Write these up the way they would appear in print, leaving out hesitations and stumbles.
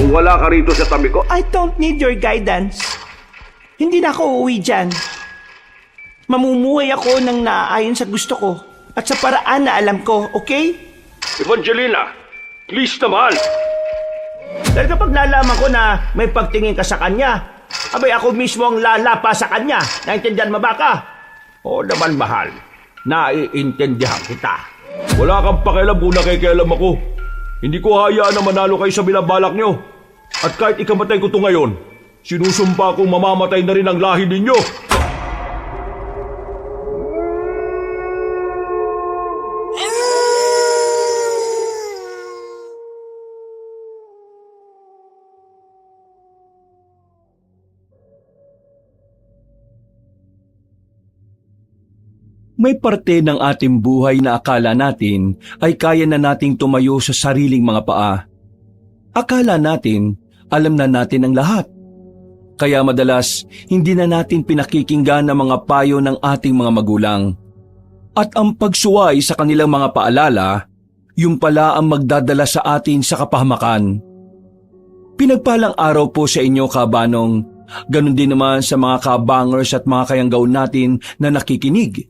kung wala ka rito sa tabi ko. I don't need your guidance. Hindi na ako uuwi dyan. Mamumuhay ako ng naaayon sa gusto ko at sa paraan na alam ko, okay? Evangelina, please naman. Dahil kapag nalaman ko na may pagtingin ka sa kanya, abay ako mismo ang lalapa sa kanya. Naintindihan mo ba ka? Oo naman, mahal. Naiintindihan kita. Wala kang pakialam kung nakikialam ako. Hindi ko hayaan na manalo kayo sa binabalak nyo. At kahit ikamatay ko to ngayon, sinusumpa kong mamamatay na rin ang lahi ninyo. May parte ng ating buhay na akala natin ay kaya na nating tumayo sa sariling mga paa. Akala natin, alam na natin ang lahat. Kaya madalas, hindi na natin pinakikinggan ang mga payo ng ating mga magulang. At ang pagsuway sa kanilang mga paalala, yung pala ang magdadala sa atin sa kapahamakan. Pinagpalang araw po sa inyo, kabanong. Ganon din naman sa mga kabangers at mga kayanggaw natin na nakikinig.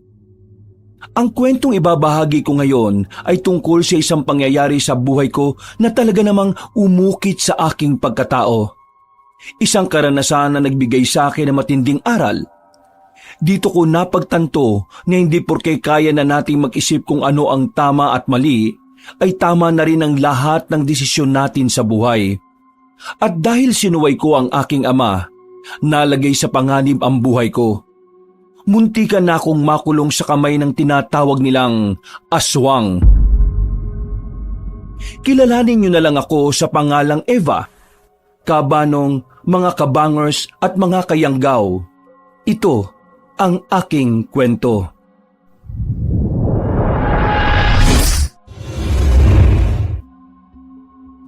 Ang kwentong ibabahagi ko ngayon ay tungkol sa isang pangyayari sa buhay ko na talaga namang umukit sa aking pagkatao. Isang karanasan na nagbigay sa akin ng matinding aral. Dito ko napagtanto na hindi porke kaya na nating mag-isip kung ano ang tama at mali, ay tama na rin ang lahat ng desisyon natin sa buhay. At dahil sinuway ko ang aking ama, nalagay sa panganib ang buhay ko. Muntikan na akong makulong sa kamay ng tinatawag nilang aswang. Kilalanin niyo na lang ako sa pangalang Eva. Kabanong, mga kabangers at mga kayanggaw. Ito ang aking kwento.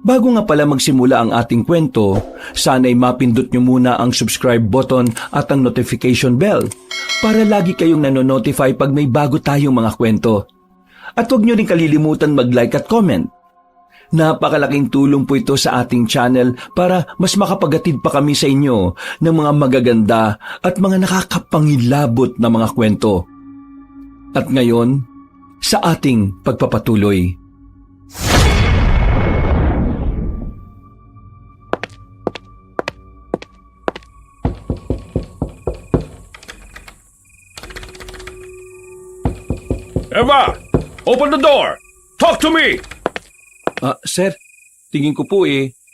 Bago nga pala magsimula ang ating kwento, sana'y mapindot nyo muna ang subscribe button at ang notification bell para lagi kayong nanonotify pag may bago tayong mga kwento. At huwag nyo rin kalilimutan mag-like at comment. Napakalaking tulong po ito sa ating channel para mas makapagatid pa kami sa inyo ng mga magaganda at mga nakakapangilabot na mga kwento. At ngayon, sa ating pagpapatuloy. Eva, open the door! Talk to me! Sir, tingin ko po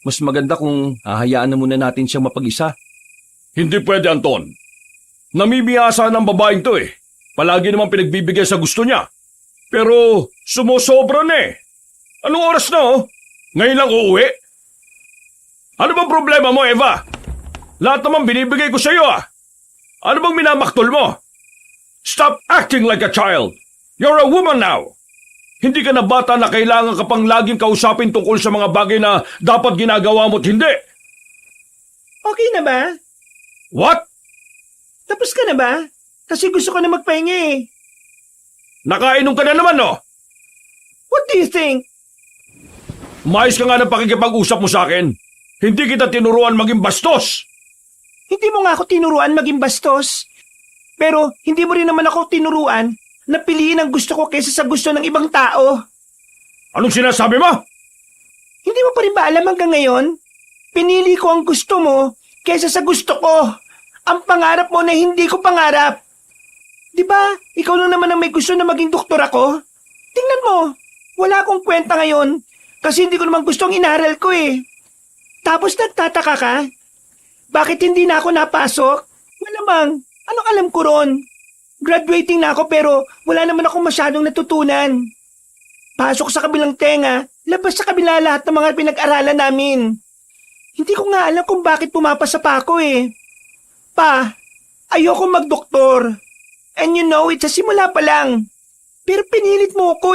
mas maganda kung hahayaan na muna natin siyang mapag-isa. Hindi pwede, Anton. Namimiyasa ng babaeng to Palagi naman pinagbibigay sa gusto niya. Pero sumusobra na Anong oras na Ngayon lang uuwi? Ano bang problema mo, Eva? Lahat naman binibigay ko sa iyo Ano bang minamaktol mo? Stop acting like a child! You're a woman now! Hindi ka na bata na kailangan ka pang laging kausapin tungkol sa mga bagay na dapat ginagawa mo't hindi. Okay na ba? What? Tapos ka na ba? Kasi gusto ko na magpahinga Nakainom ka na naman, no? What do you think? Umayos ka nga ng pakikipag-usap mo sa akin. Hindi kita tinuruan maging bastos. Hindi mo nga ako tinuruan maging bastos. Pero hindi mo rin naman ako tinuruan na piliin ang gusto ko kaysa sa gusto ng ibang tao. Anong sinasabi mo? Hindi mo pa rin ba alam hanggang ngayon? Pinili ko ang gusto mo kaysa sa gusto ko. Ang pangarap mo na hindi ko pangarap. Di ba? Ikaw lang naman ang may gusto na maging doktor ako. Tingnan mo, wala akong kwenta ngayon kasi hindi ko naman gusto ang inaral ko Tapos nagtataka ka? Bakit hindi na ako napasok? Malamang, anong alam ko ron? Graduating na ako pero wala naman ako masyadong natutunan. Pasok sa kabilang tenga, labas sa kabila lahat ng mga pinag-aralan namin. Hindi ko nga alam kung bakit pumapasa pa ako Pa, ayoko magdoktor. And you know it, sa simula pa lang. Pero pinilit mo ako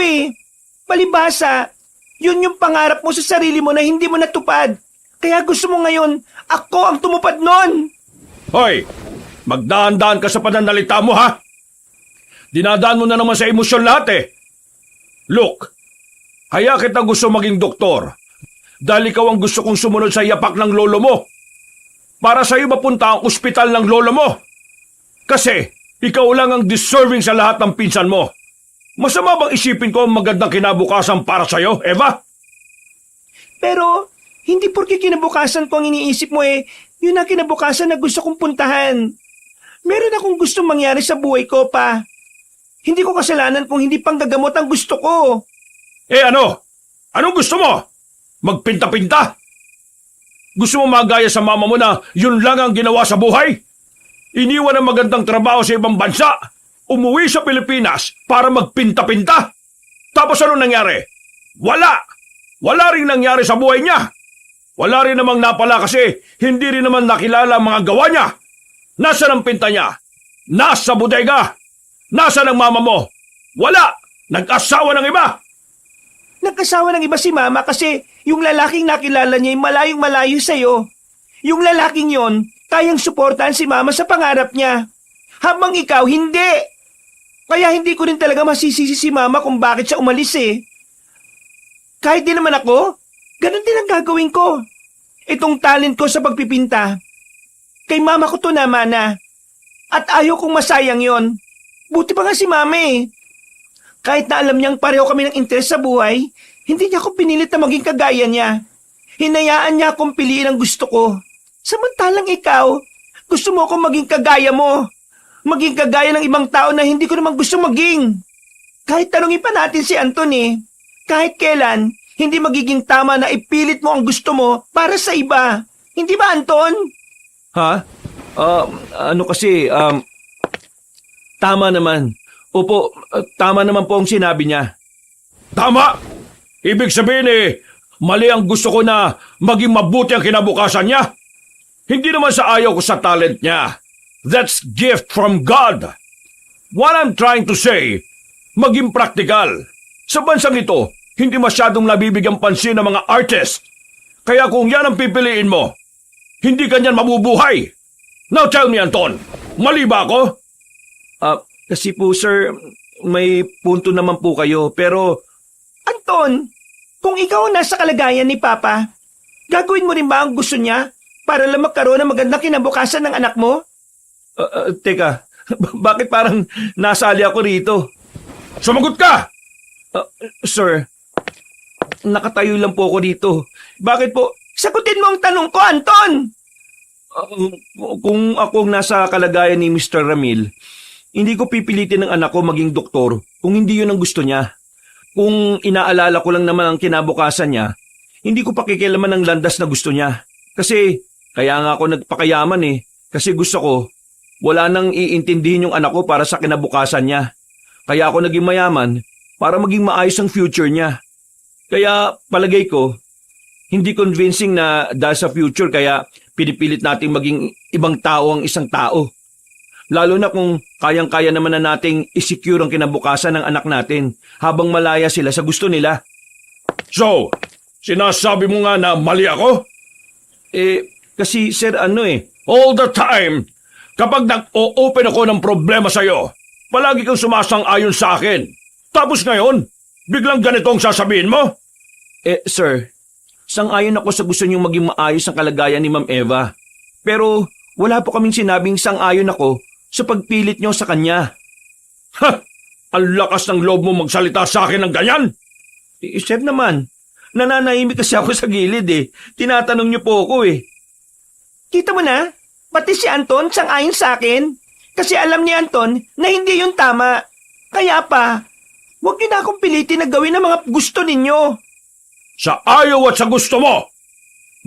Palibhasa, yun yung pangarap mo sa sarili mo na hindi mo natupad. Kaya gusto mo ngayon, ako ang tumupad nun. Hoy, magdaan-daan ka sa pananalita mo Dinadaan mo na naman sa emosyon lahat Look, kaya kita gusto maging doktor. dahil ikaw ang gusto kong sumunod sa yapak ng lolo mo. Para sa'yo mapunta ang ospital ng lolo mo. Kasi ikaw lang ang deserving sa lahat ng pinsan mo. Masama bang isipin ko ang magandang kinabukasan para sa'yo, Eva? Pero, hindi porke kinabukasan ko ang iniisip mo yun ang kinabukasan na gusto kong puntahan. Meron akong gustong mangyari sa buhay ko pa. Hindi ko kasalanan kung hindi panggagamot ang gusto ko. Ano? Anong gusto mo? Magpinta-pinta? Gusto mo magaya sa mama mo na yun lang ang ginawa sa buhay? Iniwan ang magandang trabaho sa ibang bansa, umuwi sa Pilipinas para magpinta-pinta? Tapos ano nangyari? Wala! Wala rin nangyari sa buhay niya. Wala rin namang napala kasi hindi rin naman nakilala ang mga gawa niya. Nasaan ang pinta niya? Nasa bodega! Nasaan ang mama mo? Wala! Nag-asawa ng iba! Nagkasawa ng iba si mama kasi yung lalaking nakilala niya ay malayong malayo sa'yo. Yung lalaking yon, kayang suportahan si mama sa pangarap niya. Habang ikaw, hindi. Kaya hindi ko rin talaga masisisi si mama kung bakit siya umalis Kahit din naman ako, ganun din ang gagawin ko. Itong talent ko sa pagpipinta. Kay mama ko to na, Mana. At ayaw kong masayang yon. Buti pa nga si mama Kahit na alam niyang pareho kami ng interes sa buhay, hindi niya ako pinilit na maging kagaya niya. Hinayaan niya akong piliin ang gusto ko. Samantalang ikaw, gusto mo akong maging kagaya mo. Maging kagaya ng ibang tao na hindi ko naman gusto maging. Kahit tanongin pa natin si Anton kahit kailan, hindi magiging tama na ipilit mo ang gusto mo para sa iba. Hindi ba, Anton? Ha? Tama naman. Opo, tama naman po ang sinabi niya. Tama! Ibig sabihin mali ang gusto ko na maging mabuti ang kinabukasan niya. Hindi naman sa ayaw ko sa talent niya. That's gift from God. What I'm trying to say, maging praktikal. Sa bansang ito, hindi masyadong nabibigyang pansin ng mga artist. Kaya kung yan ang pipiliin mo, hindi ganyan mabubuhay. Now tell me, Anton, mali ba ako? Kasi po sir, may punto naman po kayo, pero Anton, kung ikaw ang nasa kalagayan ni Papa, gagawin mo rin ba ang gusto niya para lang magkaroon ng magandang kinabukasan ng anak mo? Teka, bakit parang nasali ako rito? Sumagot ka! Sir, nakatayo lang po ako dito. Bakit po? Sagutin mo ang tanong ko, Anton! Kung ako ang nasa kalagayan ni Mr. Ramil, hindi ko pipilitin ng anak ko maging doktor kung hindi yun ang gusto niya. Kung inaalala ko lang naman ang kinabukasan niya, hindi ko pakikialaman ang landas na gusto niya. Kasi, kaya nga ako nagpakayaman Kasi gusto ko, wala nang iintindihin yung anak ko para sa kinabukasan niya. Kaya ako naging mayaman para maging maayos ang future niya. Kaya palagay ko, hindi convincing na dahil sa future kaya pinipilit nating maging ibang tao ang isang tao. Lalo na kung kayang-kaya naman na nating isecure ang kinabukasan ng anak natin habang malaya sila sa gusto nila. So, sinasabi mo nga na mali ako? Kasi sir All the time, kapag nag-o-open ako ng problema sa'yo, palagi kang sumasang-ayon sa akin. Tapos ngayon, biglang ganito ang sasabihin mo? Sir, sang-ayon ako sa gusto niyong maging maayos ang kalagayan ni Ma'am Eva. Pero wala po kaming sinabing sang-ayon ako sa pagpilit niyo sa kanya. Ha! Ang lakas ng loob mo magsalita sa akin ng ganyan? Sir naman, nananahimik kasi ako sa gilid Tinatanong niyo po ako Kita mo na, pati si Anton sang-ayon sa akin. Kasi alam ni Anton na hindi yun tama. Kaya pa, huwag niyo na akong pilitin na gawin ang mga gusto ninyo. Sa ayaw at sa gusto mo,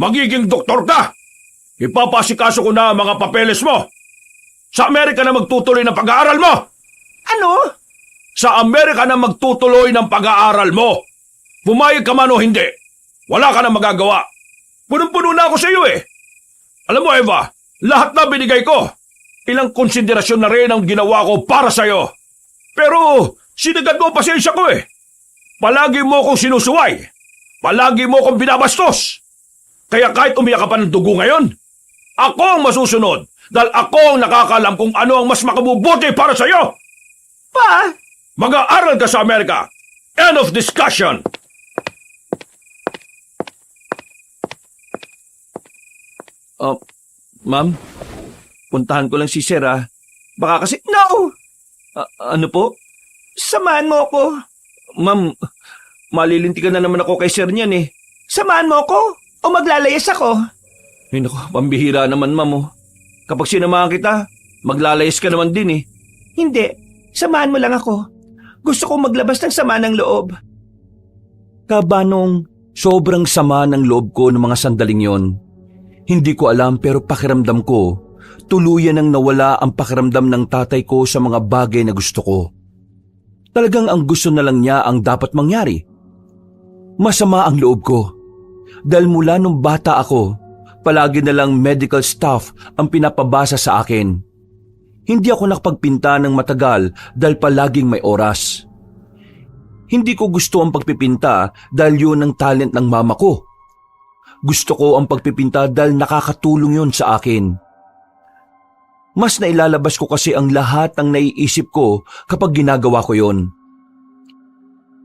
magiging doktor ka. Ipapasikaso ko na ang mga papeles mo. Sa Amerika na magtutuloy ng pag-aaral mo. Ano? Sa Amerika na magtutuloy ng pag-aaral mo. Pumayag ka man o hindi, wala ka na magagawa. Punong-puno na ako sa iyo Alam mo Eva, lahat na binigay ko. Ilang konsiderasyon na rin ang ginawa ko para sa iyo. Pero sinagad mo ang pasensya ko Palagi mo akong sinusuway. Palagi mo akong binabastos. Kaya kahit umiyak ka pa ng dugo ngayon, ako ang masusunod. Dahil ako ang nakakalam kung ano ang mas makabubuti para sa iyo. Pa? Mag-aaral ka sa Amerika. End of discussion. Ma'am, puntahan ko lang si Sir ah. Baka kasi... No! Ano po? Samahan mo ako. Ma'am, malilintikan na naman ako kay Sir niyan eh. Samahan mo ako o maglalayas ako? Ay naku, pambihira naman ma'am oh. Kapag sinamahan kita, maglalayas ka naman din eh. Hindi. Samahan mo lang ako. Gusto ko maglabas ng sama ng loob. Kabanong, sobrang sama ng loob ko ng mga sandaling yon. Hindi ko alam pero pakiramdam ko, tuluyan nang nawala ang pakiramdam ng tatay ko sa mga bagay na gusto ko. Talagang ang gusto na lang niya ang dapat mangyari. Masama ang loob ko. Dahil mula nung bata ako, palagi na lang medical staff ang pinapabasa sa akin. Hindi ako nakapagpinta ng matagal dahil palaging may oras. Hindi ko gusto ang pagpipinta dahil yun ang talent ng mama ko. Gusto ko ang pagpipinta dahil nakakatulong yun sa akin. Mas nailalabas ko kasi ang lahat ng naiisip ko kapag ginagawa ko yun.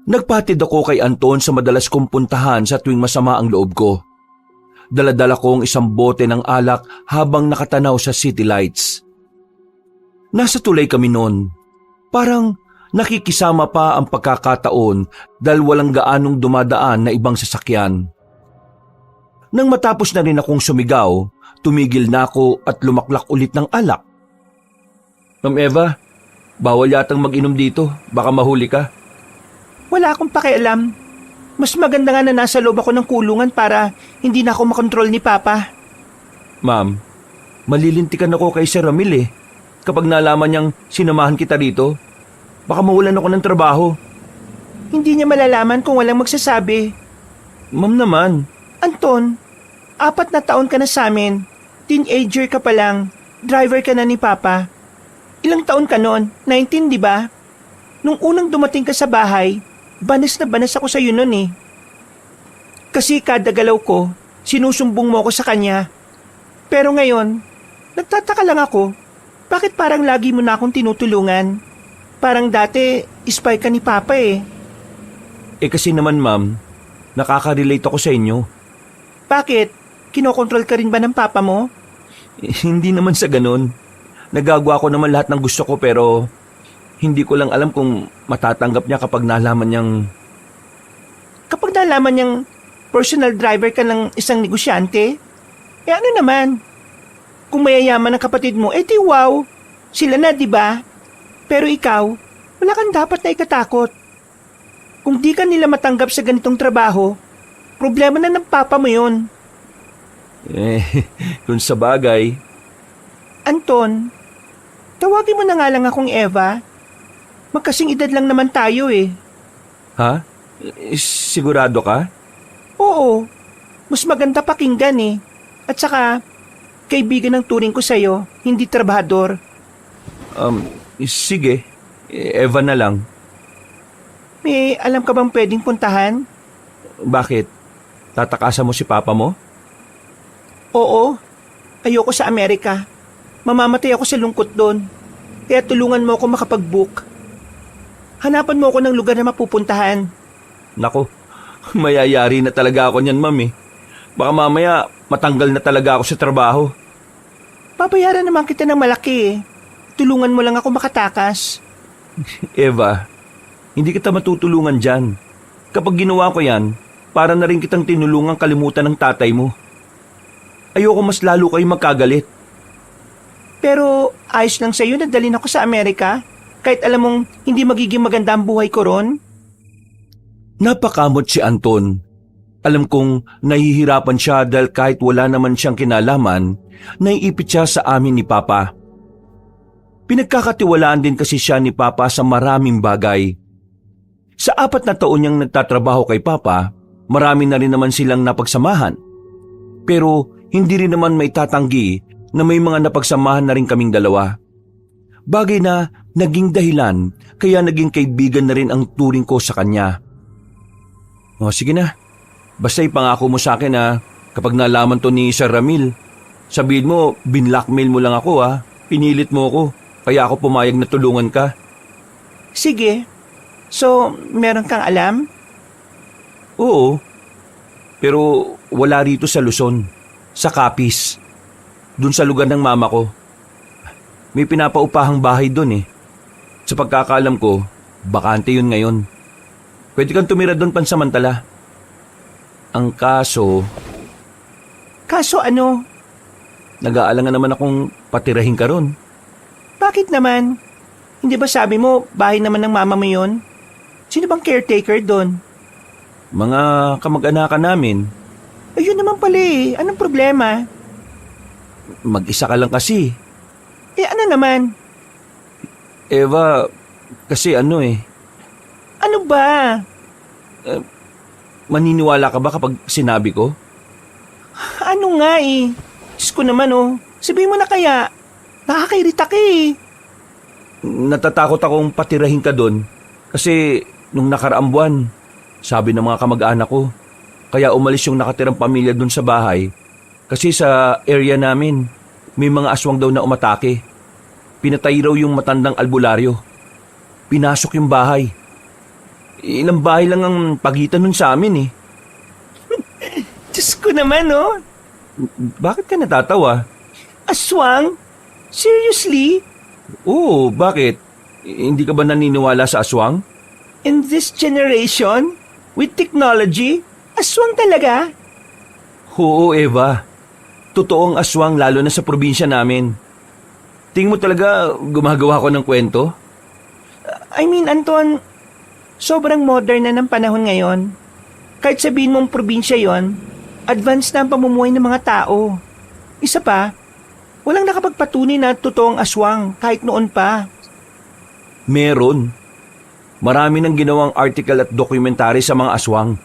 Nagpatid ako kay Anton sa madalas kong puntahan sa tuwing masama ang loob ko. Daladala ko ang isang bote ng alak habang nakatanaw sa city lights. Nasa tulay kami noon. Parang nakikisama pa ang pagkakataon dahil walang gaanong dumadaan na ibang sasakyan. Nang matapos na rin akong sumigaw, tumigil na ako at lumaklak ulit ng alak. Ma'am Eva, bawal yatang mag-inom dito. Baka mahuli ka. Wala akong pakialam. Mas maganda nga na nasa loob ako ng kulungan para hindi na ako makontrol ni Papa. Ma'am, malilintikan ako kay Sir Ramil eh. Kapag nalaman niyang sinamahan kita rito, baka mawalan ako ng trabaho. Hindi niya malalaman kung walang magsasabi. Ma'am naman. Anton, 4 na taon ka na sa amin. Teenager ka pa lang. Driver ka na ni Papa. Ilang taon ka noon? 19, di ba? Nung unang dumating ka sa bahay, banas na banas ako sa iyo noon eh. Kasi kada galaw ko, sinusumbong mo ako sa kanya. Pero ngayon, nagtataka lang ako. Bakit parang lagi mo na akong tinutulungan? Parang dati, spy ka ni Papa eh. Eh kasi naman ma'am, nakaka-relate ako sa inyo. Bakit? Kinokontrol ka rin ba ng Papa mo? Hindi naman sa ganun. Nagagawa ko naman lahat ng gusto ko pero hindi ko lang alam kung matatanggap niya kapag nalaman niyang... Kapag nalaman niyang personal driver ka ng isang negosyante, eh ano naman? Kung mayayaman ang kapatid mo, eh di wow, sila na di ba? Pero ikaw, wala kang dapat na ikatakot. Kung di ka nila matanggap sa ganitong trabaho, problema na ng Papa mo yun. Kung sa bagay... Anton, tawagin mo na nga lang akong Eva. Magkasing edad lang naman tayo eh. Ha? Sigurado ka? Oo, mas maganda pakinggan eh. At saka, kaibigan ng turing ko sa'yo, hindi trabahador. Sige. Eva na lang. May alam ka bang pwedeng puntahan? Bakit? Tatakasan mo si Papa mo? Oo, ayoko sa Amerika. Mamamatay ako sa lungkot doon. Kaya tulungan mo ako makapag-book. Hanapan mo ako ng lugar na mapupuntahan. Nako, mayayari na talaga ako niyan, ma'am eh. Baka mamaya matanggal na talaga ako sa trabaho. Babayaran naman kita ng malaki eh. Tulungan mo lang ako makatakas. Eva, hindi kita matutulungan dyan. Kapag ginawa ko yan, para na rin kitang tinulungang kalimutan ng tatay mo. Ayoko mas lalo kayo magkagalit. Pero ayos lang sa'yo na dalhin ako sa Amerika kahit alam mong hindi magiging maganda ang buhay ko ron? Napakamot si Anton. Alam kong nahihirapan siya dahil kahit wala naman siyang kinalaman, naiipit siya sa amin ni Papa. Pinagkakatiwalaan din kasi siya ni Papa sa maraming bagay. Sa 4 na taon niyang nagtatrabaho kay Papa, marami na rin naman silang napagsamahan. Pero hindi rin naman maitatanggi na may mga napagsamahan na rin kaming dalawa. Bagay na naging dahilan kaya naging kaibigan na rin ang turing ko sa kanya. O sige na, basta ipangako mo sa akin na kapag nalaman to ni Sir Ramil, sabihin mo binlockmail mo lang ako ha, pinilit mo ako, kaya ako pumayag na tulungan ka. Sige, so meron kang alam? Oo, pero wala rito sa Luzon, sa Capiz. dun sa lugar ng mama ko. May pinapaupahang bahay dun eh. Sa pagkakaalam ko, bakante yun ngayon. Pwede kang tumira dun pansamantala. Ang kaso, Kaso ano? nag-aalangan naman akong patirahin ka ron. Bakit naman? Hindi ba sabi mo, bahay naman ng mama mo yun? Sino bang caretaker doon? Mga kamag-anakan namin. Ayun naman pala eh. Anong problema? Mag-isa ka lang kasi. Eh ano naman? Eva, kasi ano eh. Ano ba? Maniniwala ka ba kapag sinabi ko? Ano nga eh? Diyos ko naman oh. Sabihin mo na kaya. Nakakairita ka eh. Natatakot akong patirahin ka doon. Kasi nung nakaraang buwan, sabi ng mga kamag-anak ko, kaya umalis yung nakatirang pamilya doon sa bahay. Kasi sa area namin, may mga aswang daw na umatake. Pinatay raw yung matandang albularyo. Pinasok yung bahay. Ilang bahay lang ang pagitan nun sa amin eh. Diyos ko naman oh. Bakit ka natatawa? Aswang? Seriously? Oo, bakit? Hindi ka ba naniniwala sa aswang? In this generation? With technology? Aswang talaga? Oo, Eva. Totoong aswang lalo na sa probinsya namin. Tingin mo talaga gumagawa ko ng kwento? I mean, Anton, sobrang modern na ng panahon ngayon. Kahit sabihin mong probinsya yon, advanced na ang pamumuhay ng mga tao. Isa pa, walang nakapagpatunay na totoong aswang kahit noon pa. Meron. Marami nang ginawang article at dokumentary sa mga aswang.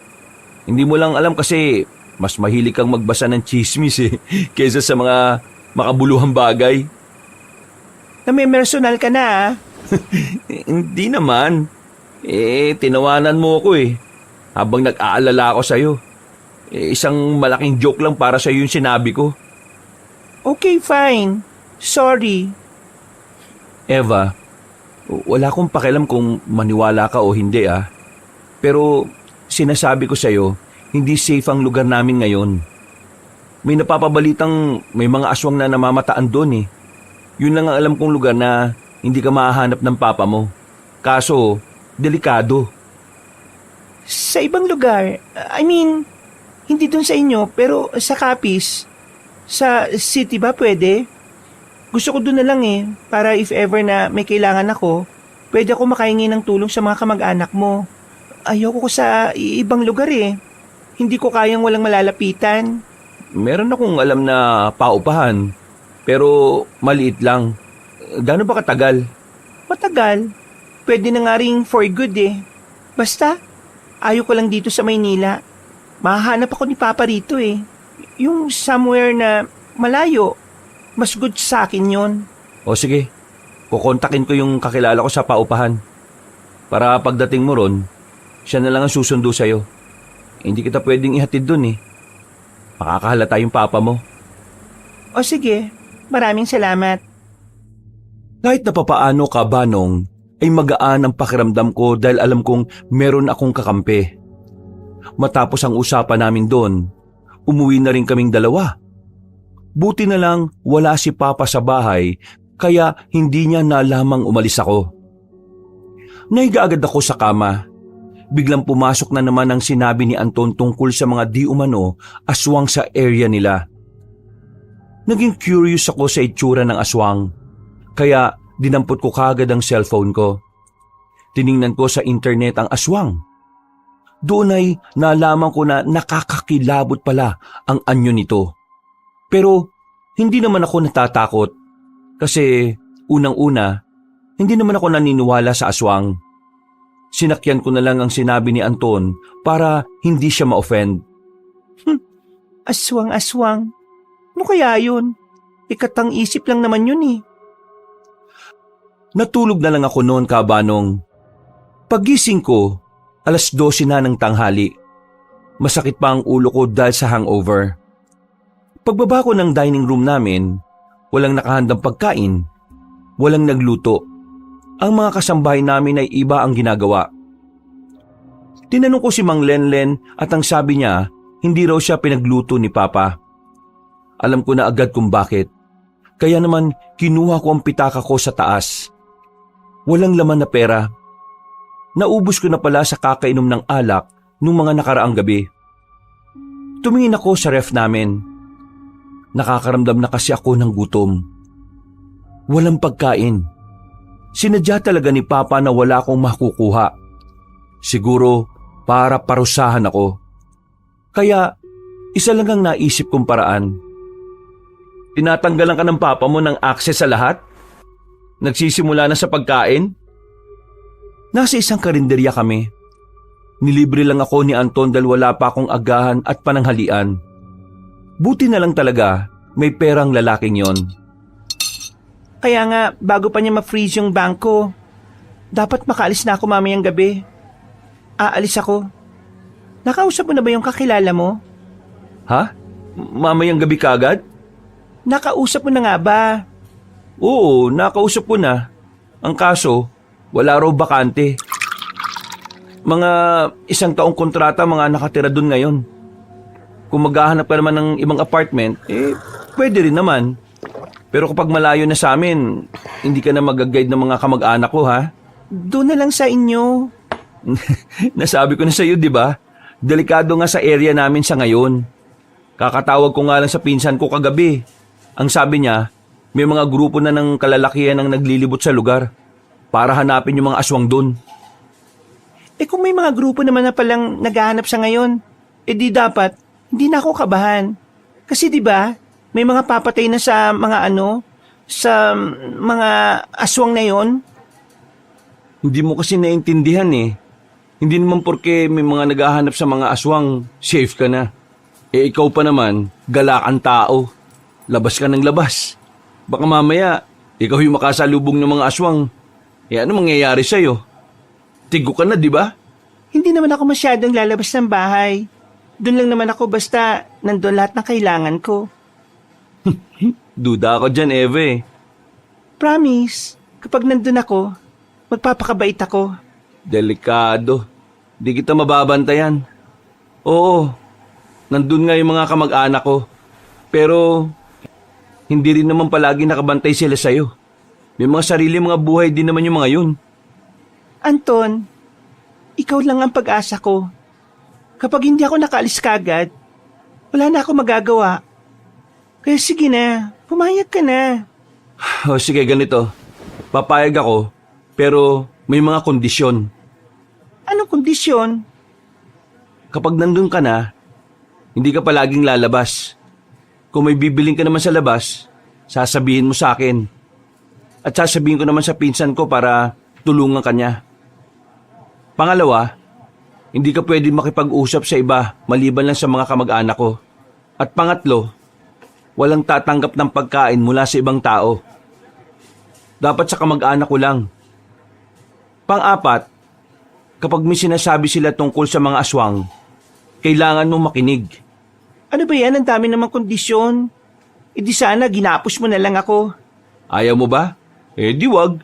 Hindi mo lang alam kasi mas mahilig kang magbasa ng chismis eh, kaysa sa mga makabuluhang bagay. Namimersonal ka na ah. Hindi naman. Tinawanan mo ako eh. Habang nag-aalala ako sa'yo. Isang malaking joke lang para sa'yo yung sinabi ko. Okay, fine. Sorry. Eva, wala akong pakialam kung maniwala ka o hindi ah. Pero sinasabi ko sa'yo, hindi safe ang lugar namin ngayon. May napapabalitang may mga aswang na namamataan doon eh. Yun lang ang alam kong lugar na hindi ka mahahanap ng papa mo. Kaso, delikado. Sa ibang lugar, I mean, hindi dun sa inyo, pero sa Capiz. Sa city ba pwede? Gusto ko dun na lang eh, para if ever na may kailangan ako, pwede ako makahingi ng tulong sa mga kamag-anak mo. Ayoko ko sa ibang lugar eh. Hindi ko kayang walang malalapitan. Meron akong alam na paupahan, pero maliit lang. Gaano ba katagal? Matagal. Pwede na nga rin for good eh. Basta, ayaw ko lang dito sa Maynila. Mahahanap ako ni Papa rito eh. Yung somewhere na malayo. Mas good sa akin yon. O sige, kukontakin ko yung kakilala ko sa paupahan. Para pagdating mo ron, siya na lang ang susundo sa'yo. Hindi kita pwedeng ihatid dun eh. Makakahalata yung papa mo. O sige, maraming salamat. Kahit na papaano ka, Banong, ay magaan ang pakiramdam ko dahil alam kong meron akong kakampi. Matapos ang usapan namin doon, umuwi na rin kaming dalawa. Buti na lang wala si Papa sa bahay kaya hindi niya nalamang umalis ako. Naiga agad ako sa kama. Biglang pumasok na naman ang sinabi ni Anton tungkol sa mga di umano aswang sa area nila. Naging curious ako sa itsura ng aswang, kaya dinampot ko kagad ang cellphone ko. Tiningnan ko sa internet ang aswang. Doon ay nalaman ko na nakakakilabot pala ang anyo nito. Pero hindi naman ako natatakot kasi unang-una, hindi naman ako naniniwala sa aswang. Sinakyan ko na lang ang sinabi ni Anton para hindi siya ma-offend. Aswang. Ano kaya yun? Ikatang isip lang naman yun eh. Natulog na lang ako noon, Kabanong. Pagising ko, 12:00 na ng tanghali. Masakit pa ang ulo ko dahil sa hangover. Pagbaba ko ng dining room namin, walang nakahandang pagkain, walang nagluto. Ang mga kasambahay namin ay iba ang ginagawa. Tinanong ko si Mang Lenlen at ang sabi niya, hindi raw siya pinagluto ni Papa. Alam ko na agad kung bakit. Kaya naman kinuha ko ang pitaka ko sa taas. Walang laman na pera. Naubos ko na pala sa kakainom ng alak nung mga nakaraang gabi. Tumingin ako sa ref namin. Nakakaramdam na kasi ako ng gutom. Walang pagkain. Sinadya talaga ni Papa na wala akong makukuha. Siguro para parusahan ako. Kaya isa lang ang naisip kong paraan. Tinatanggalan ka ng Papa mo ng access sa lahat? Nagsisimula na sa pagkain? Nasa isang karinderya kami. Nilibre lang ako ni Anton dahil wala pa akong agahan at pananghalian. Buti na lang talaga may perang lalaking yon. Kaya nga, bago pa niya ma-freeze yung bangko, dapat makaalis na ako mamayang gabi. Aalis ako. Nakausap mo na ba yung kakilala mo? Ha? Mamayang gabi kagad? Nakausap mo na nga ba? Oo, nakausap ko na. Ang kaso, wala raw bakante. Mga 1 taong kontrata mga nakatira dun ngayon. Kung maghahanap ka naman ng ibang apartment, pwede rin naman. Pero kapag malayo na sa amin, hindi ka na mag-guide ng mga kamag-anak ko, ha? Doon na lang sa inyo. Nasabi ko na sa iyo, di ba? Delikado nga sa area namin sa ngayon. Kakatawag ko nga lang sa pinsan ko kagabi. Ang sabi niya, may mga grupo na ng kalalakihan ang naglilibot sa lugar para hanapin yung mga aswang doon. Kung may mga grupo naman na palang naghahanap sa ngayon, di dapat, hindi na ako kabahan. Kasi di ba, may mga papatay na sa mga sa mga aswang na yon. Hindi mo kasi naintindihan eh. Hindi naman porke may mga naghahanap sa mga aswang, safe ka na. Ikaw pa naman, galakan tao. Labas ka ng labas. Baka mamaya, ikaw yung makasalubong ng mga aswang. Ano mangyayari sa'yo? Tigo ka na, di ba? Hindi naman ako masyadong lalabas ng bahay. Doon lang naman ako basta nandun lahat ng kailangan ko. Duda ako dyan, Eve. Promise, kapag nandun ako, magpapakabait ako. Delikado. Di kita mababantayan. Oo, nandun nga yung mga kamag-anak ko. Pero, hindi rin naman palagi nakabantay sila sa'yo. May mga sarili mga buhay din naman yung mga yun. Anton, ikaw lang ang pag-asa ko. Kapag hindi ako nakaalis kagad, wala na ako magagawa. Kaya sige na, pumayag ka na. O sige, ganito. Papayag ako, pero may mga kondisyon. Anong kondisyon? Kapag nandun ka na, hindi ka palaging lalabas. Kung may bibiling ka naman sa labas, sasabihin mo sa akin. At sasabihin ko naman sa pinsan ko para tulungan ka niya. Pangalawa, hindi ka pwede makipag-usap sa iba maliban lang sa mga kamag-anak ko. At pangatlo, walang tatanggap ng pagkain mula sa ibang tao. Dapat sa kamag-anak ko lang. Pang-apat, kapag may sinasabi sila tungkol sa mga aswang, kailangan mong makinig. Ano ba yan? Ang dami namang kondisyon. Di sana ginapos mo na lang ako. Ayaw mo ba? Di wag.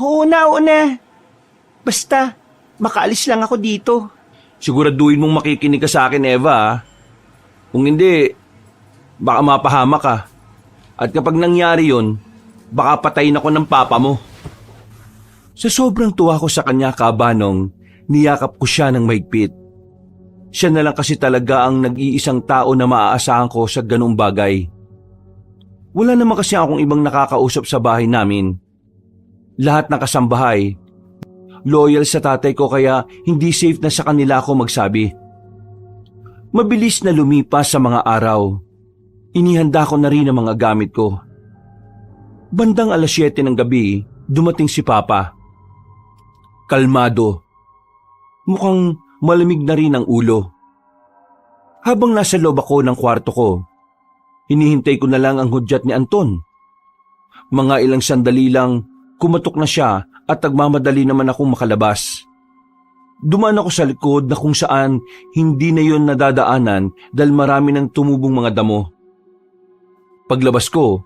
Oo na. Basta, makaalis lang ako dito. Siguraduhin mong makikinig ka sa akin, Eva. Ha? Kung hindi, baka mapahamak ka. At kapag nangyari yon, baka patayin ako ng papa mo. Sa sobrang tuwa ko sa kanya, kabanong, niyakap ko siya ng mahigpit. Siya na lang kasi talaga ang nag-iisang tao na maaasahan ko sa ganung bagay. Wala naman kasi akong ibang nakakausap sa bahay namin. Lahat ng kasambahay, loyal sa tatay ko kaya hindi safe na sa kanila ako magsabi. Mabilis na lumipas sa mga araw. Inihanda ko na rin ang mga gamit ko. Bandang 7:00 ng gabi, dumating si Papa. Kalmado. Mukhang malamig na rin ang ulo. Habang nasa loob ako ng kwarto ko, hinihintay ko na lang ang hudyat ni Anton. Mga ilang sandali lang, kumatok na siya at nagmamadali naman akong makalabas. Dumaan ako sa likod na kung saan hindi na yon nadadaanan dahil marami ng tumubong mga damo. Paglabas ko,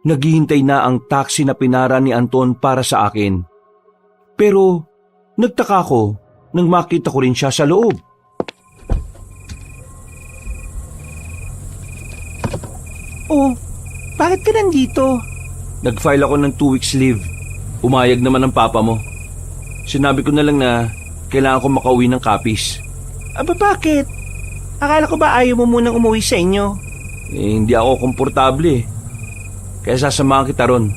naghihintay na ang taxi na pinara ni Anton para sa akin. Pero nagtaka ko nang makita ko rin siya sa loob. Oh, Bakit ka nandito? Nag-file ako ng 2 weeks leave. Umayag naman ang papa mo. Sinabi ko na lang na kailangan ko makauwi ng Capiz. Aba bakit? Akala ko ba ayaw mo munang umuwi sa inyo? Hindi ako komportable Kaya sasamahan kita ron.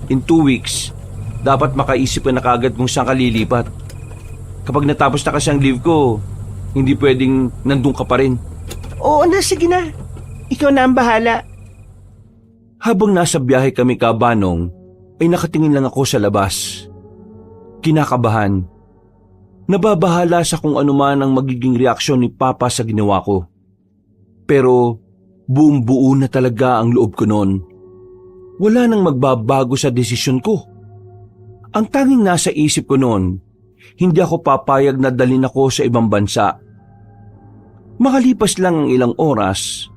In 2 weeks, dapat makaisip ka na kaagad kung saan ka lilipat. Kapag natapos na kasi ang leave ko, hindi pwedeng nandun ka pa rin. Oo na, sige na. Ikaw na ang bahala. Habang nasa biyahe kami kabanong, ay nakatingin lang ako sa labas. Kinakabahan. Nababahala sa kung ano man ang magiging reaksyon ni Papa sa ginawa ko. Pero buong buo na talaga ang loob ko noon. Wala nang magbabago sa desisyon ko. Ang tanging nasa isip ko noon, hindi ako papayag na dalhin ako sa ibang bansa. Makalipas lang ang ilang oras,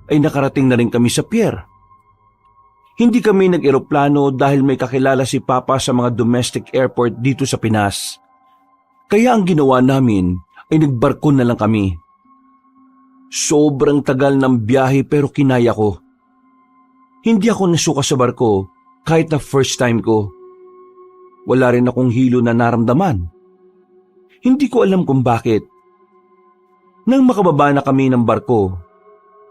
ay nakarating na rin kami sa pier. Hindi kami nag-eroplano dahil may kakilala si Papa sa mga domestic airport dito sa Pinas. Kaya ang ginawa namin ay nagbarko na lang kami. Sobrang tagal ng biyahe pero kinaya ko. Hindi ako nasuka sa barko kahit na first time ko. Wala rin akong hilo na naramdaman. Hindi ko alam kung bakit. Nang makababa na kami ng barko,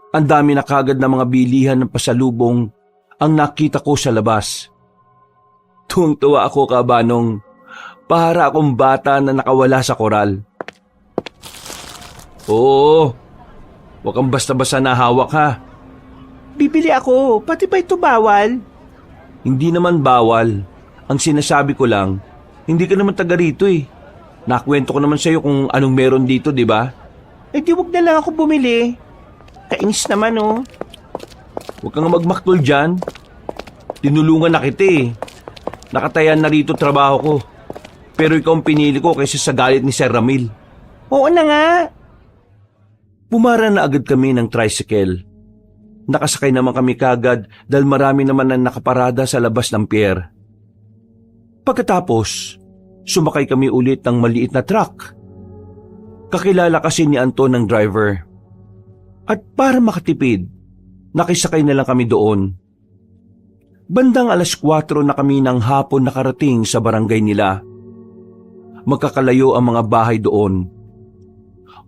ang dami na kagad na mga bilihan ng pasalubong ang nakita ko sa labas. Tuwang-tuwa ako kabanong, para akong bata na nakawala sa koral. Oo, huwag kang basta-basta nahawak ha. Bibili ako, pati ba ito bawal? Hindi naman bawal. Ang sinasabi ko lang, hindi ka naman taga rito Nakwento ko naman sa'yo kung anong meron dito, di ba? Eh di wag na lang ako bumili. Kainis naman Huwag kang magmaktol dyan. Tinulungan na kita Nakatayan na rito trabaho ko. Pero ikaw ang pinili ko kaysa sa galit ni Sir Ramil. Oo na nga. Pumara na agad kami ng tricycle. Nakasakay naman kami kagad dahil marami naman ang nakaparada sa labas ng pier. Pagkatapos, sumakay kami ulit ng maliit na truck. Kakilala kasi ni Anton ng driver. At para makatipid, nakisakay na lang kami doon. Bandang 4:00 na kami ng hapon nakarating sa barangay nila. Magkakalayo ang mga bahay doon.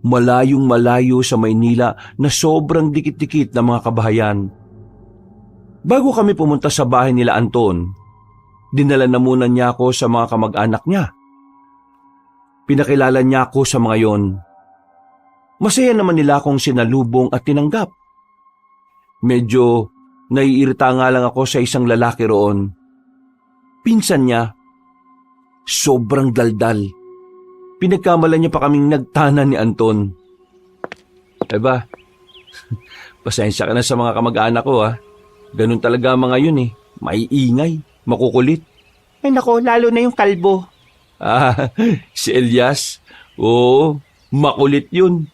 Malayong malayo sa Maynila na sobrang dikit-dikit na mga kabahayan. Bago kami pumunta sa bahay nila Anton, dinala na muna niya ako sa mga kamag-anak niya. Pinakilala niya ako sa mga yon. Masaya naman nila akong sinalubong at tinanggap. Medyo naiirita nga lang ako sa isang lalaki roon. Pinsan niya, sobrang daldal. Pinagkamalan niya pa kaming nagtanan ni Anton. Aba, pasensya ka na sa mga kamag-anak ko Ganun talaga mga yun Maiingay, makukulit. Ay nako, lalo na yung kalbo. Si Elias? Oo, makulit yun.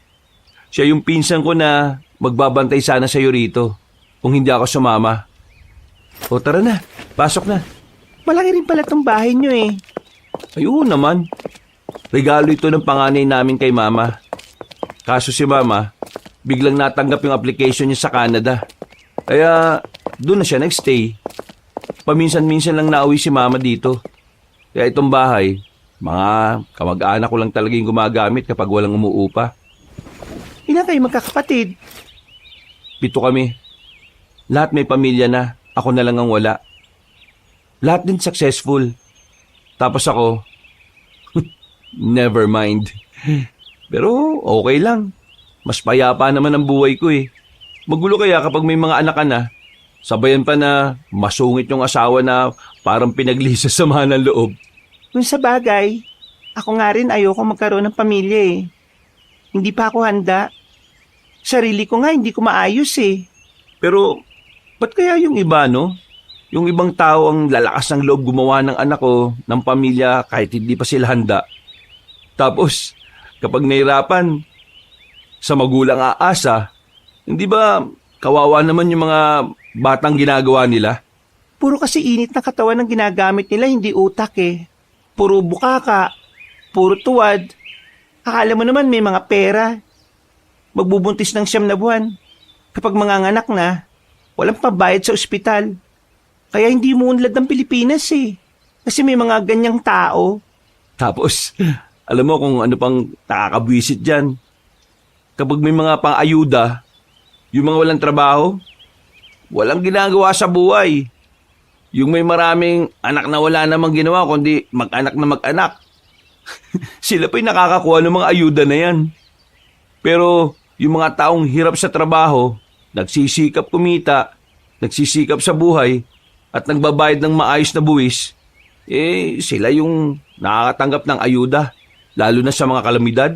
Siya yung pinsan ko na magbabantay sana sa'yo rito kung hindi ako sumama. O tara na, pasok na. Malaki rin pala tong bahay nyo Ayun naman. Regalo ito ng panganay namin kay Mama. Kaso si Mama, biglang natanggap yung application niya sa Canada. Kaya doon na siya nagstay. Paminsan-minsan lang nauwi si Mama dito. Kaya itong bahay, mga kamag-anak ko lang talaga yung gumagamit kapag walang umuupa. Ilan kayo magkakapatid? 7 kami. Lahat may pamilya na, ako na lang ang wala. Lahat din successful. Tapos ako, never mind. Pero okay lang. Mas payapa naman ang buhay ko Magulo kaya kapag may mga anak ka na, sabayan pa na masungit yung asawa na parang pinaglisa sa ng loob. Kung sa bagay, ako nga rin ayoko magkaroon ng pamilya Hindi pa ako handa. Sarili ko nga hindi ko maayos Pero, ba't kaya yung iba Yung ibang tao ang lalakas ng loob gumawa ng anak ko, ng pamilya kahit hindi pa sila handa. Tapos, kapag nahirapan, sa magulang aasa, hindi ba kawawa naman yung mga batang ginagawa nila? Puro kasi init na katawan ng ginagamit nila, hindi utak Puro bukaka, puro tuwad. Akala mo naman may mga pera. Magbubuntis ng 9 na buwan. Kapag manganganak na, walang pabayad sa ospital. Kaya hindi mo unlad ng Pilipinas eh. Kasi may mga ganyang tao. Tapos, alam mo kung ano pang nakakabwisit dyan. Kapag may mga pang-ayuda, yung mga walang trabaho, walang ginagawa sa buhay. Yung may maraming anak na wala namang ginawa kundi mag-anak na mag-anak. Sila pa'y nakakakuha ng mga ayuda na yan. Pero yung mga taong hirap sa trabaho, nagsisikap kumita, nagsisikap sa buhay, at nagbabayad ng maayos na buwis, sila yung nakakatanggap ng ayuda, lalo na sa mga kalamidad.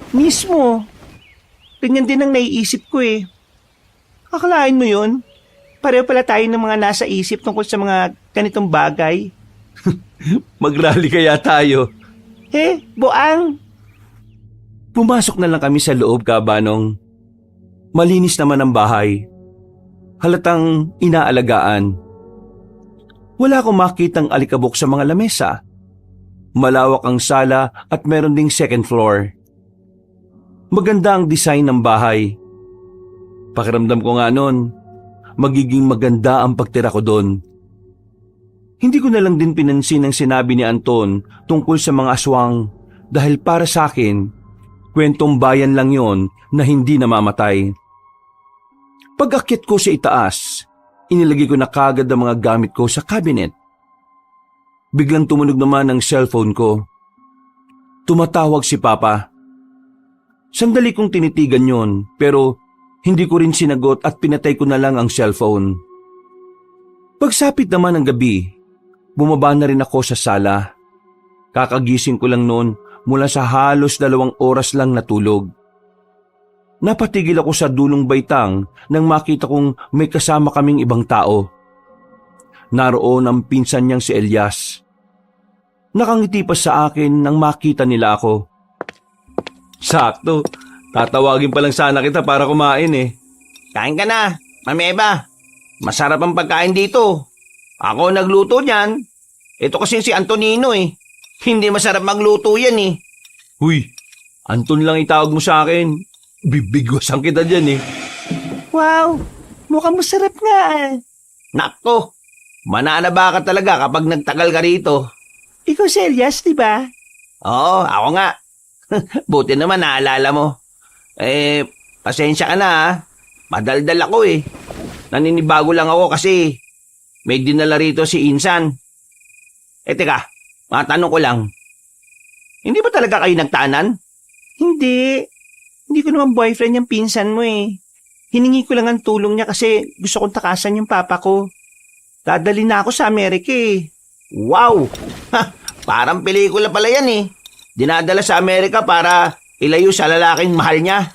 Mismo. Ganyan din ang naiisip ko eh. Akalain mo yun? Pareho pala tayo ng mga nasa isip tungkol sa mga ganitong bagay. Mag-rally kaya tayo. Buang. Pumasok na lang kami sa loob, Kabanong. Malinis naman ang bahay. Halatang inaalagaan. Wala akong makitang alikabok sa mga lamesa. Malawak ang sala at meron ding second floor. Maganda ang design ng bahay. Pakiramdam ko nga noon, magiging maganda ang pagtira ko doon. Hindi ko na lang din pinansin ang sinabi ni Anton tungkol sa mga aswang dahil para sa akin, kwentong bayan lang yon na hindi namamatay. Pag-akyat ko sa itaas, inilagay ko na kagad ang mga gamit ko sa cabinet. Biglang tumunog naman ang cellphone ko. Tumatawag si Papa. Sandali kong tinitigan yon pero hindi ko rin sinagot at pinatay ko na lang ang cellphone. Pagsapit naman ng gabi, bumaba na rin ako sa sala. Kakagising ko lang noon mula sa halos 2 oras lang natulog. Napatigil ako sa dulong baitang nang makita kong may kasama kaming ibang tao. Naroon ang pinsan niyang si Elias. Nakangiti pa sa akin nang makita nila ako. Sakto, tatawagin pa lang sana kita para kumain eh. Kain ka na, Mami Eva. Masarap ang pagkain dito. Ako nagluto niyan. Ito kasi si Antonino eh. Hindi masarap magluto yan eh. Huy, Anton lang itawag mo sa akin. Bibigwasan kita dyan eh. Wow, mukhang masarap nga. Nako, mananaba ka talaga kapag nagtagal ka rito. Ikaw si Elias, di ba? Oo, ako nga. Buti naman naalala mo. Pasensya ka na ha. Madaldal ako eh. Naninibago lang ako kasi may dinala rito si Insan. Teka, matanong ko lang. Hindi ba talaga kayo nagtaanan? Hindi. Hindi ko naman boyfriend yung pinsan mo eh. Hiningi ko lang ang tulong niya kasi gusto kong takasan yung papa ko. Dadali na ako sa Amerika eh. Wow! Parang pelikula pala yan eh. Dinadala sa Amerika para ilayo sa lalaking mahal niya.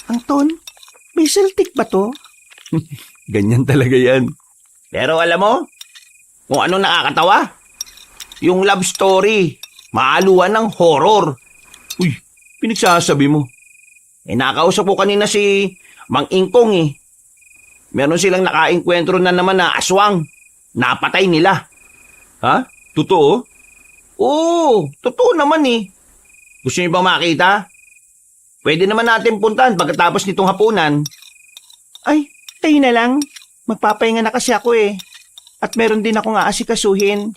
Anton, may Celtic ba to? Ganyan talaga yan. Pero alam mo, kung ano nakakatawa? Yung love story, maaluan ng horror. Uy, pinagsasabi mo. Nakausap ko kanina si Mang Ingkong eh. Meron silang nakainkwentro na naman na aswang. Napatay nila. Ha? Totoo? Oo, totoo naman eh. Gusto niyo ba makita? Pwede naman natin puntahan pagkatapos nitong hapunan. Ay, tayo na lang. Magpapahinga na kasi ako eh. At meron din akong aasikasuhin.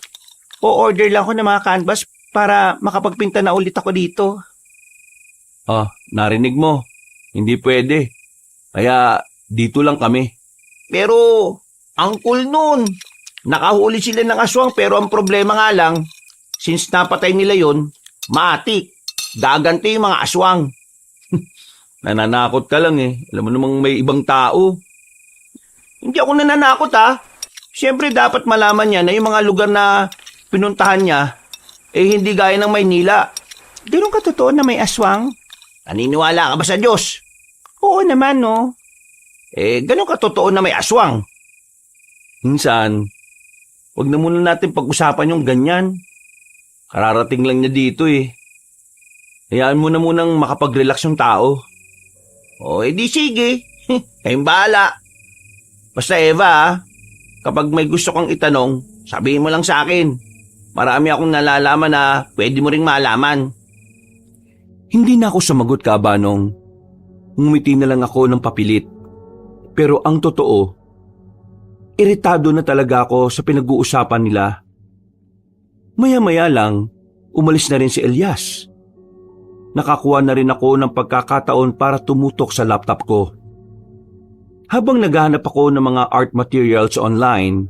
O-order lang ako ng mga canvas para makapagpinta na ulit ako dito. Narinig mo. Hindi pwede. Kaya dito lang kami. Pero, ang cool nun. Nakahuli sila ng aswang pero ang problema nga lang, since napatay nila yon, matik. Gaganti yung mga aswang. Nananakot ka lang eh. Alam mo namang may ibang tao. Hindi ako nananakot ha. Siyempre dapat malaman niya na yung mga lugar na pinuntahan niya, hindi gaya ng Maynila. Ganun ka totoo na may aswang? Naniniwala ka ba sa Diyos? Oo naman no. Ganun ka totoo na may aswang? Minsan, wag na muna natin pag-usapan yung ganyan. Kararating lang niya dito eh. Hayaan mo na munang makapag-relax yung tao. Di sige. Kayong bahala. Basta Eva, kapag may gusto kang itanong, sabihin mo lang sa akin. Marami akong nalalaman na pwede mo ring malaman. Hindi na ako sumagot, Kabanong. Ngumiti na lang ako ng papilit. Pero ang totoo, iritado na talaga ako sa pinag-uusapan nila. Maya-maya lang, umalis na rin si Elias. Nakakuha na rin ako ng pagkakataon para tumutok sa laptop ko. Habang naghahanap ako ng mga art materials online,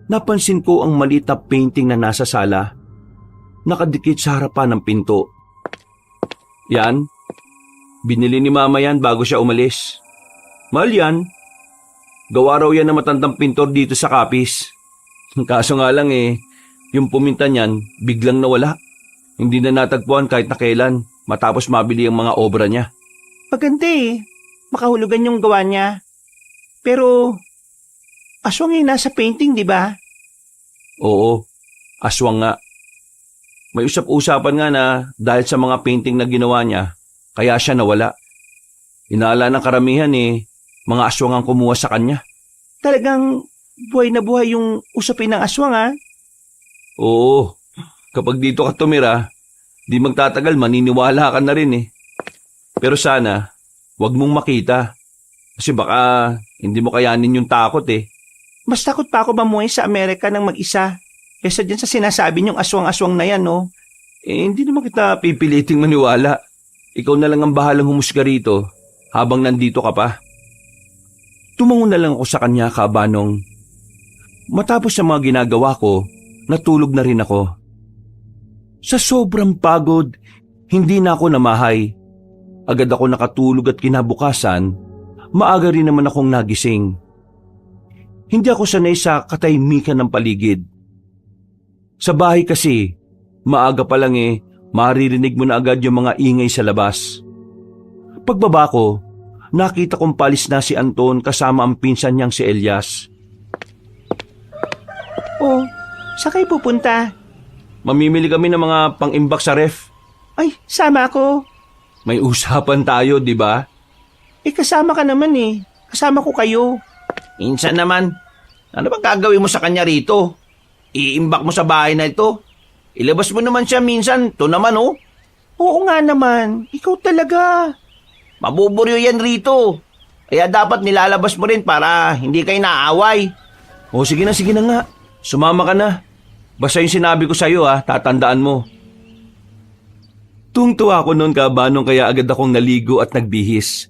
napansin ko ang maliit na painting na nasa sala, nakadikit sa harapan ng pinto. Yan, binili ni Mama yan bago siya umalis. Mahal yan. Gawa raw yan ng matandang pintor dito sa Capiz. Kaso nga lang yung puminta niyan biglang nawala. Hindi na natagpuan kahit na kailan matapos mabili ang mga obra niya. Maganda makahulugan yung gawa niya. Pero, aswang yung nasa painting, di ba? Oo, aswang nga. May usap-usapan nga na dahil sa mga painting na ginawa niya, kaya siya nawala. Inaala ng karamihan mga aswang ang kumuha sa kanya. Talagang buhay na buhay yung usapin ng aswang, ha? Oo, kapag dito ka tumira, di magtatagal maniniwala ka na rin Pero sana, wag mong makita. Kasi baka hindi mo kayanin yung takot Mas takot pa ako mamuhay sa Amerika ng mag-isa. Kesa dyan sa sinasabi niyong aswang-aswang na yan, no? Hindi naman kita pipiliting maniwala. Ikaw na lang ang bahalang humusga rito habang nandito ka pa. Tumango na lang ako sa kanya, Kabanong. Matapos sa mga ginagawa ko, natulog na rin ako. Sa sobrang pagod, hindi na ako namahay. Agad ako nakatulog at kinabukasan, maaga rin naman akong nagising. Hindi ako sanay sa katahimikan ng paligid. Sa bahay kasi, maaga pa lang maririnig mo na agad yung mga ingay sa labas. Pagbaba ko, nakita kong palis na si Anton kasama ang pinsan niyang si Elias. Oh, saan kayo pupunta? Mamimili kami ng mga pang-imbak sa ref. Ay, sama ako. May usapan tayo, di ba? Kasama ka naman Kasama ko kayo. Minsan naman, ano bang gagawin mo sa kanya rito? Iimbak mo sa bahay na ito? Ilabas mo naman siya minsan, to naman Oo nga naman, ikaw talaga. Mabuburyo yan rito. Kaya dapat nilalabas mo rin para hindi kayo naaway. O sige na nga. Sumama ka na. Basta yung sinabi ko sa'yo tatandaan mo. Tungtuwa ako noon, Kabanong, kaya agad akong naligo at nagbihis.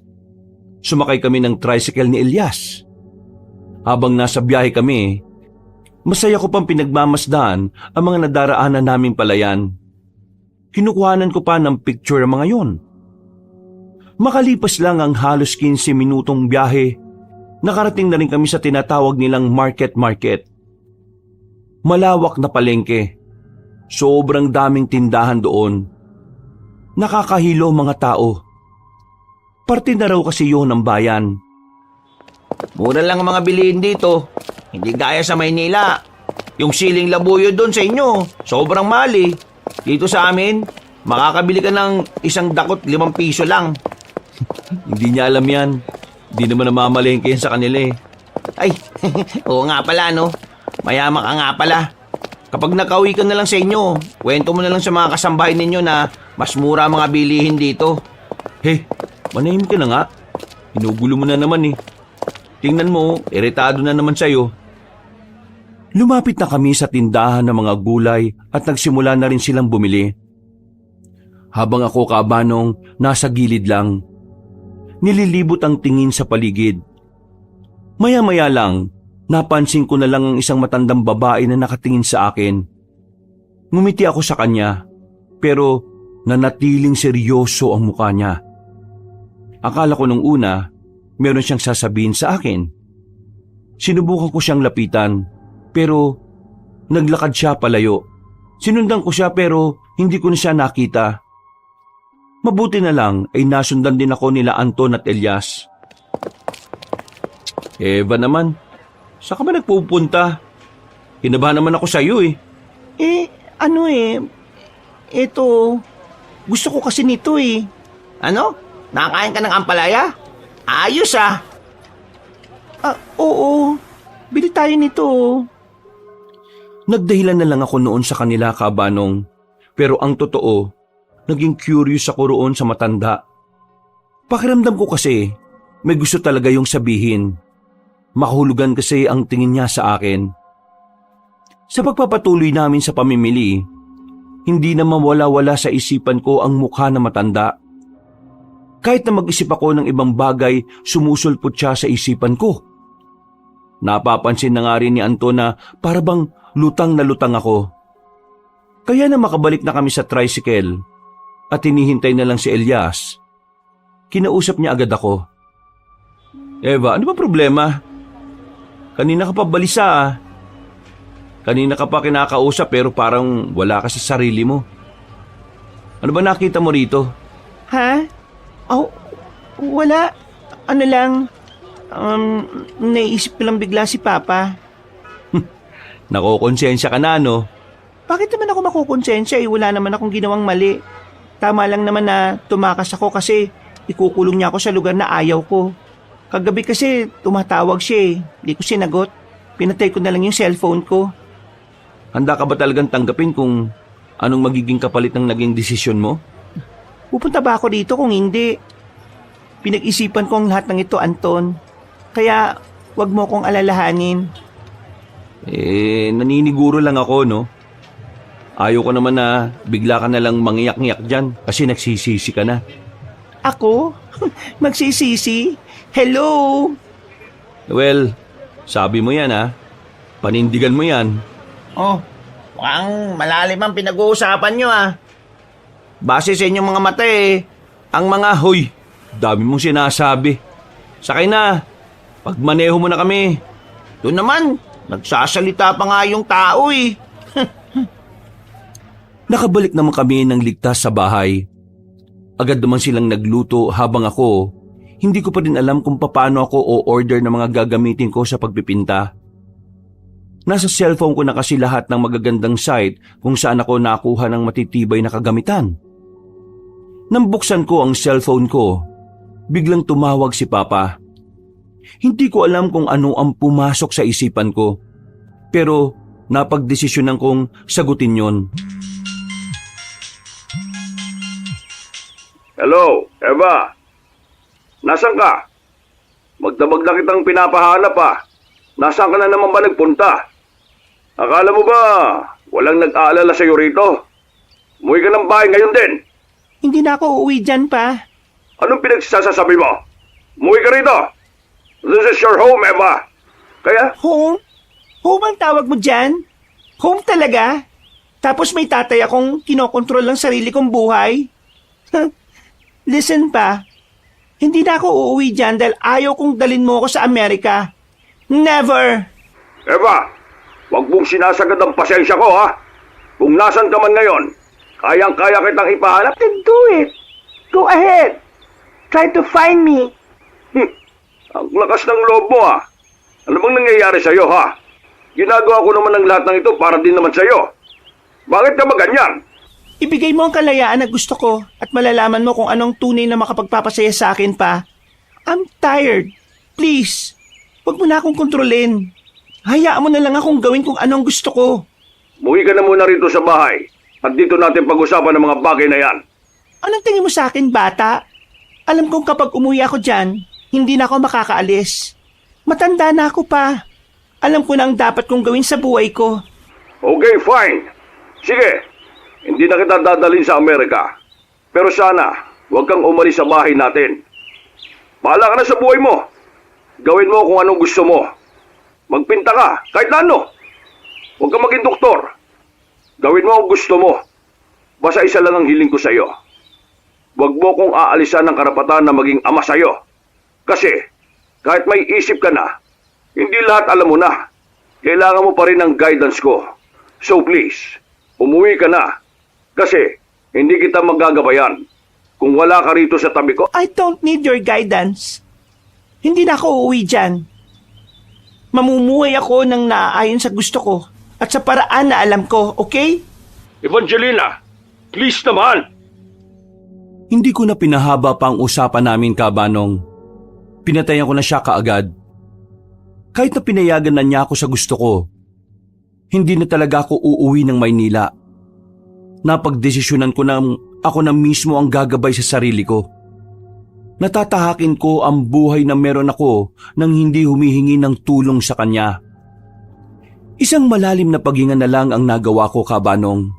Sumakay kami ng tricycle ni Elias. Habang nasa biyahe kami, masaya ko pang pinagmamasdaan ang mga nadaraanan naming palayan. Kinukuhanan ko pa ng picture ang mga yon. Makalipas lang ang halos 15 minutong biyahe, nakarating na rin kami sa tinatawag nilang market. Malawak na palengke. Sobrang daming tindahan doon. Nakakahilo mga tao. Parte na raw kasi yun ng bayan. Mura lang ang mga bilihin dito. Hindi gaya sa Maynila. Yung siling labuyo doon sa inyo, sobrang mali. Dito sa amin, makakabili ka ng isang dakot 5 piso lang. Hindi niya alam yan. Hindi naman namamalengke yan sa kanila Ay, oo nga pala Mayaman ka nga pala. Kapag nakauwi ka na lang sa inyo, kwento mo na lang sa mga kasambahay ninyo na mas mura ang mga bilihin dito. He, manahimik ka na nga. Inugulo mo na naman Tingnan mo, iritado na naman sa'yo. Lumapit na kami sa tindahan ng mga gulay at nagsimula na rin silang bumili. Habang ako, Kabanong, nasa gilid lang. Nililibot ang tingin sa paligid. Maya-maya lang, napansin ko na lang ang isang matandang babae na nakatingin sa akin. Ngumiti ako sa kanya, pero nanatiling seryoso ang mukha niya. Akala ko nung una, meron siyang sasabihin sa akin. Sinubukan ko siyang lapitan, pero naglakad siya palayo. Sinundan ko siya pero hindi ko na siya nakita. Mabuti na lang ay nasundan din ako nila Anton at Elias. Eva naman, saan ka ba nagpupunta? Kinabahan naman ako sa iyo Eto, gusto ko kasi nito Ano? Nakakain ka ng ampalaya? Ayos Oo, bili tayo nito. Nagdahilan na lang ako noon sa kanila, Kabanong. Pero ang totoo, naging curious ako roon sa matanda. Pakiramdam ko kasi, may gusto talaga yung sabihin. Makahulugan kasi ang tingin niya sa akin. Sa pagpapatuloy namin sa pamimili, hindi na mawala-wala sa isipan ko ang mukha na matanda. Kahit na mag-isip ako ng ibang bagay, sumusulpot siya sa isipan ko. Napapansin na nga rin ni Anton na para bang lutang na lutang ako. Kaya na makabalik na kami sa tricycle at hinihintay na lang si Elias. Kinausap niya agad ako. Eva, ano ba problema? Kanina ka pa balisa ah. Kanina ka pa kinakausap pero parang wala ka sa sarili mo. Ano ba nakita mo rito? Ha? Oh, wala. Ano lang, naisip ko lang bigla si Papa. Nakokonsensya ka na no? Bakit naman ako makukonsensya wala naman akong ginawang mali. Tama lang naman na tumakas ako kasi ikukulong niya ako sa lugar na ayaw ko. Kagabi kasi tumatawag siya Hindi ko sinagot. Pinatay ko na lang yung cellphone ko. Handa ka ba talagang tanggapin kung anong magiging kapalit ng naging desisyon mo? Pupunta ba ako dito kung hindi? Pinag-isipan ko ang lahat ng ito, Anton. Kaya wag mo kong alalahanin. Naniniguro lang ako no? Ayaw ko naman na bigla ka na lang mangiyak-ngiyak dyan kasi nagsisisi ka na. Ako? Magsisisi? Hello? Well, sabi mo yan ha. Panindigan mo yan. Oh, mukhang malalim ang pinag-uusapan nyo ah. Base sa inyong mga mata ang mga Hoy, dami mong sinasabi. Sakay na. Pagmaneho mo na kami. doon naman, nagsasalita pa nga yung tao Nakabalik naman kami ng ligtas sa bahay. Agad naman silang nagluto habang ako, hindi ko pa din alam kung paano ako o-order ng mga gagamitin ko sa pagpipinta. Nasa cellphone ko na kasi lahat ng magagandang site kung saan ako nakuha ng matitibay na kagamitan. Nang buksan ko ang cellphone ko, biglang tumawag si Papa. Hindi ko alam kung ano ang pumasok sa isipan ko, pero napagdesisyonan kong sagutin yon. Hello, Eva. Nasaan ka? Magdamag na kitang pinapahanap Nasaan ka na naman ba nagpunta? Akala mo ba walang nag-aalala sa'yo rito? Umuwi ka ng bahay ngayon din. Hindi na ako uuwi dyan pa. Anong pinagsasasabi mo? Umuwi ka rito. This is your home, Eva. Kaya? Home? Home ang tawag mo dyan? Home talaga? Tapos may tatay akong kinokontrol ang sarili kong buhay? Listen pa, hindi na ako uuwi dyan dahil ayaw kong dalin mo ako sa Amerika. Never! Eva, wag mong sinasagad ang pasensya ko, ha? Kung nasan ka man ngayon, kayang-kaya kitang ipahanap. Then do it! Go ahead! Try to find me! Ang lakas ng loob mo, ha? Ano bang nangyayari sa'yo, ha? Ginagawa ko naman ang lahat ng ito para din naman sa'yo. Bakit ka ba ganyan? Ibigay mo ang kalayaan na gusto ko at malalaman mo kung anong tunay na makapagpapasaya sa akin pa. I'm tired. Please, huwag mo na akong kontrolin. Hayaan mo na lang akong gawin kung anong gusto ko. Muwi ka na muna rito sa bahay at dito natin pag-usapan ng mga bagay na yan. Anong tingin mo sa akin, bata? Alam kong kapag umuwi ako dyan, hindi na ako makakaalis. Matanda na ako pa. Alam ko na ang dapat kong gawin sa buhay ko. Okay, fine. Sige, hindi na kita dadalhin sa Amerika. Pero sana, huwag kang umalis sa bahay natin. Bahala ka na sa buhay mo. Gawin mo kung anong gusto mo. Magpinta ka, kahit na ano. Huwag kang maging doktor. Gawin mo ang gusto mo. Basta isa lang ang hiling ko sa'yo. Huwag mo kong aalisan ng karapatan na maging ama sa'yo. Kasi, kahit may isip ka na, hindi lahat alam mo na. Kailangan mo pa rin ng guidance ko. So please, umuwi ka na. Kasi, hindi kita magagabayan kung wala ka rito sa tabi ko. I don't need your guidance. Hindi na ako uuwi dyan. Mamumuhay ako ng naaayon sa gusto ko at sa paraan na alam ko, okay? Evangelina, please naman. Hindi ko na pinahaba pa ang usapan namin, Kabanong. Pinatayan ko na siya kaagad. Kahit na pinayagan na niya ako sa gusto ko, hindi na talaga ako uuwi ng Maynila. Napagdesisyonan ko na ako na mismo ang gagabay sa sarili ko. Natatahakin ko ang buhay na meron ako nang hindi humihingi ng tulong sa kanya. Isang malalim na paghinga na lang ang nagawa ko, Kabanong.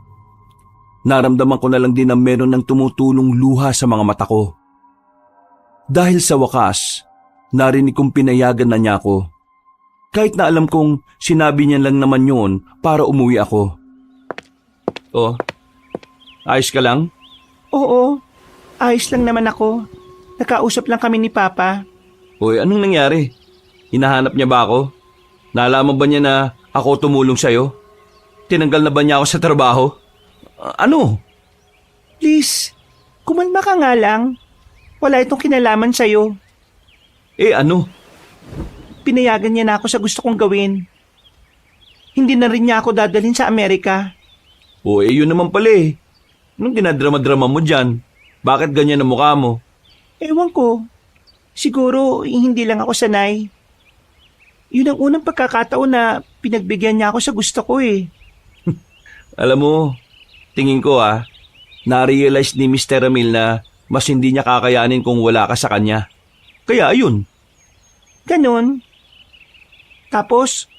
Naramdaman ko na lang din na meron ng tumutulong luha sa mga mata ko. Dahil sa wakas, narinig kong pinayagan na niya ako. Kahit na alam kong sinabi niya lang naman yun para umuwi ako. Oh, ayos ka lang? Oo, ayos lang naman ako. Nakausap lang kami ni Papa. Hoy, anong nangyari? Hinahanap niya ba ako? Nalaman ba niya na ako tumulong sa'yo? Tinanggal na ba niya ako sa trabaho? Ano? Please, kumalma ka nga lang. Wala itong kinalaman sa'yo. Ano? Pinayagan niya na ako sa gusto kong gawin. Hindi na rin niya ako dadalhin sa Amerika. Yun naman pala eh. Anong dinadrama-drama mo dyan? Bakit ganyan ang mukha mo? Ewan ko. Siguro hindi lang ako sanay. Yun ang unang pagkakataon na pinagbigyan niya ako sa gusto ko eh. Alam mo, tingin ko na-realize ni Mr. Ramil na mas hindi niya kakayanin kung wala ka sa kanya. Kaya ayun. Ganon. Tapos,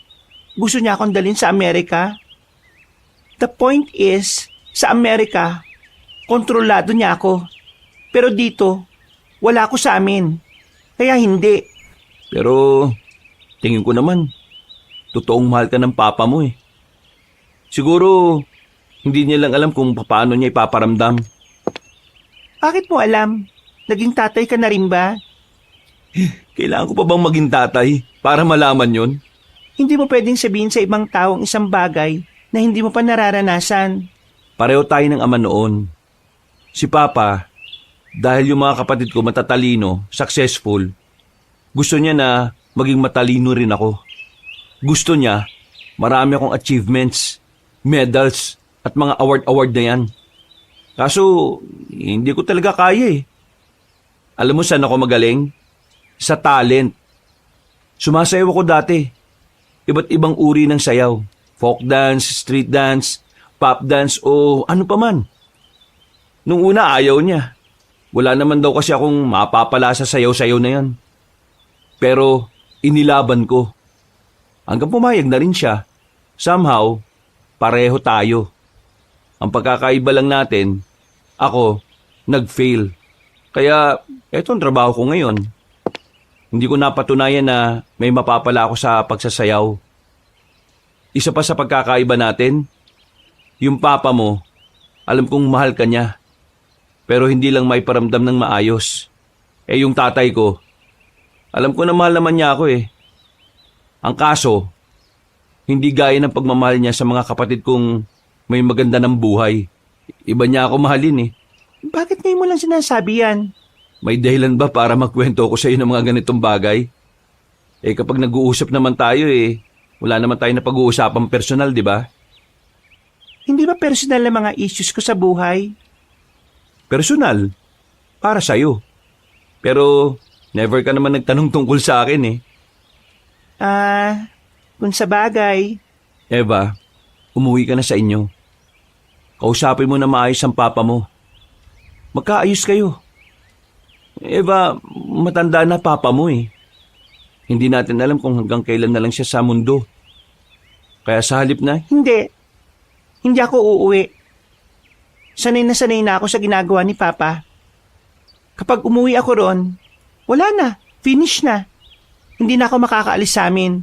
gusto niya akong dalhin sa Amerika. The point is, sa Amerika, kontrolado niya ako. Pero dito, wala ako sa amin. Kaya hindi. Pero tingin ko naman, totoong mahal ka ng papa mo eh. Siguro, hindi niya lang alam kung paano niya ipaparamdam. Bakit mo alam? Naging tatay ka na rin ba? Kailangan ko pa bang maging tatay para malaman yon? Hindi mo pwedeng sabihin sa ibang taong isang bagay na hindi mo pa nararanasan. Pareho tayo ng ama noon. Si Papa, dahil yung mga kapatid ko matatalino, successful, gusto niya na maging matalino rin ako. Gusto niya, marami akong achievements, medals, at mga award na yan. Kaso, hindi ko talaga kaya eh. Alam mo saan ako magaling? Sa talent. Sumasayaw ako dati. Iba't ibang uri ng sayaw. Folk dance, street dance, pop dance o ano pa man. Nung una ayaw niya. Wala naman daw kasi akong mapapala sa sayaw-sayaw na yan. Pero inilaban ko. Hanggang pumayag na rin siya. Somehow, pareho tayo. Ang pagkakaiba lang natin, ako, nag-fail. Kaya, eto ang trabaho ko ngayon. Hindi ko napatunayan na may mapapala ako sa pagsasayaw. Isa pa sa pagkakaiba natin, yung papa mo, alam kong mahal ka niya. Pero hindi lang may paramdam ng maayos. Yung tatay ko, alam ko na mahal naman niya ako eh. Ang kaso, hindi gaya ng pagmamahal niya sa mga kapatid kong may maganda ng buhay. Iba niya ako mahalin eh. Bakit ngayon mo lang sinasabi yan? May dahilan ba para magkwento ko sa iyo ng mga ganitong bagay? Kapag nag-uusap naman tayo wala naman tayo na pag-uusapang personal, di ba? Hindi ba personal na mga issues ko sa buhay? Personal? Para sa'yo. Pero never ka naman nagtanong tungkol sa akin Kung sa bagay. Eva, umuwi ka na sa inyo. Kausapin mo na maayos ang papa mo. Magkaayos kayo. Eva, matanda na papa mo eh. Hindi natin alam kung hanggang kailan na lang siya sa mundo. Kaya sa halip na, Hindi ako uuwi. Sanay na ako sa ginagawa ni Papa. Kapag umuwi ako ron, wala na, finish na. Hindi na ako makakaalis sa amin.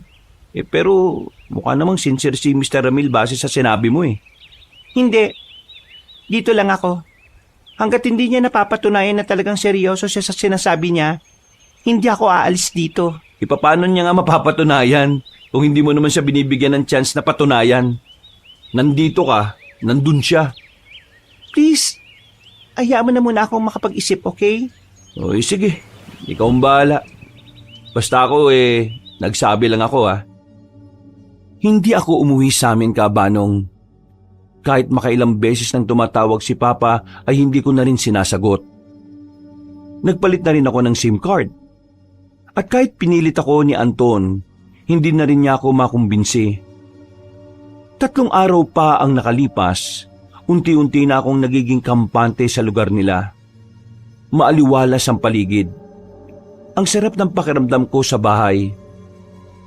Pero mukha namang sincere si Mr. Ramil base sa sinabi mo eh. Hindi. Dito lang ako. Hanggat hindi niya napapatunayan na talagang seryoso siya sa sinasabi niya, hindi ako aalis dito. Paano niya nga mapapatunayan kung hindi mo naman siya binibigyan ng chance na patunayan? Nandito ka, nandun siya. Please, hayaan mo na muna akong makapag-isip, okay? Sige. Ikaw ang bahala. Basta ako nagsabi lang ako Hindi ako umuwi sa amin, Kabanong. Kahit makailang beses nang tumatawag si Papa ay hindi ko na rin sinasagot. Nagpalit na rin ako ng SIM card. At kahit pinilit ako ni Anton, hindi na rin niya ako makumbinsi. 3 araw pa ang nakalipas, unti-unti na akong nagiging kampante sa lugar nila. Maaliwalas ang paligid, Ang sarap ng pakiramdam ko sa bahay.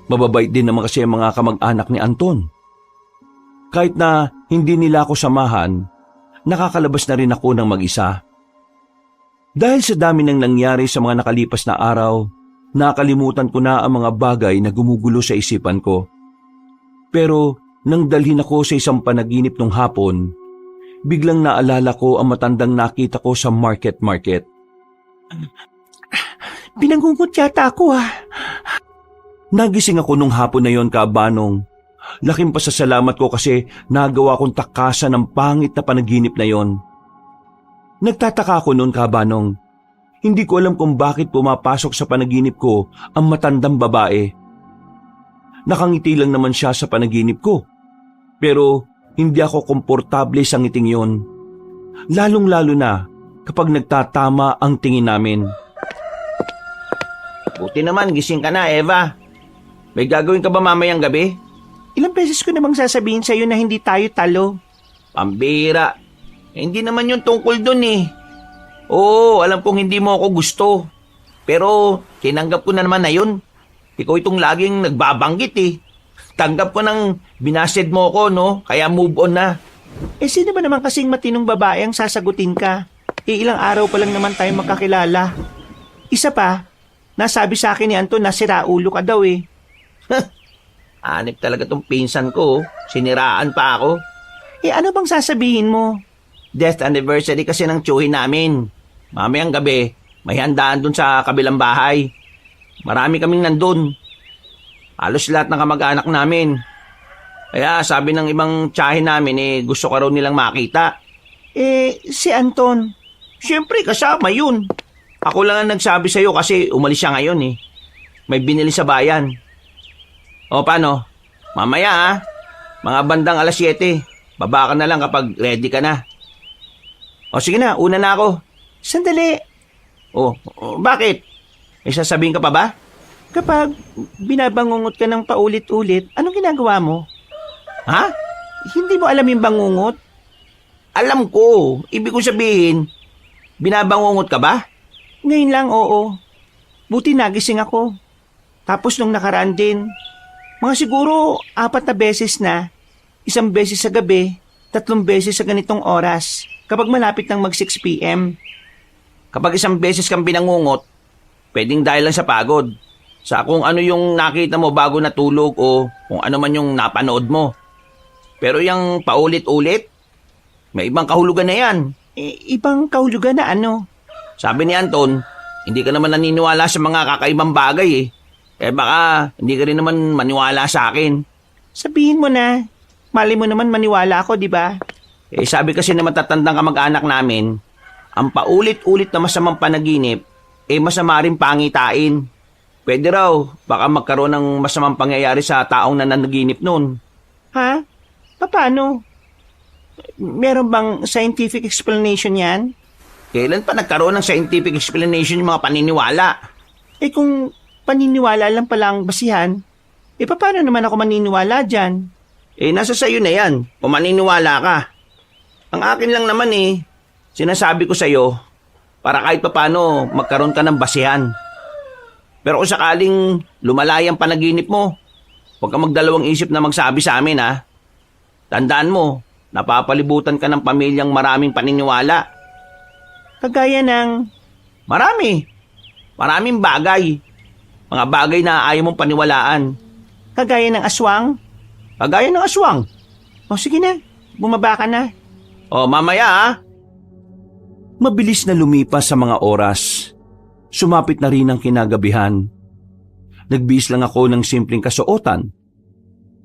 Mababait din naman kasi ang mga kamag-anak ni Anton. Kahit na hindi nila ako samahan, nakakalabas na rin ako ng mag-isa. Dahil sa dami ng nangyari sa mga nakalipas na araw, nakalimutan ko na ang mga bagay na gumugulo sa isipan ko. Pero nang dalhin ako sa isang panaginip nung hapon, biglang naalala ko ang matandang nakita ko sa market. Pinangungot yata ako Nagising ako nung hapon na yon, Kaabanong. Laking pasasalamat ko kasi nagawa kong takasan ng pangit na panaginip na yon. Nagtataka ako noon, Kaabanong. Hindi ko alam kung bakit pumapasok sa panaginip ko ang matandang babae. Nakangiti lang naman siya sa panaginip ko. Pero hindi ako komportable sa ngiting yon. Lalong-lalo na kapag nagtatama ang tingin namin. Buti naman, gising ka na, Eva. May gagawin ka ba mamayang gabi? Ilang beses ko namang sasabihin sa'yo na hindi tayo talo. Pambira. Hindi naman yung tungkol dun eh. Oo, alam kong hindi mo ako gusto. Pero tinanggap ko na naman na yun. Ikaw itong laging nagbabanggit eh. Tanggap ko nang binased mo ko, no? Kaya move on na. Sino ba naman kasing matinong babae ang sasagutin ka? Ilang araw pa lang naman tayo magkakilala. Isa pa, nasabi sa akin ni Anton na siraulo ka daw eh. Anip talaga tong pinsan ko. Siniraan pa ako. Ano bang sasabihin mo? Death anniversary kasi ng tiyuhin namin. Mamayang gabi, may handaan dun sa kabilang bahay. Marami kaming nandun. Halos lahat ng kamag-anak namin. Kaya sabi ng ibang tiyahin namin gusto ka raw nilang makita. Si Anton. Siyempre kasama yun. Ako lang ang nagsabi sa'yo kasi umalis siya ngayon eh. May binili sa bayan. O paano? Mamaya mga bandang 7. Baba ka na lang kapag ready ka na. O sige na, una na ako. Sandali. Bakit? May sasabihin ka pa ba? Kapag binabangungot ka ng paulit-ulit, anong ginagawa mo? Ha? Hindi mo alam yung bangungot? Alam ko. Ibig ko sabihin, binabangungot ka ba? Ngayon lang, oo. Buti nagising ako. Tapos nung nakaraan din, mga siguro 4 na beses na. 1 beses sa gabi, 3 beses sa ganitong oras, kapag malapit ng mag 6 p.m. Kapag 1 beses kang binangungot, pwedeng dahil lang sa pagod. Sa kung ano yung nakita mo bago natulog o kung ano man yung napanood mo. Pero yung paulit-ulit, may ibang kahulugan na yan. Ibang kahulugan na ano? Sabi ni Anton, hindi ka naman naniniwala sa mga kakaibang bagay eh. Baka hindi ka rin naman maniwala sa akin. Sabihin mo na. Mali mo naman maniwala ako, di ba? Sabi kasi na matatandang kamag-anak namin, ang paulit-ulit na masamang panaginip, masama rin pangitain. Pwede raw, baka magkaroon ng masamang pangyayari sa taong nananaginip nun. Ha? Paano? Meron bang scientific explanation yan? Kailan pa nagkaroon ng scientific explanation yung mga paniniwala? Kung paniniwala lang palang basihan, paano naman ako maniniwala dyan? Nasa sayo na yan, kung maniniwala ka. Ang akin lang naman sinasabi ko sa'yo, para kahit paano magkaroon ka ng basihan. Pero kung sakaling lumalayang panaginip mo, huwag kang magdalawang isip na magsabi sa amin ha. Tandaan mo, napapalibutan ka ng pamilyang maraming paniniwala. Kagaya ng... Maraming bagay. Mga bagay na ayaw mong paniwalaan. Kagaya ng aswang? Kagaya ng aswang. Sige na, bumaba ka na. Mamaya ha. Mabilis na lumipas sa mga oras. Sumapit na rin ang kinagabihan. Nagbihis lang ako ng simpleng kasuotan.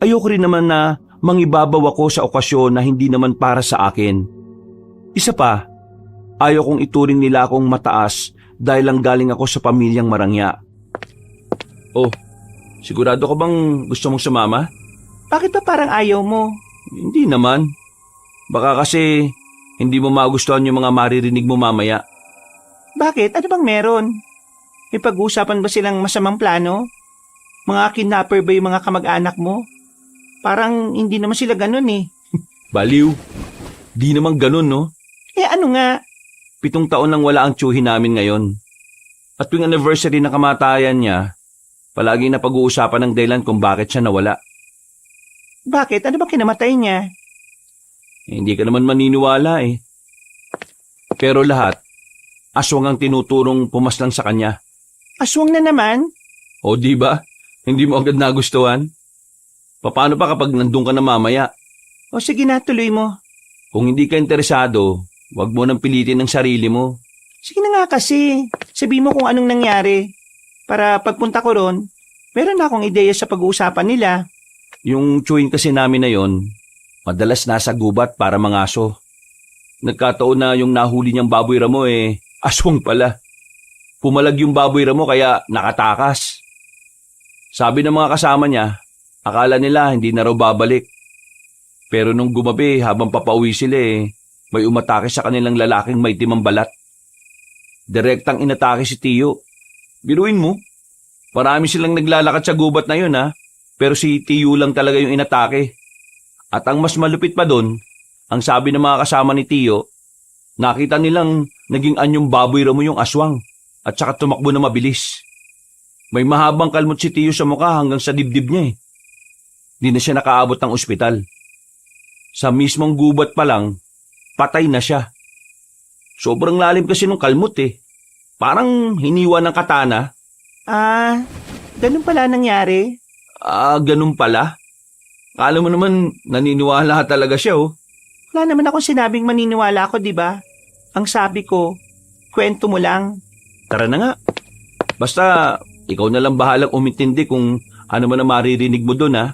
Ayoko rin naman na mangibabaw ako sa okasyon na hindi naman para sa akin. Isa pa, ayaw kong ituring nila akong mataas dahil lang galing ako sa pamilyang marangya. Sigurado ka bang gusto mong sumama? Bakit ba parang ayaw mo? Hindi naman. Baka kasi hindi mo magustuhan yung mga maririnig mo mamaya. Bakit? Ano bang meron? May pag-uusapan ba silang masamang plano? Mga kidnapper ba yung mga kamag-anak mo? Parang hindi naman sila ganun eh. Baliw. Di naman ganun, no? Ano nga? 7 taon nang wala ang tiyuhin namin ngayon. At tuwing anniversary ng kamatayan niya, palagi na pag-uusapan ng dahilan kung bakit siya nawala. Bakit? Ano ba kinamatay niya? Hindi ka naman maniniwala eh. Pero lahat, aswang ang tinuturong pumaslang sa kanya. Aswang na naman? O di ba? Hindi mo agad nagustuhan? Paano pa kapag nandun ka na mamaya? O sige na, tuloy mo. Kung hindi ka interesado, wag mo nang pilitin ng sarili mo. Sige na nga kasi. Sabi mo kung anong nangyari. Para pagpunta ko ron, meron na akong ideya sa pag-uusapan nila. Yung chewing kasi namin na yon, madalas nasa gubat para mangaso. Nagkataon na yung nahuli niyang baboy ramo aswang pala. Pumalag yung baboy ramo kaya nakatakas. Sabi ng mga kasama niya, akala nila hindi na raw babalik. Pero nung gumabi habang papauwi sila may umatake sa kanilang lalaking may timang balat. Direktang inatake si Tiyo. Biruin mo, marami silang naglalakad sa gubat na yun pero si Tiyo lang talaga yung inatake. At ang mas malupit pa doon, ang sabi ng mga kasama ni Tiyo, nakita nilang naging anyong baboy ramo yung aswang at saka tumakbo na mabilis. May mahabang kalmot si Tiyo sa mukha hanggang sa dibdib niya Di na siya nakaabot ng ospital. Sa mismong gubat pa lang, patay na siya. Sobrang lalim kasi nung kalmot Parang hiniwa ng katana. Ganun pala nangyari? Ganun pala. Akala mo naman naniniwala talaga siya Wala naman akong sinabing maniniwala ako, di ba? Ang sabi ko, kwento mo lang. Tara na nga. Basta, ikaw na lang bahalang umintindi kung ano man ang maririnig mo doon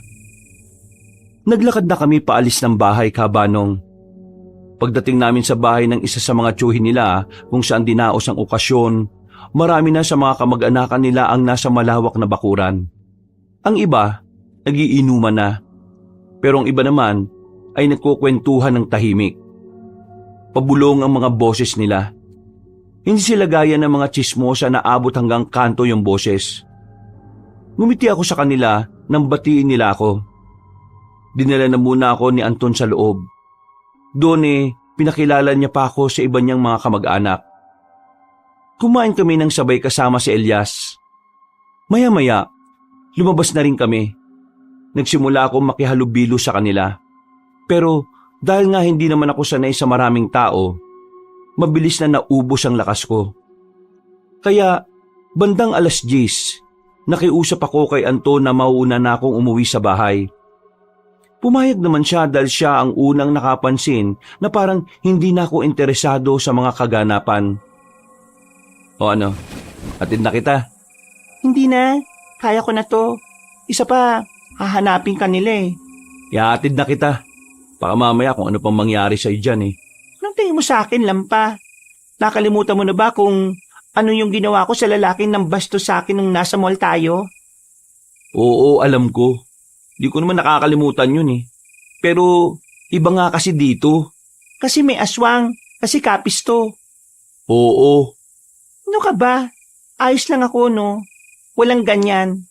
Naglakad na kami paalis ng bahay, Kabanong. Pagdating namin sa bahay ng isa sa mga tiyuhin nila kung saan dinaos ang okasyon, marami na sa mga kamag-anakan nila ang nasa malawak na bakuran. Ang iba, nagiinuman na. Pero ang iba naman ay nagkukwentuhan ng tahimik. Pabulong ang mga boses nila. Hindi sila gaya ng mga tsismosa na abot hanggang kanto yung boses. Ngumiti ako sa kanila nang batiin nila ako. Dinala na muna ako ni Anton sa loob. Doon pinakilala niya pa ako sa iba niyang mga kamag-anak. Kumain kami ng sabay kasama si Elias. Maya-maya, lumabas na rin kami. Nagsimula akong makihalubilo sa kanila. Pero dahil nga hindi naman ako sanay sa maraming tao, mabilis na naubos ang lakas ko. Kaya bandang 10:00, nakiusap ako kay Anton na mauuna na akong umuwi sa bahay. Pumayag naman siya dahil siya ang unang nakapansin na parang hindi na ako interesado sa mga kaganapan. O ano, atid na kita? Hindi na, kaya ko na to. Isa pa, hahanapin ka nila Iatid na kita. Baka mamaya kung ano pang mangyari sa'yo dyan Anong tingin mo sa akin, Lampa? Nakalimutan mo na ba kung ano yung ginawa ko sa lalaking nang bastos sa akin nung nasa mall tayo? Oo, alam ko. Di ko naman nakakalimutan yun Pero iba nga kasi dito. Kasi may aswang, kasi kapis to. Oo. Ano ka ba? Ayos lang ako, no? Walang ganyan.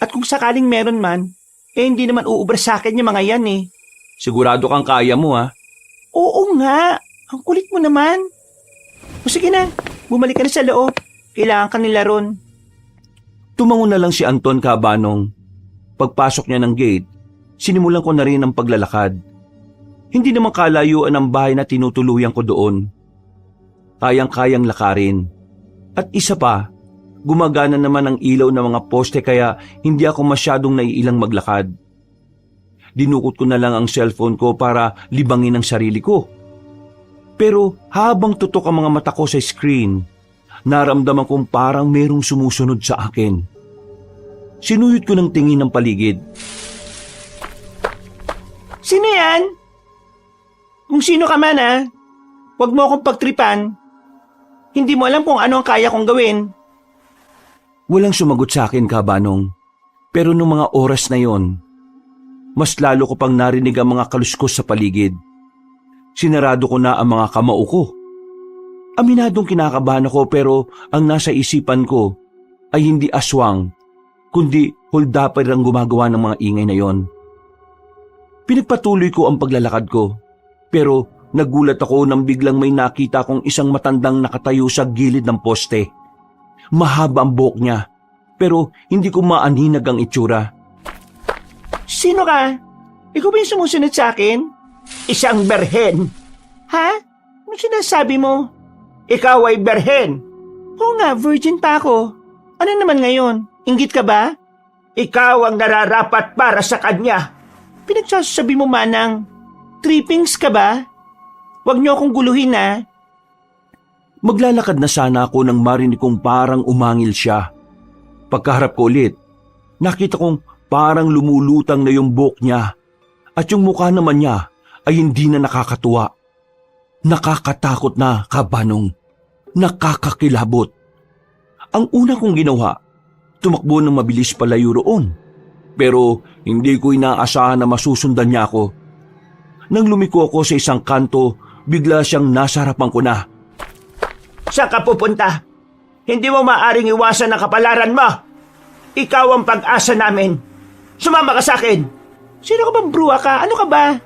At kung sakaling meron man, hindi naman uubra sa akin yung mga yan Sigurado kang kaya mo Oo nga, ang kulit mo naman. O sige na, bumalik ka na sa loob. Kailangan ka nila ron. Tumango na lang si Anton, Kabanong. Pagpasok niya ng gate, sinimulan ko na rin ang paglalakad. Hindi naman kalayuan ang bahay na tinutuluyan ko doon. Kayang-kayang lakarin. At isa pa, gumagana naman ang ilaw ng mga poste kaya hindi ako masyadong naiilang maglakad. Dinukot ko na lang ang cellphone ko para libangin ang sarili ko. Pero habang tutok ang mga mata ko sa screen, naramdaman kong parang merong sumusunod sa akin. Sinuyot ko ng tingin ng paligid. Sino yan? Kung sino ka man huwag mo akong pagtripan. Hindi mo alam kung ano ang kaya kong gawin. Walang sumagot sa akin, Kabanong. Pero nung mga oras na yon, mas lalo ko pang narinig ang mga kaluskos sa paligid. Sinarado ko na ang mga kamao ko. Aminadong kinakabahan ako pero ang nasa isipan ko ay hindi aswang, kundi holdapper ang gumagawa ng mga ingay na yon. Pinagpatuloy ko ang paglalakad ko, pero nagulat ako nang biglang may nakita kong isang matandang nakatayo sa gilid ng poste. mahaba ang buhok niya. Pero hindi ko maaninag ang itsura. Sino ka? Ikaw ba yung sumusunod sa akin? Isang berhen. Ha? Ano sinasabi mo? Ikaw ay berhen. Oo nga, virgin pa ako. Ano naman ngayon? Inggit ka ba? Ikaw ang nararapat para sa kanya. Pinagsasabi mo, Manang. Trippings ka ba? Huwag niyo akong guluhin, ha? Maglalakad na sana ako nang marinig kong parang umangil siya. Pagkaharap ko ulit, nakita kong parang lumulutang na yung buhok niya at yung mukha naman niya ay hindi na nakakatuwa. Nakakatakot na, Kabanong. Nakakakilabot. Ang una kong ginawa, tumakbo ng mabilis palayo roon. Pero hindi ko inaasahan na masusundan niya ako. Nang lumiko ako sa isang kanto, bigla siyang nasa harapan ko na. Saan ka pupunta? Hindi mo maaring iwasan ang kapalaran mo. Ikaw ang pag-asa namin. Sumama ka sa akin. Sino ka bang bruwa ka? Ano ka ba?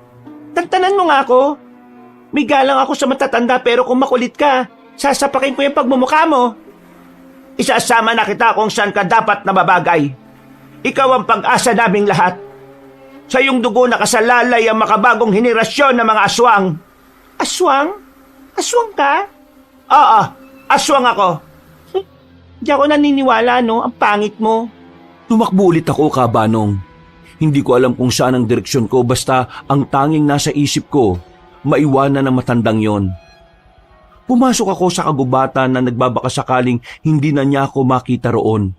Tantanan mo nga ako. May galang ako sa matatanda pero kung makulit ka, sasapakin ko yung pagmumukha mo. Isasama na kita kung saan ka dapat na babagay. Ikaw ang pag-asa naming lahat. Sa iyong dugo nakasalalay ang makabagong henerasyon ng mga aswang. Aswang? Aswang ka? Oo, aswang ako. Di ako naniniwala, no? Ang pangit mo. Tumakbo ulit ako, Kabanong. Hindi ko alam kung saan ang direksyon ko basta ang tanging nasa isip ko, maiwanan ng matandang yon. Pumasok ako sa kagubatan na nagbabakasakaling hindi na niya ako makita roon.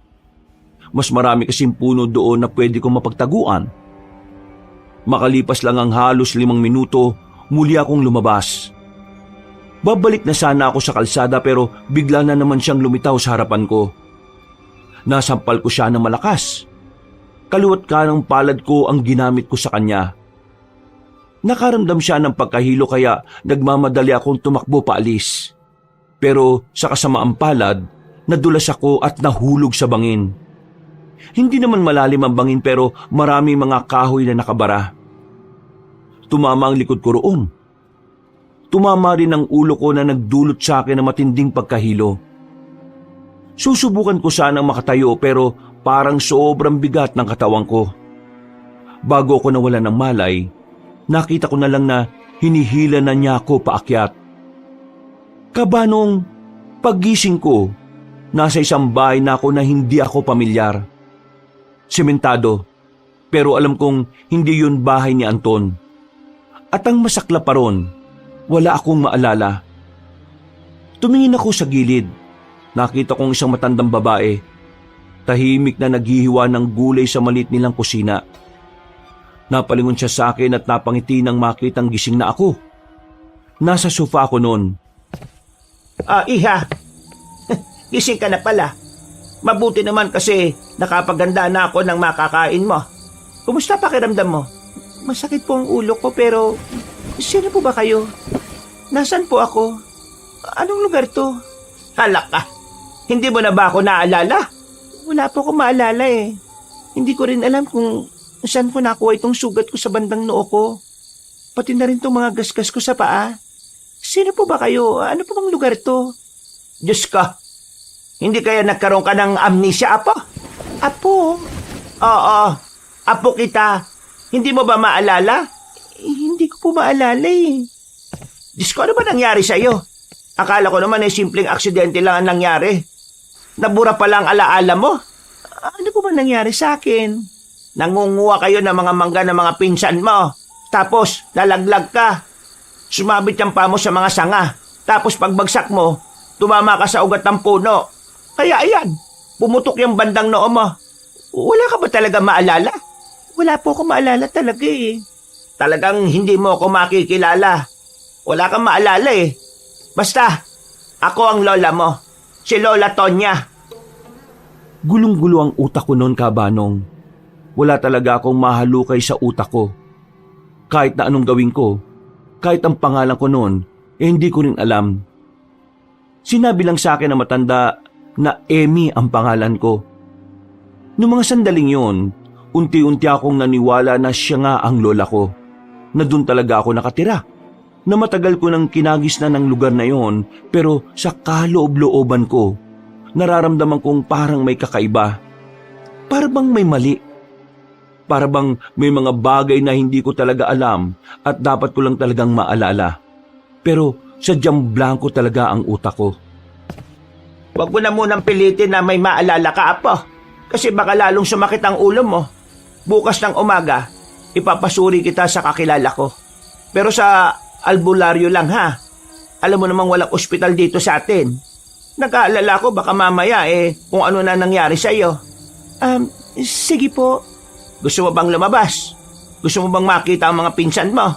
Mas marami kasing puno doon na pwede kong mapagtaguan. Makalipas lang ang halos 5 minuto, muli akong lumabas. Babalik na sana ako sa kalsada pero bigla na naman siyang lumitaw sa harapan ko. Nasampal ko siya ng malakas. Kaliwat kanang palad ko ang ginamit ko sa kanya. Nakaramdam siya ng pagkahilo kaya nagmamadali akong tumakbo paalis. Pero sa kasamaang palad, nadulas ako at nahulog sa bangin. Hindi naman malalim ang bangin pero marami mga kahoy na nakabara. Tumama ang likod ko roon. Tumama rin ang ulo ko na nagdulot sa akin ng matinding pagkahilo. Susubukan ko sanang makatayo pero parang sobrang bigat ng katawan ko. Bago ako nawalan ng malay, nakita ko na lang na hinihila na niya ako paakyat. Kabanong, paggising ko, nasa isang bahay na ako na hindi ako pamilyar. Sementado, pero alam kong hindi yun bahay ni Anton. At ang masakla pa ron, wala akong maalala. Tumingin ako sa gilid. Nakita kong isang matandang babae. Tahimik na naghihiwa ng gulay sa maliit nilang kusina. Napalingon siya sa akin at napangiti nang makitang gising na ako. Nasa sofa ako noon. Iha, gising ka na pala. Mabuti naman kasi nakapaganda na ako ng makakain mo. Kumusta pakiramdam mo? Masakit po ang ulo ko pero sino po ba kayo? Nasaan po ako? Anong lugar to? Halak ka. Hindi mo na ba ako naalala? Wala po akong maalala eh. Hindi ko rin alam kung saan ko nakuha itong sugat ko sa bandang noo ko. Pati na rin itong mga gasgas ko sa paa. Sino po ba kayo? Ano po bang lugar to? Diyos ko. Hindi kaya nagkaroon ka ng amnesia, Apo? Apo? Oo, Apo kita. Hindi mo ba maalala? Hindi ko po maalala eh. Diyos ko, ano ba nangyari sa'yo? Akala ko naman simpleng aksidente lang ang nangyari. Nabura pa lang alaala mo. Ano po ba nangyari sa akin? Nangunguha kayo ng mga mangga ng mga pinsan mo. Tapos, nalaglag ka. Sumabit ang paa mo sa mga sanga. Tapos pagbagsak mo, tumama ka sa ugat ng puno. Kaya ayan, pumutok yung bandang noo mo. Wala ka ba talaga maalala? Wala po ako maalala talaga eh. Talagang hindi mo ako makikilala. Wala kang maalala eh. Basta, ako ang lola mo. Si Lola Tonya. Gulong-gulo ang utak ko noon, Kabanong. Wala talaga akong mahalukay sa utak ko. Kahit na anong gawin ko, kahit ang pangalan ko noon, hindi ko rin alam. Sinabi lang sa akin na matanda na Emmy ang pangalan ko. Noong mga sandaling yon, unti-unti akong naniwala na siya nga ang lola ko, na doon talaga ako nakatira. Na matagal ko nang kinagis na ng lugar na yon, pero sa kaloob-looban ko, nararamdaman kong parang may kakaiba. Para bang may mali. Para bang may mga bagay na hindi ko talaga alam at dapat ko lang talagang maalala. Pero sadyang blanco talaga ang utak ko. Huwag mo na munang pilitin na may maalala ka, Apo. Kasi baka lalong sumakit ang ulo mo. Bukas ng umaga, ipapasuri kita sa kakilala ko. Pero sa albularyo lang, ha? Alam mo namang walang ospital dito sa atin. Nag-aalala ko baka mamaya kung ano na nangyari sa'yo. Sige po. Gusto mo bang lumabas? Gusto mo bang makita ang mga pinsan mo?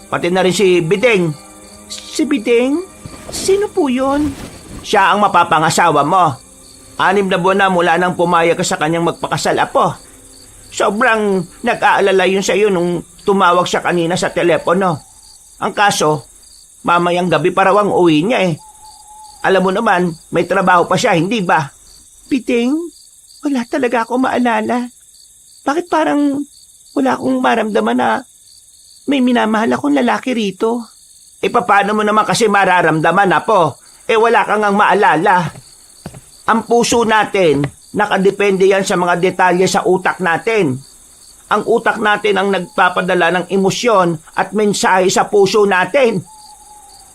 Pati na rin si Bideng. Si Bideng? Sino po yun? Siya ang mapapangasawa mo. 6 na buwan na mula nang pumayag ka sa kanyang magpakasal, Apo. Sobrang nag-aalala yun sa'yo nung tumawag siya kanina sa telepono. Ang kaso, mamayang gabi pa raw ang uwi niya eh. Alam mo naman, may trabaho pa siya, hindi ba? Bideng? Wala talaga ako maalala. Bakit parang wala akong maramdaman na may minamahal akong lalaki rito? Paano mo naman kasi mararamdaman, Apo? Wala kang ang maalala. Ang puso natin, nakadepende yan sa mga detalye sa utak natin. Ang utak natin ang nagpapadala ng emosyon at mensahe sa puso natin.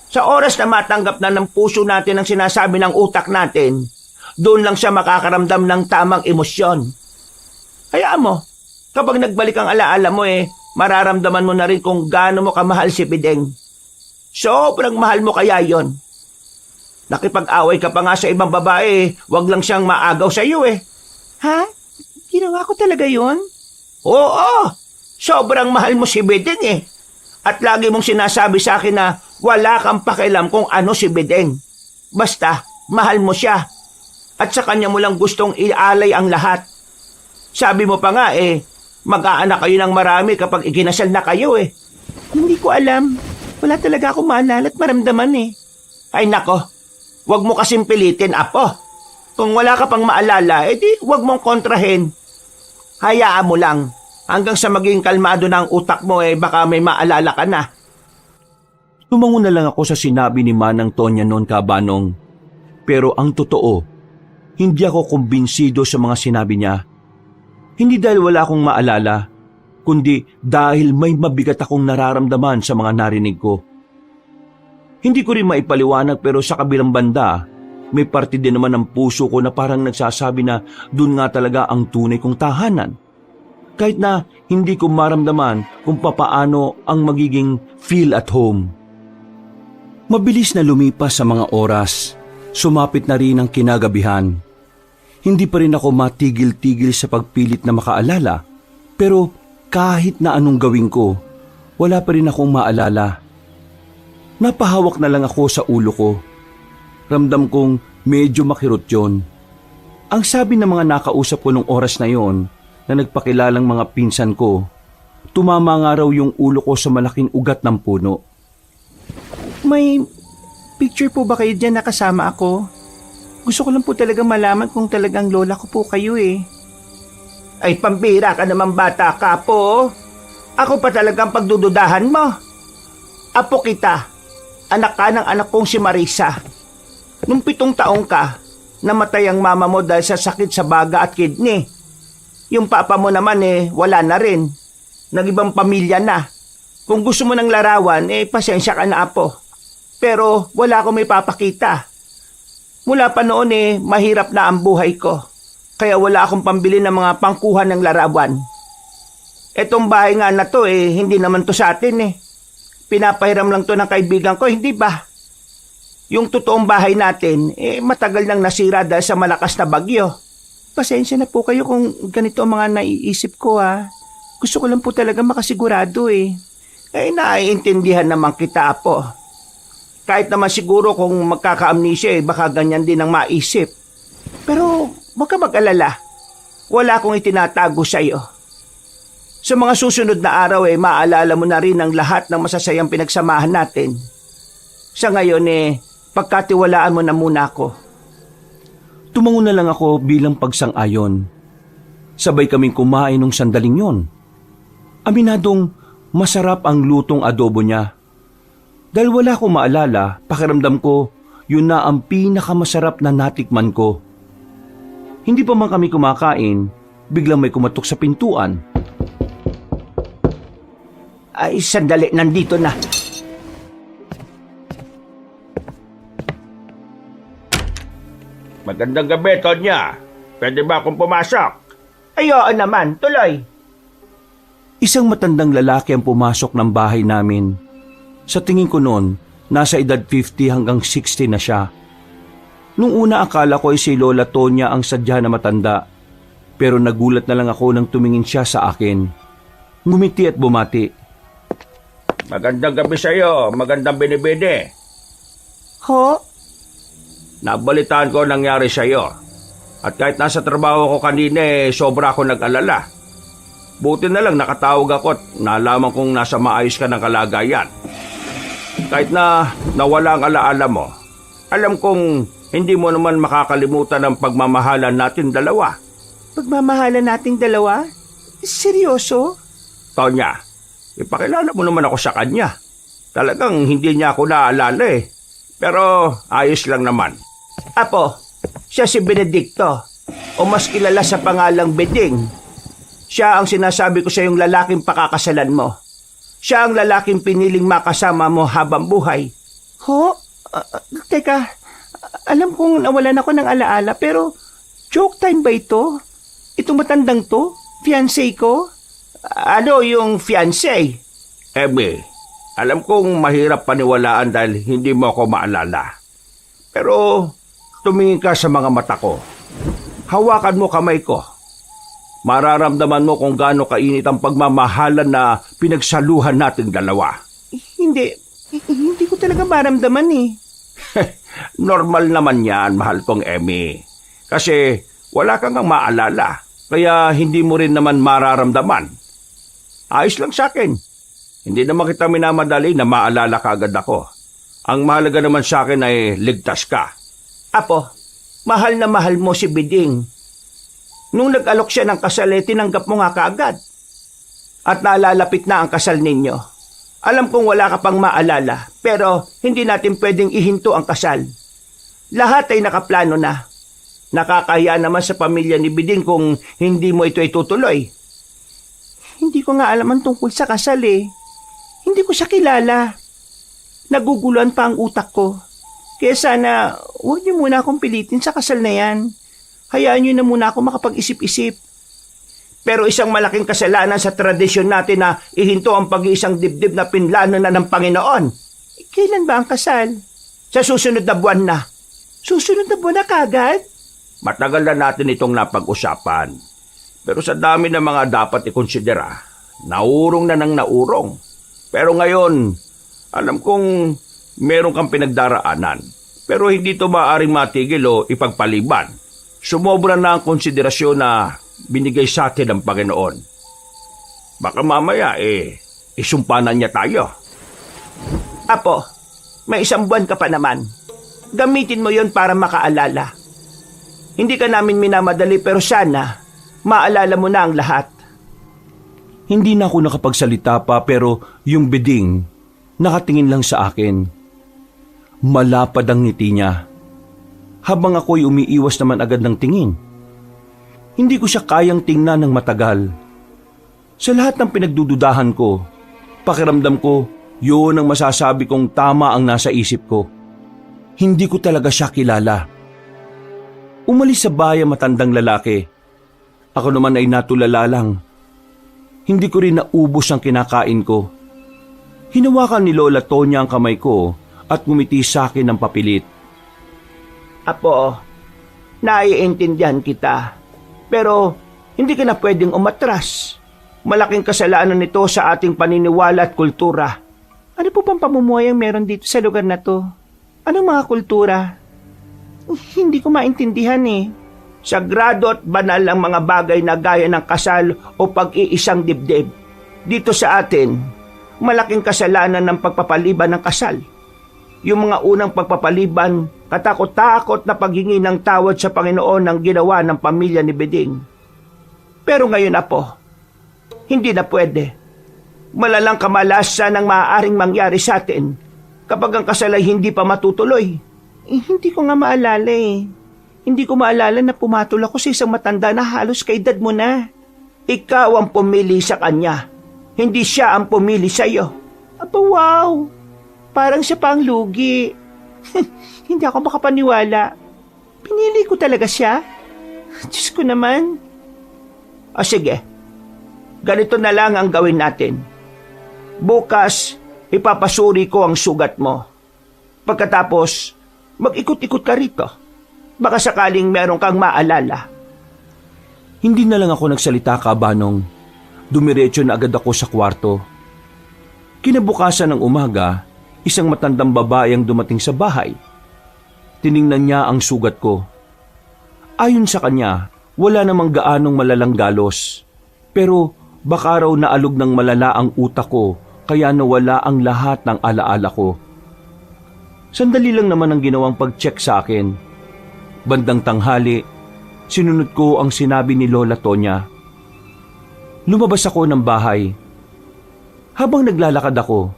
Sa oras na matanggap na ng puso natin ang sinasabi ng utak natin, doon lang siya makakaramdam ng tamang emosyon. Hayaan mo, kapag nagbalik ang alaala mo mararamdaman mo na rin kung gaano mo kamahal si Bideng. Sobrang mahal mo kaya yon. Nakipag-away ka pa nga sa ibang babae, wag lang siyang maagaw sa iyo Ha? Ginawa ko talaga yon? Oo, sobrang mahal mo si Bideng At lagi mong sinasabi sa akin na wala kang pakialam kung ano si Bideng. Basta, mahal mo siya. At sa kanya mo lang gustong ialay ang lahat. Sabi mo pa nga mag-aanak kayo ng marami kapag ikinasal na kayo Hindi ko alam. Wala talaga akong maalala at maramdaman Ay nako, wag mo kasing pilitin, Apo. Kung wala ka pang maalala, di wag mong kontrahin. Hayaan mo lang. Hanggang sa maging kalmado na ang utak mo baka may maalala ka na. Tumango na lang ako sa sinabi ni Manang Tonya noon, Kabanong. Pero ang totoo, hindi ako kumbinsido sa mga sinabi niya. Hindi dahil wala akong maalala, kundi dahil may mabigat akong nararamdaman sa mga narinig ko. Hindi ko rin maipaliwanag pero sa kabilang banda, may parte din naman ng puso ko na parang nagsasabi na dun nga talaga ang tunay kong tahanan. Kahit na hindi ko maramdaman kung papaano ang magiging feel at home. Mabilis na lumipas sa mga oras, sumapit na rin ang kinagabihan. Hindi pa rin ako matigil-tigil sa pagpilit na makaalala, pero kahit na anong gawin ko, wala pa rin akong maalala. Napahawak na lang ako sa ulo ko. Ramdam kong medyo makirot yun. Ang sabi ng mga nakausap ko nung oras na yon, na nagpakilalang mga pinsan ko, tumama nga raw yung ulo ko sa malaking ugat ng puno. May picture po ba kayo dyan na kasama ako? Gusto ko lang po talaga malaman kung talagang lola ko po kayo Ay pambira ka naman bata ka po. Ako pa talagang pagdududahan mo. Apo kita. Anak ka ng anak kong si Marisa. Nung 7 taong ka, namatay ang mama mo dahil sa sakit sa baga at kidney. Yung papa mo naman wala na rin. Nag-ibang pamilya na. Kung gusto mo ng larawan, pasensya ka na, Apo. Pero wala akong may papakita. Mula pa noon mahirap na ang buhay ko. Kaya wala akong pambili ng mga pangkuhan ng larawan. Etong bahay nga na to hindi naman to sa atin Pinapahiram lang to ng kaibigan ko, hindi ba? Yung totoong bahay natin, matagal nang nasira dahil sa malakas na bagyo. Pasensya na po kayo kung ganito ang mga naiisip ko Gusto ko lang po talaga makasigurado Naiintindihan naman kita, Apo. Kahit naman siguro kung magkaka-amnesia baka ganyan din ang maisip. Pero huwag ka mag-alala. Wala akong itinatago sa iyo. Sa mga susunod na araw maaalala mo na rin ang lahat ng masasayang pinagsamahan natin. Sa ngayon pagkatiwalaan mo na muna ako. Tumango na lang ako bilang pagsang-ayon. Sabay kaming kumain nung sandaling yon. Aminadong masarap ang lutong adobo niya. Dahil wala akong maalala, pakiramdam ko yun na ang pinakamasarap na natikman ko. Hindi pa man kami kumakain, biglang may kumatok sa pintuan. Ay, sandali, nandito na. Magandang gabi, Tonya. Pwede ba akong pumasok? Ayo naman, tuloy. Isang matandang lalaki ang pumasok ng bahay namin. Sa tingin ko noon, nasa edad 50 hanggang 60 na siya. Nung una akala ko ay si Lola Tonya ang sadya na matanda. Pero nagulat na lang ako nang tumingin siya sa akin. Ngumiti at bumati. Magandang gabi sa'yo. Magandang binibini. Ho? Nabalitaan ko ang nangyari sa'yo. At kahit nasa trabaho ko kanina, sobra ako nag-alala. Buti na lang nakatawag ako at nalaman kong nasa maayos ka ng kalagayan. Kahit na nawala ang alaala mo, alam kong hindi mo naman makakalimutan ang pagmamahalan natin dalawa. Pagmamahalan nating dalawa? Seryoso? Tonya, ipakilala mo naman ako sa kanya. Talagang hindi niya ako naalala eh. Pero ayos lang naman. Apo, siya si Benedicto, o mas kilala sa pangalang Beding. Siya ang sinasabi ko sa yung lalaking pakakasalan mo. Siya ang lalaking piniling makasama mo habang buhay. Ho? Teka, alam kong nawalan ako ng alaala pero joke time ba ito? Itong matandang to? Fiancé ko? Ano yung fiancé? Ebe, alam kong mahirap paniwalaan dahil hindi mo ako maalala. Pero tumingin ka sa mga mata ko. Hawakan mo kamay ko. Mararamdaman mo kung gaano kainit ang pagmamahalan na pinagsaluhan natin dalawa. Hindi ko talaga maramdaman eh. Normal naman yan, mahal kong Emmy. Kasi wala kang maalala, kaya hindi mo rin naman mararamdaman. Ayos lang sa akin. Hindi naman kita minamadali na maalala ka agad ako. Ang mahalaga naman sa akin ay ligtas ka. Apo, mahal na mahal mo si Biding. Nung nag-alok siya ng kasal, tinanggap mo nga kaagad. At nalalapit na ang kasal ninyo. Alam kong wala ka pang maalala, pero hindi natin pwedeng ihinto ang kasal. Lahat ay nakaplano na. Nakakahiya naman sa pamilya ni Biding kung hindi mo ito itutuloy. Hindi ko nga alam ang tungkol sa kasal eh. Hindi ko siya kilala. Naguguluhan pa ang utak ko. Kaya sana, huwag niyo muna akong pilitin sa kasal na yan. Hayaan niyo na muna ako makapag-isip-isip. Pero isang malaking kasalanan sa tradisyon natin na ihinto ang pag-iisang dibdib na pinlano na ng Panginoon. Kailan ba ang kasal? Sa susunod na buwan na. Susunod na buwan na kagad? Matagal na natin itong napag-usapan. Pero sa dami ng mga dapat ikonsidera, naurong na ng naurong. Pero ngayon, alam kong meron kang pinagdaraanan. Pero hindi ito maaaring matigil o ipagpaliban. Sumobra na ang konsiderasyon na binigay sa atin ng Panginoon. Baka mamaya isumpanan niya tayo. Apo, may isang buwan ka pa naman. Gamitin mo yon para makaalala. Hindi ka namin minamadali pero sana maalala mo na ang lahat. Hindi na ako nakapagsalita pa pero yung Beding nakatingin lang sa akin. Malapad ang ngiti niya. Habang ako'y umiiwas naman agad ng tingin. Hindi ko siya kayang tingnan ng matagal. Sa lahat ng pinagdududahan ko, pakiramdam ko, yun ang masasabi kong tama ang nasa isip ko. Hindi ko talaga siya kilala. Umalis sa bahay ang matandang lalaki. Ako naman ay natulala lang. Hindi ko rin naubos ang kinakain ko. Hinawakan ni Lola Tonya ang kamay ko at ngumiti sa akin ng papilit. Apo, naiintindihan kita. Pero hindi ka na pwedeng umatras. Malaking kasalanan nito sa ating paniniwala at kultura. Ano po bang pamumuhay ang meron dito sa lugar na to? Anong mga kultura? Hindi ko maintindihan eh. Sagrado at banal ang mga bagay na gaya ng kasal o pag-iisang dibdib. Dito sa atin, malaking kasalanan ng pagpapaliban ng kasal. Yung mga unang pagpapaliban, katakot-takot na paghingi ng tawad sa Panginoon ang ginawa ng pamilya ni Beding. Pero ngayon, Apo, hindi na pwede. Malalang kamalasan ang maaaring mangyari sa atin kapag ang kasal ay hindi pa matutuloy. Hindi ko nga maalala eh. Hindi ko maalala na pumatol ako sa isang matanda na halos kaedad mo na. Ikaw ang pumili sa kanya. Hindi siya ang pumili sa'yo. Aba wow! Parang siya pa ang lugi. Hindi ako makapaniwala. Pinili ko talaga siya. Diyos ko naman. O sige, ganito na lang ang gawin natin. Bukas, ipapasuri ko ang sugat mo. Pagkatapos, mag-ikot-ikot ka rito. Baka sakaling meron kang maalala. Hindi na lang ako nagsalita, Kabanong. Dumiretso na agad ako sa kwarto. Kinabukasan ng umaga, isang matandang babae ang dumating sa bahay. Tiningnan niya ang sugat ko. Ayon sa kanya, wala namang gaanong malalang galos. Pero baka raw naalog ng malala ang utak ko kaya nawala ang lahat ng alaala ko. Sandali lang naman ang ginawang pag-check sa akin. Bandang tanghali, sinunod ko ang sinabi ni Lola Tonya. Lumabas ako ng bahay. Habang naglalakad ako,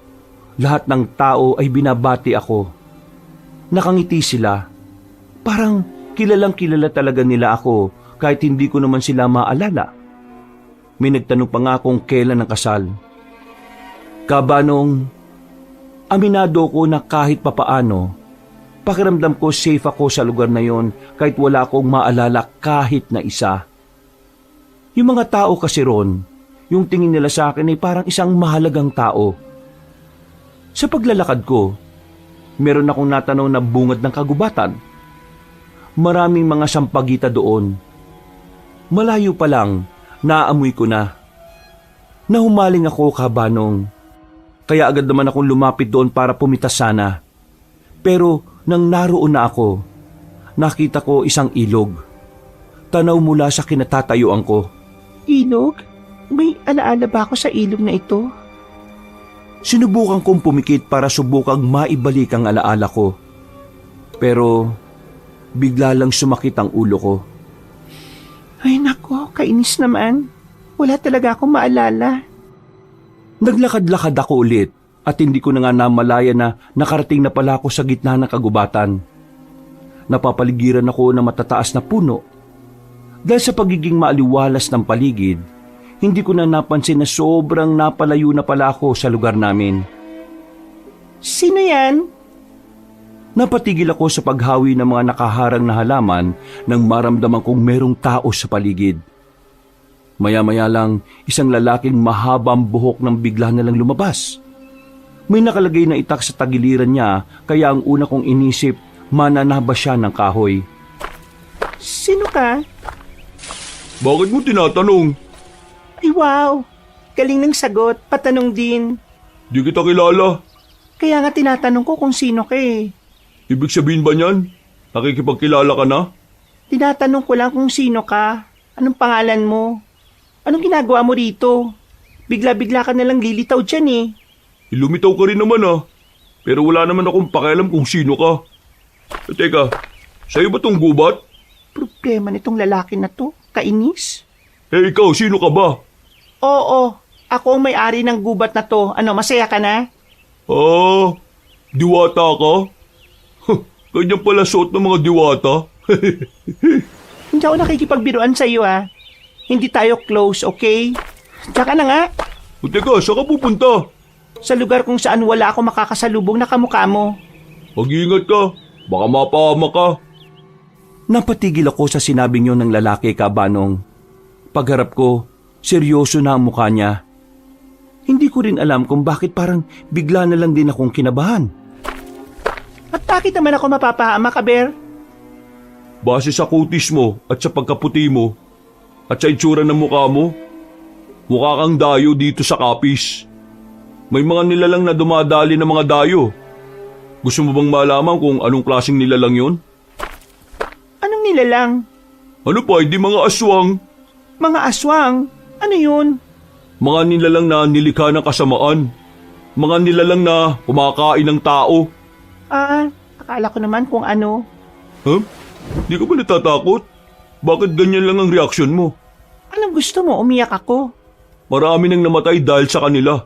lahat ng tao ay binabati ako. Nakangiti sila. Parang kilalang kilala talaga nila ako kahit hindi ko naman sila maalala. May nagtanong pa nga kung kailan ang kasal. Kabanong, aminado ko na kahit papaano, pakiramdam ko safe ako sa lugar na yon kahit wala akong maalala kahit na isa. Yung mga tao kasi ron, yung tingin nila sa akin ay parang isang mahalagang tao. Sa paglalakad ko, meron akong natanaw na bungad ng kagubatan. Maraming mga sampagita doon. Malayo pa lang, naamoy ko na. Nahumaling ako, Kabanong. Kaya agad naman akong lumapit doon para pumitas sana. Pero nang naroon na ako, nakita ko isang ilog. Tanaw mula sa kinatatayuan ko. Ilog? May alaala ba ako sa ilog na ito? Sinubukan kong pumikit para subukang maibalik ang alaala ko. Pero bigla lang sumakit ang ulo ko. Ay nako, kainis naman. Wala talaga akong maalala. Naglakad-lakad ako ulit at hindi ko na nga namalaya na nakarating na pala ako sa gitna ng kagubatan. Napapaligiran ako ng matataas na puno. Dahil sa pagiging maaliwalas ng paligid, hindi ko na napansin na sobrang napalayo na pala ako sa lugar namin. Sino yan? Napatigil ako sa paghawi ng mga nakaharang na halaman nang maramdaman kong merong tao sa paligid. Maya-maya lang, isang lalaking mahabang buhok nang bigla na lang lumabas. May nakalagay na itak sa tagiliran niya kaya ang una kong inisip, mananaba siya ng kahoy. Sino ka? Bakit mo tinatanong? Ay wow, galing ng sagot, patanong din. Di kita kilala. Kaya nga tinatanong ko kung sino ka eh. Ibig sabihin ba niyan? Nakikipagkilala ka na? Tinatanong ko lang kung sino ka. Anong pangalan mo? Anong ginagawa mo rito? Bigla-bigla ka nalang lilitaw dyan eh. Lumitaw ka rin naman ah. Pero wala naman akong pakialam kung sino ka. Teka, sa'yo ba tong gubat? Problema nitong lalaki na to, kainis. Eh ikaw, sino ka ba? Oo, ako ang may-ari ng gubat na to. Ano, masaya ka na? Ah, diwata ka? Ganyan pala suot ng mga diwata. Hindi ako nakikipagbiruan sa iyo ah. Hindi tayo close, okay? Tsaka na nga, O teka, saan ka pupunta? sa lugar kung saan wala ako makakasalubong na kamukha mo. Mag-iingat ka, baka mapahama ka. Napatigil ako sa sinabi niyo ng lalaki, Kabanong. Pagharap ko, seryoso na ang mukha niya. Hindi ko rin alam kung bakit parang bigla na lang din akong kinabahan. At bakit naman ako mapapahama ka, Bear? Base sa kutis mo at sa pagkaputi mo at sa itsura ng mukha mo, mukha kang dayo dito sa Capiz. May mga nilalang na dumadali ng mga dayo. Gusto mo bang malaman kung anong klaseng nilalang yon? Anong nilalang? Ano pa, hindi mga aswang. Mga aswang? Ano yun? Mga nilalang na nilikha ng kasamaan. Mga nilalang na kumakain ng tao. Ah, akala ko naman kung ano. Huh? Di ka ba natatakot? Bakit ganyan lang ang reaksyon mo? Anong gusto mo? Umiyak ako. Marami nang namatay dahil sa kanila.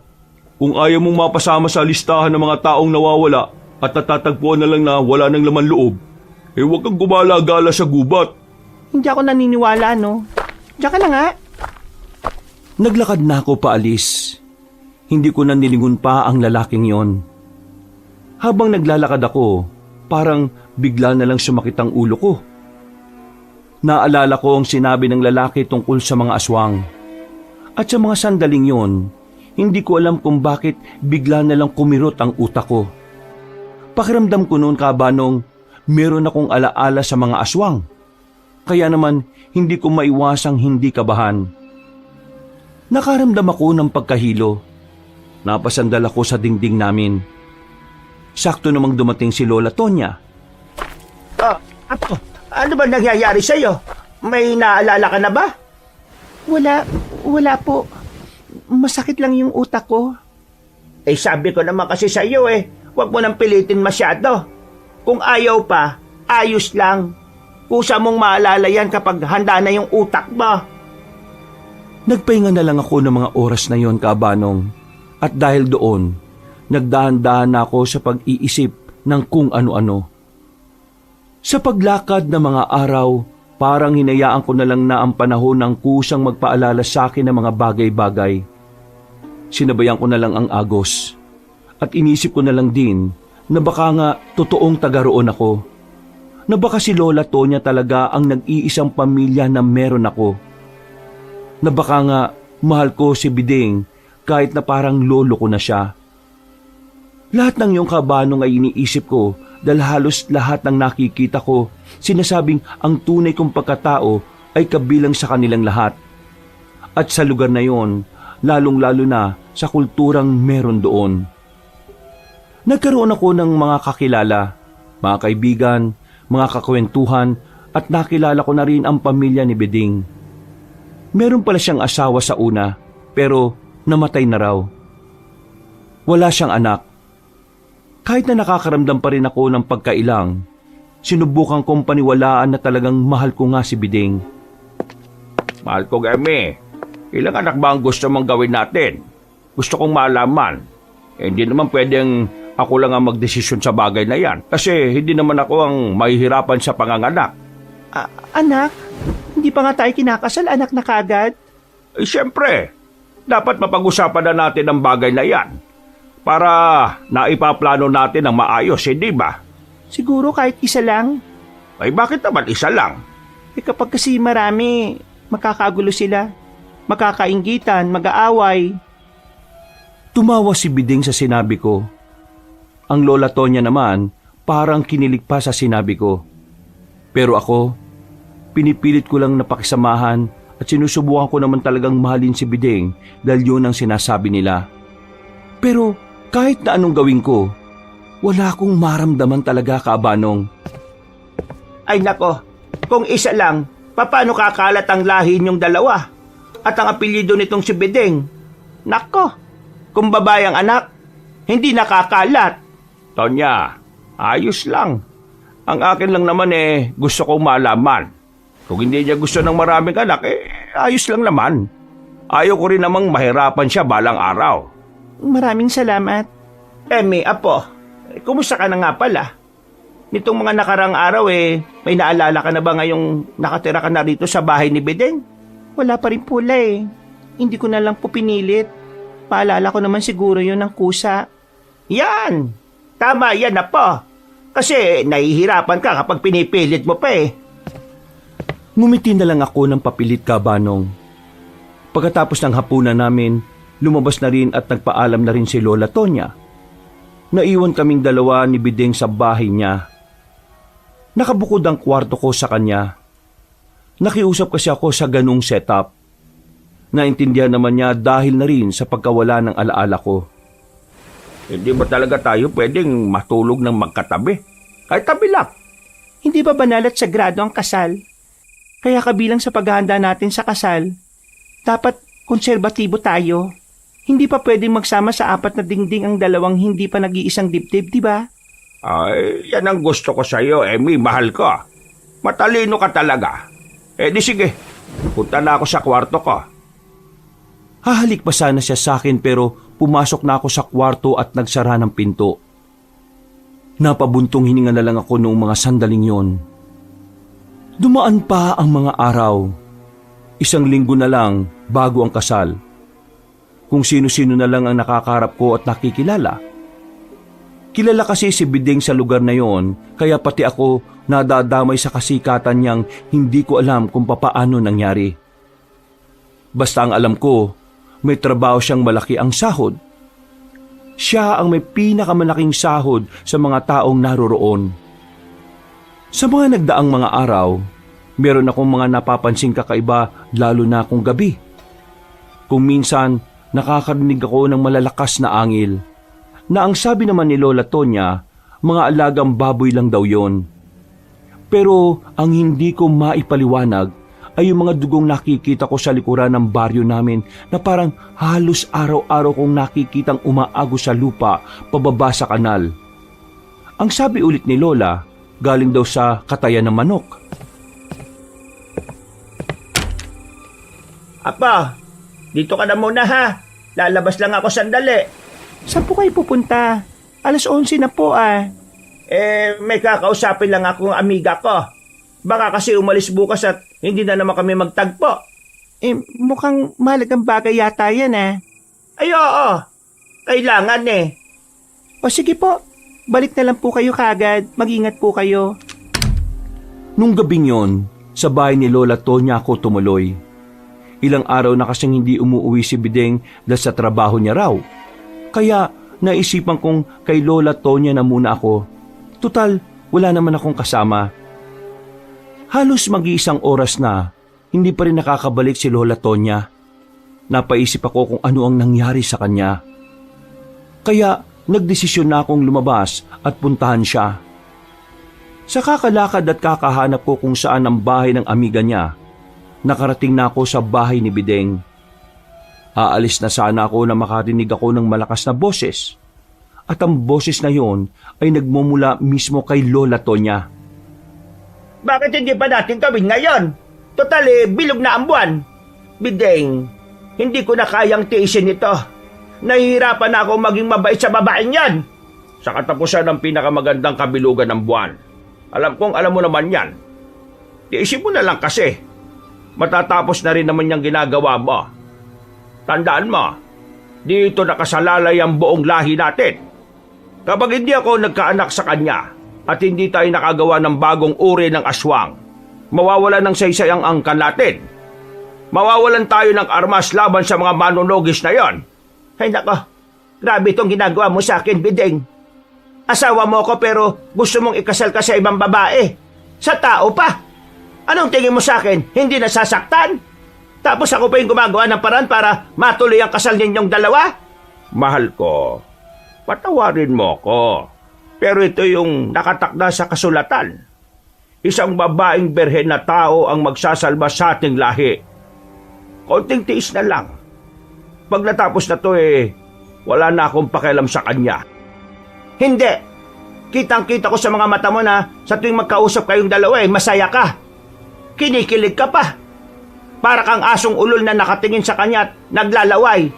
Kung ayaw mong mapasama sa listahan ng mga taong nawawala, at natatagpuan na lang na wala ng laman loob, huwag kang gumala-gala sa gubat. Hindi ako naniniwala, no? Diyan ka na nga. Naglakad na ako paalis. Hindi ko na nilingon pa ang lalaking yon. Habang naglalakad ako, parang bigla na lang sumakit ang ulo ko. Naalala ko ang sinabi ng lalaki tungkol sa mga aswang. At sa mga sandaling yon, hindi ko alam kung bakit bigla na lang kumirot ang utak ko. Pakiramdam ko noon, Kabanong, meron akong alaala sa mga aswang. Kaya naman, hindi ko maiwasang hindi kabahan. Nakaramdam ako ng pagkahilo. Napasandal ako sa dingding namin. Sakto namang dumating si Lola Tonya. Apo, ano ba nangyayari sa'yo? May naalala ka na ba? Wala po. Masakit lang yung utak ko. Sabi ko naman kasi sa'yo huwag mo nang pilitin masyado. Kung ayaw pa, ayos lang. Kusa mong maalala yan kapag handa na yung utak mo. Nagpahinga na lang ako ng mga oras na yon, Kabanong. At dahil doon, nagdahan-dahan na ako sa pag-iisip ng kung ano-ano. Sa paglakad ng mga araw, parang hinayaan ko na lang na ang panahon ng kusang magpaalala sa akin ng mga bagay-bagay. Sinabayan ko na lang ang agos. At inisip ko na lang din na baka nga totoong taga roon ako. Na baka si Lola Tonya talaga ang nag-iisang pamilya na meron ako. Na baka nga mahal ko si Biding kahit na parang lolo ko na siya. Lahat ng iyong, Kabanong, ay iniisip ko dahil halos lahat ng nakikita ko sinasabing ang tunay kong pagkatao ay kabilang sa kanilang lahat. At sa lugar na yon, lalong-lalo na sa kulturang meron doon. Nagkaroon ako ng mga kakilala, mga kaibigan, mga kakwentuhan at nakilala ko na rin ang pamilya ni Beding. Meron pala siyang asawa sa una pero namatay na raw. Wala siyang anak. Kahit na nakakaramdam pa rin ako ng pagkailang, sinubukan kong paniwalaan na talagang mahal ko nga si Beding. Mahal ko, Gemi. Ilang anak ba ang gusto mong gawin natin? Gusto kong malaman. Hindi naman pwedeng ako lang ang magdesisyon sa bagay na yan. Kasi hindi naman ako ang mahihirapan sa panganganak. Anak? Hindi pa nga tayo kinakasal, anak na kagad? Siyempre, dapat mapag-usapan na natin ang bagay na yan. Para naipaplano natin ang maayos, hindi ba? Siguro kahit isa lang. Ay bakit naman isa lang? Kapag kasi marami, makakagulo sila. Makakainggitan, mag-aaway. Tumawa si Biding sa sinabi ko. Ang Lola Tonya naman parang kinilig pa sa sinabi ko. Pero ako, pinipilit ko lang na pakisamahan at sinusubukan ko naman talagang mahalin si Biding dahil yun ang sinasabi nila. Pero kahit na anong gawin ko, wala akong maramdaman talaga, Kabanong. Ay nako, kung isa lang, paano kakalat ang lahi niyong dalawa? At ang apelyido nitong si Bedeng? Nako, kung babayang anak, hindi nakakalat. Tonya, ayos lang. Ang akin lang naman gusto kong malaman. Kung hindi niya gusto ng maraming anak, ayos lang naman. Ayaw ko rin namang mahirapan siya balang araw. Maraming salamat. May apo, kumusta ka na nga pala? Nitong mga nakarang araw may naalala ka na ba ngayong nakatira ka na rito sa bahay ni Bedeng? Wala pa rin pula Hindi ko na lang po pinilit. Paalala ko naman siguro yun ng kusa. Yan! Tama yan na po. Kasi nahihirapan ka kapag pinipilit mo pa Ngumiti na lang ako ng papilit, Kabanong. Pagkatapos ng hapunan namin, lumabas na rin at nagpaalam na rin si Lola Tonya. Naiwan kaming dalawa ni Biding sa bahay niya. Nakabukod ang kwarto ko sa kanya. Nakiusap kasi ako sa ganung setup. Naintindihan naman niya dahil na rin sa pagkawala ng alaala ko. Hindi ba talaga tayo pwedeng matulog ng magkatabi? Kahit tabi lang. Hindi ba banal at sagrado ang kasal? Kaya kabilang sa paghahanda natin sa kasal, dapat konserbatibo tayo. Hindi pa pwedeng magsama sa apat na dingding ang dalawang hindi pa nag-iisang dibdib, di ba? Ay, yan ang gusto ko sa'yo, Emmy. Mahal ko. Matalino ka talaga. Di sige, punta na ako sa kwarto ko. Hahalik pa sana siya sa akin pero pumasok na ako sa kwarto at nagsara ng pinto. Napabuntong hininga na lang ako noong mga sandaling yon. Dumaan pa ang mga araw. 1 linggo na lang bago ang kasal. Kung sino-sino na lang ang nakakaharap ko at nakikilala. Kilala kasi si Bideng sa lugar na yon, kaya pati ako nadadamay sa kasikatan niyang hindi ko alam kung papaano nangyari. Basta ang alam ko, may trabaho siyang malaki ang sahod. Siya ang may pinakamalaking sahod sa mga taong naroroon. Sa mga nagdaang mga araw, meron akong mga napapansing kakaiba lalo na kung gabi. Kung minsan, nakakarinig ako ng malalakas na angil, na ang sabi naman ni Lola Tonya, mga alagang baboy lang daw yon. Pero ang hindi ko maipaliwanag ay yung mga dugong nakikita ko sa likuran ng baryo namin na parang halos araw-araw kong nakikitang umaagos sa lupa pababa sa kanal. Ang sabi ulit ni Lola, galing daw sa katayan ng manok. Apa, dito ka na muna ha. Lalabas lang ako sandali. Saan po kayo pupunta? 11:00 na po ah. May kakausapin lang akong amiga ko. Baka kasi umalis bukas at hindi na naman kami magtagpo. Mukhang mahalagang bagay yata yan ah. Ay oo, kailangan eh. O sige po, balik na lang po kayo kagad. Mag-ingat po kayo. Nung gabing yon, sa bahay ni Lola Tonya ako tumuloy. Ilang araw na kasing hindi umuwi si Bideng dahil sa trabaho niya raw. Kaya naisipan kong kay Lola Tonya na muna ako. Tutal, wala naman akong kasama. Halos mag-iisang oras na, hindi pa rin nakakabalik si Lola Tonya. Napaisip ako kung ano ang nangyari sa kanya. Kaya nagdesisyon na akong lumabas at puntahan siya. Sa kakalakad at kakahanap ko kung saan ang bahay ng amiga niya, nakarating na ako sa bahay ni Bideng. Aalis na sana ako na makarinig ako ng malakas na boses. At ang boses na yon ay nagmumula mismo kay Lola Tonya. Bakit hindi pa natin gawin ngayon? Total bilog na ang buwan. Bideng, hindi ko na kayang tiisin ito. Nahihirapan na ako maging mabait sa babaeng yan. Sa katapusan ng pinakamagandang kabilugan ng buwan. Alam kong alam mo naman yan. Tiisin mo na lang kasi. Matatapos na rin naman yung ginagawa mo. Tandaan mo, dito nakasalalay ang buong lahi natin. Kapag hindi ako nagkaanak sa kanya at hindi tayo nakagawa ng bagong uri ng aswang, mawawalan ng saysay ang angkan natin. Mawawalan tayo ng armas laban sa mga manunogis na yon. Ay nako, grabe itong ginagawa mo sa akin, Bideng. Asawa mo ko pero gusto mong ikasal ka sa ibang babae. Sa tao pa. Anong tingin mo sa akin? Hindi nasasaktan? Tapos ako pa yung gumagawa ng paraan para matuloy ang kasal ninyong dalawa? Mahal ko, patawarin mo ko. Pero ito yung nakatakda sa kasulatan. Isang babaeng berhen na tao ang magsasalba sa ating lahi. Konting tiis na lang. Pag natapos na to wala na akong pakialam sa kanya. Hindi. Kitang-kita ko sa mga mata mo na sa tuwing magkausap kayong dalawa masaya ka. Kinikilig ka pa. Para kang asong ulol na nakatingin sa kanya at naglalaway.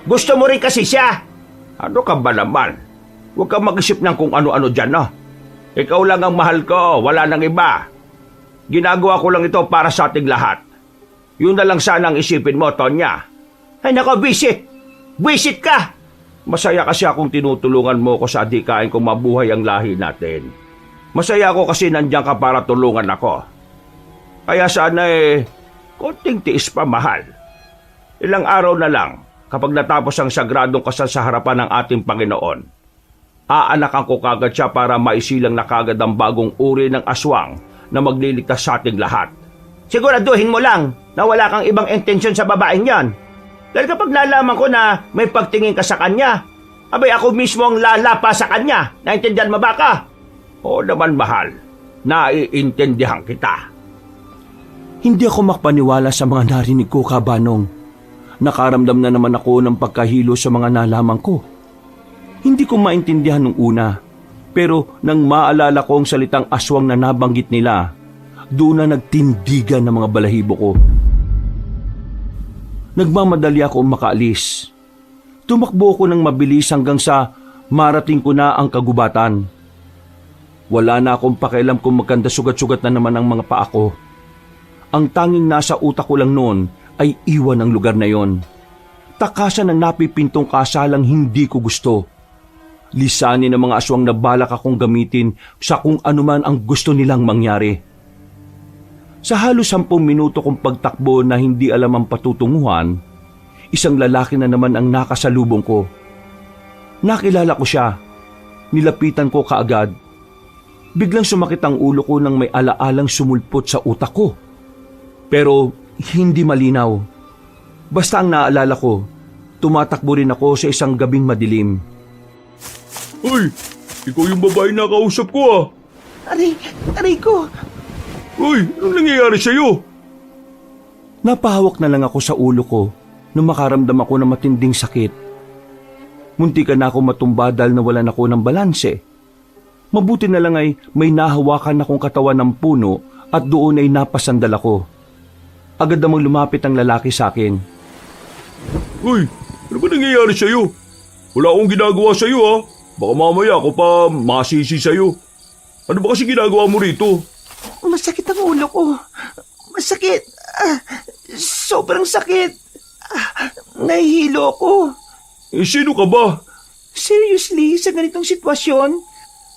Gusto mo rin kasi siya. Ano ka ba naman? Huwag kang mag-isip ng kung ano-ano dyan, no? Ikaw lang ang mahal ko, wala nang iba. Ginagawa ko lang ito para sa ating lahat. Yun na lang sana ang isipin mo, Tonya. Ay nako, bisit! Bisit ka! Masaya kasi akong tinutulungan mo ko sa adikain kung mabuhay ang lahi natin. Masaya ako kasi nandiyan ka para tulungan ako. Kaya sana konting tiis pa, mahal. Ilang araw na lang, kapag natapos ang sagradong kasal sa harapan ng ating Panginoon, aanakan ko kagad siya para maisilang na kagad ang bagong uri ng aswang na magliligtas sa ating lahat. Siguraduhin mo lang na wala kang ibang intensyon sa babaeng yan. Dahil kapag nalaman ko na may pagtingin ka sa kanya, abay ako mismo ang lalapa sa kanya. Naintindihan mo ba ka? Oo naman, mahal. Naiintindihan kita. Hindi ako makapaniwala sa mga narinig ko, Kabanong. Nakaramdam na naman ako ng pagkahilo sa mga nalaman ko. Hindi ko maintindihan nung una, pero nang maalala ko ang salitang aswang na nabanggit nila, doon na nagtindigan ng mga balahibo ko. Nagmamadali ako makaalis. Tumakbo ko ng mabilis hanggang sa marating ko na ang kagubatan. Wala na akong pakialam kung maganda sugat-sugat na naman ang mga paa ko. Ang tanging nasa utak ko lang noon ay iwan ang lugar na yon. Takasan ang napipintong kasalang hindi ko gusto. Lisanin ng mga aswang na balak akong gamitin sa kung anuman ang gusto nilang mangyari. Sa halos 10 minuto kong pagtakbo na hindi alam ang patutunguhan, isang lalaki na naman ang nakasalubong ko. Nakilala ko siya. Nilapitan ko kaagad. Biglang sumakit ang ulo ko nang may alaalang sumulpot sa utak ko. Pero hindi malinaw. Basta ang naalala ko, tumatakbo rin ako sa isang gabing madilim. Hoy, ikaw yung babae na kausap ko ah. Aray ko! Hoy, anong nangyayari sa'yo? Napahawak na lang ako sa ulo ko nung makaramdam ako ng matinding sakit. Muntikan na ako matumba dahil nawalan ako ng balanse. Mabuti na lang ay may nahawakan akong katawan ng puno at doon ay napasandal ako. Agad namang lumapit ang lalaki sa akin. Hoy, ano ba nangyayari sa'yo? Wala akong ginagawa sa'yo ah. Baka mamaya ako pa masisi sa'yo. Ano ba kasi ginagawa mo rito? Masakit ang ulo ko. Masakit. Sobrang sakit. Nahihilo ko. Sino ka ba? Seriously, sa ganitong sitwasyon,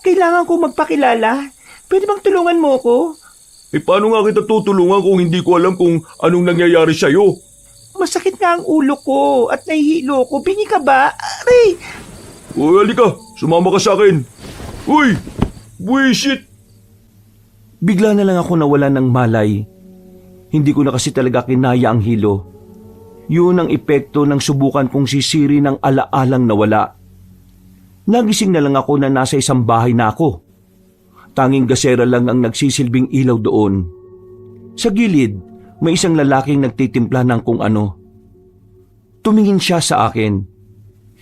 kailangan ko magpakilala. Pwede bang tulungan mo ko? Paano nga kita tutulungan kung hindi ko alam kung anong nangyayari sa'yo? Masakit nga ang ulo ko at nahihilo ko. Bingi ka ba? Aray! Uy, halika. Sumama ka sa akin. Uy! Buisit! Bigla na lang ako nawalan ng malay. Hindi ko na kasi talaga kinaya ang hilo. Yun ang epekto ng subukan kong sisiri ng alaalang nawala. Nagising na lang ako na nasa isang bahay na ako. Tanging gasera lang ang nagsisilbing ilaw doon. Sa gilid, may isang lalaking nagtitimpla ng kung ano. Tumingin siya sa akin.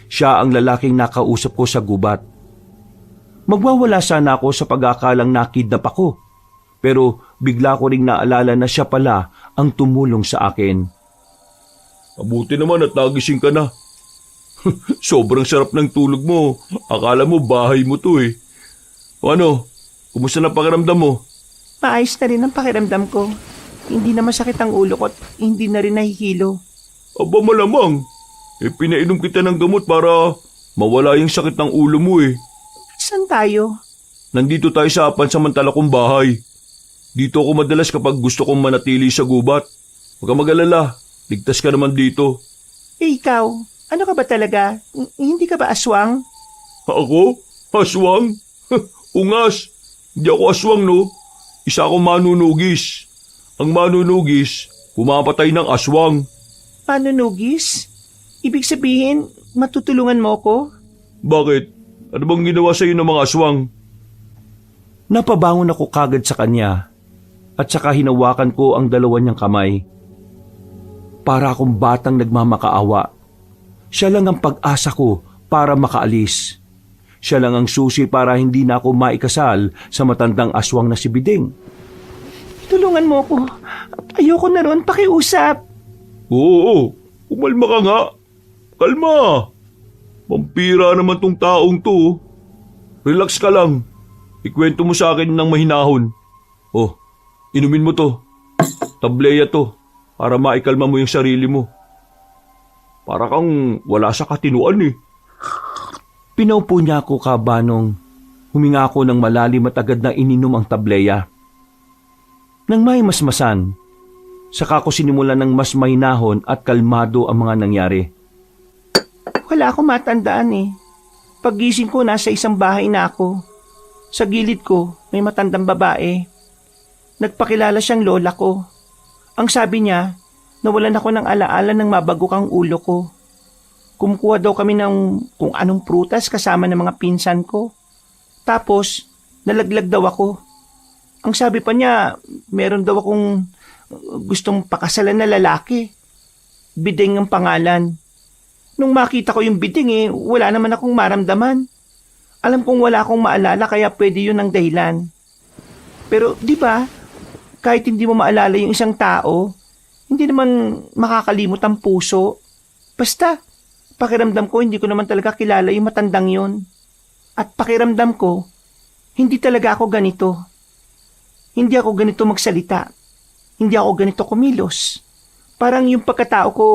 Siya ang lalaking nakausap ko sa gubat. Magwawala sana ako sa pag-aakalang nakidnap ako. Pero bigla ko ring naalala na siya pala ang tumulong sa akin. Mabuti naman at nagising ka na. Sobrang sarap ng tulog mo. Akala mo bahay mo to eh. O ano, kumusta na pakiramdam mo? Maayos na rin ang pakiramdam ko. Hindi na masakit ang ulo ko at hindi na rin nahihilo. Aba malamang. Pinainom kita ng gamot para mawala yung sakit ng ulo mo eh. Saan tayo? Nandito tayo sa pansamantala kong bahay. Dito ako madalas kapag gusto kong manatili sa gubat. Huwag kang mag-alala. Ligtas ka naman dito. Ikaw, ano ka ba talaga? Hindi ka ba aswang? Ako? Aswang? Ungas. Hindi ako aswang no. Isa akong manunugis. Ang manunugis, pumapatay ng aswang. Manunugis? Ibig sabihin, matutulungan mo ko? Bakit? Ano bang ginawa sa'yo ng mga aswang? Napabangon ako kagad sa kanya at saka hinawakan ko ang dalawa niyang kamay. Para akong batang nagmamakaawa. Siya lang ang pag-asa ko para makaalis. Siya lang ang susi para hindi na ako maikasal sa matandang aswang na si Biding. Tulungan mo ko. Ayoko na ron, pakiusap. Oo, umalma ka nga. Kalma. Vampira naman tong taong to. Relax ka lang. Ikwento mo sa akin ng mahinahon. Oh, inumin mo to. Tableya to. Para maikalma mo yung sarili mo. Para kang wala sa katinuan eh. Pinaupo niya ako kabanong. Huminga ako ng malalim at agad na ininom ang tableya. Nang may masmasan, saka ko sinimulan ng mas mahinahon at kalmado ang mga nangyari. Wala akong matandaan eh. Paggising ko, nasa isang bahay na ako. Sa gilid ko, may matandang babae. Nagpakilala siyang lola ko. Ang sabi niya, nawalan ako ng alaala ng mabagok ang ulo ko. Kumukuha daw kami ng kung anong prutas kasama ng mga pinsan ko. Tapos, nalaglag daw ako. Ang sabi pa niya, meron daw akong gustong pakasalan na lalaki. Biding ang pangalan. Nung makita ko yung biding wala naman akong maramdaman. Alam kong wala akong maalala kaya pwede yun ang dahilan. Pero di ba, kahit hindi mo maalala yung isang tao, hindi naman makakalimot ang puso. Basta, pakiramdam ko hindi ko naman talaga kilala yung matandang yun. At pakiramdam ko, Hindi talaga ako ganito. Hindi ako ganito magsalita. Hindi ako ganito kumilos. Parang yung pagkatao ko,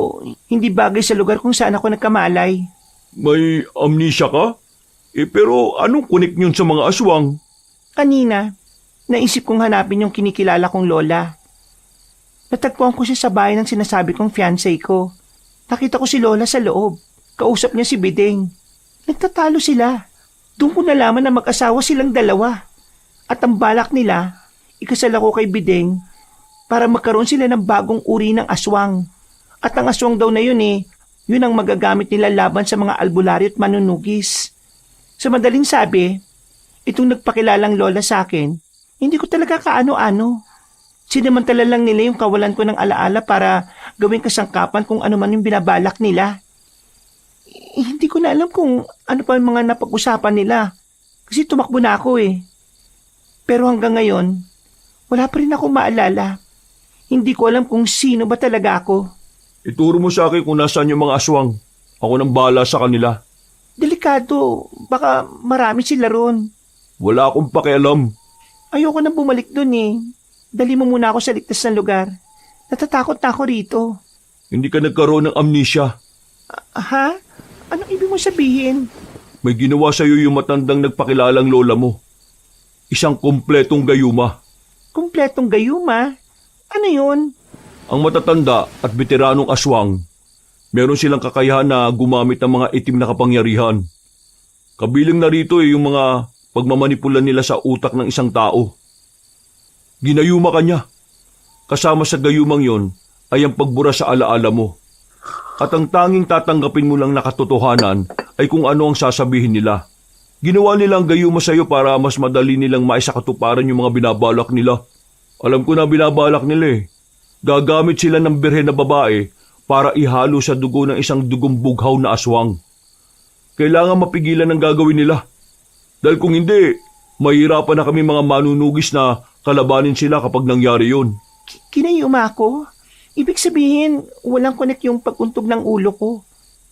hindi bagay sa lugar kung saan ako nagkamalay. May amnesia ka? Pero anong connect yun sa mga aswang? Kanina, naisip kong hanapin yung kinikilala kong lola. Natagpuan ko siya sa bahay ng sinasabi kong fiancé ko. Nakita ko si lola sa loob. Kausap niya si Bideng. Nagtatalo sila. Doon ko nalaman na mag-asawa silang dalawa. At ang balak nila, ikasal ako kay Bideng para magkaroon sila ng bagong uri ng aswang. At ang aswang daw na yun yun ang magagamit nila laban sa mga albularyo at manunugis. Sa madaling sabi, itong nagpakilalang lola sa akin, hindi ko talaga kaano-ano. Sinamantala lang nila yung kawalan ko ng alaala para gawing kasangkapan kung ano man yung binabalak nila. Hindi ko na alam kung ano pa yung mga napag-usapan nila kasi tumakbo na ako Pero hanggang ngayon, wala pa rin ako maalala. Hindi ko alam kung sino ba talaga ako. Ituro mo sa akin kung nasaan yung mga aswang. Ako nang bahala sa kanila. Delikado, baka marami sila ron. Wala akong pakialam. Ayoko na bumalik dun Dali mo muna ako sa ligtas na lugar. Natatakot na ako rito. Hindi ka nagkaroon ng amnesia. Ha? Anong ibig mo sabihin? May ginawa sa iyo yung matandang nagpakilalang lola mo. Isang kumpletong gayuma. Kumpletong gayuma? Ano yun? Ang matatanda at veteranong aswang, meron silang kakayahan na gumamit ng mga itim na kapangyarihan. Kabilang na rito yung mga pagmamanipula nila sa utak ng isang tao. Ginayuma ka niya. Kasama sa gayumang yon ay ang pagbura sa alaala mo. At ang tanging tatanggapin mo lang na katotohanan ay kung ano ang sasabihin nila. Ginawa nila ang gayuma sa iyo para mas madali nilang maisakatuparan yung mga binabalak nila. Alam ko na binabalak nila Gagamit sila ng birhen na babae para ihalo sa dugo ng isang dugong bughaw na aswang. Kailangan mapigilan ang gagawin nila. Dahil kung hindi, mahirapan na kami mga manunugis na kalabanin sila kapag nangyari yun. Kinayuma ako? Ibig sabihin, walang connect yung pagkuntog ng ulo ko.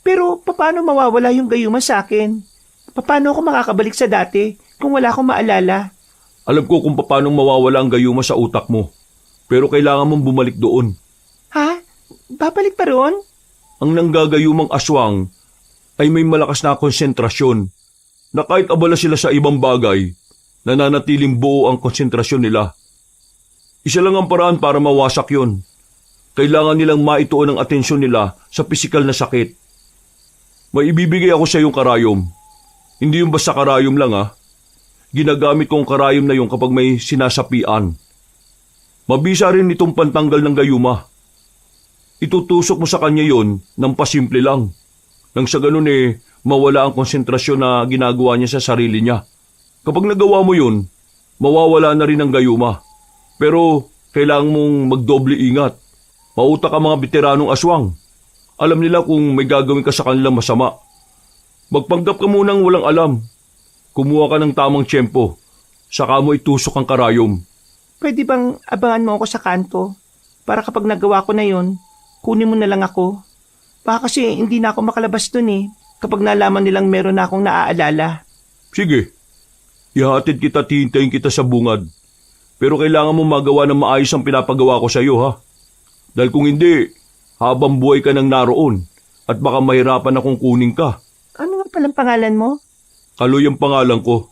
Pero paano mawawala yung gayuma sa akin? Paano ako makakabalik sa dati kung wala akong maalala? Alam ko kung paano mawawala ang gayuma sa utak mo. Pero kailangan mong bumalik doon. Ha? Babalik pa ron? Ang nanggagayumang aswang ay may malakas na konsentrasyon na kahit abala sila sa ibang bagay, nananatiling buo ang konsentrasyon nila. Isa lang ang paraan para mawasak yon. Kailangan nilang maituon ang atensyon nila sa pisikal na sakit. May ibibigay ako sa iyong karayom. Hindi yung basta karayom lang Ginagamit ko ang karayom na yung kapag may sinasapian. Mabisa rin itong pantanggal ng gayuma. Itutusok mo sa kanya yon ng pasimple lang. Nang sa ganun mawala ang konsentrasyon na ginagawa niya sa sarili niya. Kapag nagawa mo yun, mawawala na rin ang gayuma. Pero kailangan mong magdoble ingat. Mautak ang mga veteranong aswang. Alam nila kung may gagawin ka sa kanilang masama. Magpanggap ka munang walang alam. Kumuha ka ng tamang tiyempo. Saka mo itusok ang karayom. Pwede bang abangan mo ako sa kanto? Para kapag nagawa ko na yon, kunin mo na lang ako. Baka kasi hindi na ako makalabas dun kapag nalaman nilang meron na akong naaalala. Sige. Ihatid kita, hihintayin kita sa bungad. Pero kailangan mo magawa ng maayos ang pinapagawa ko sa iyo, ha? Dahil kung hindi, habang buhay ka nang naroon at baka mahirapan akong kunin ka. Ano nga palang pangalan mo? Kaloy ang pangalan ko.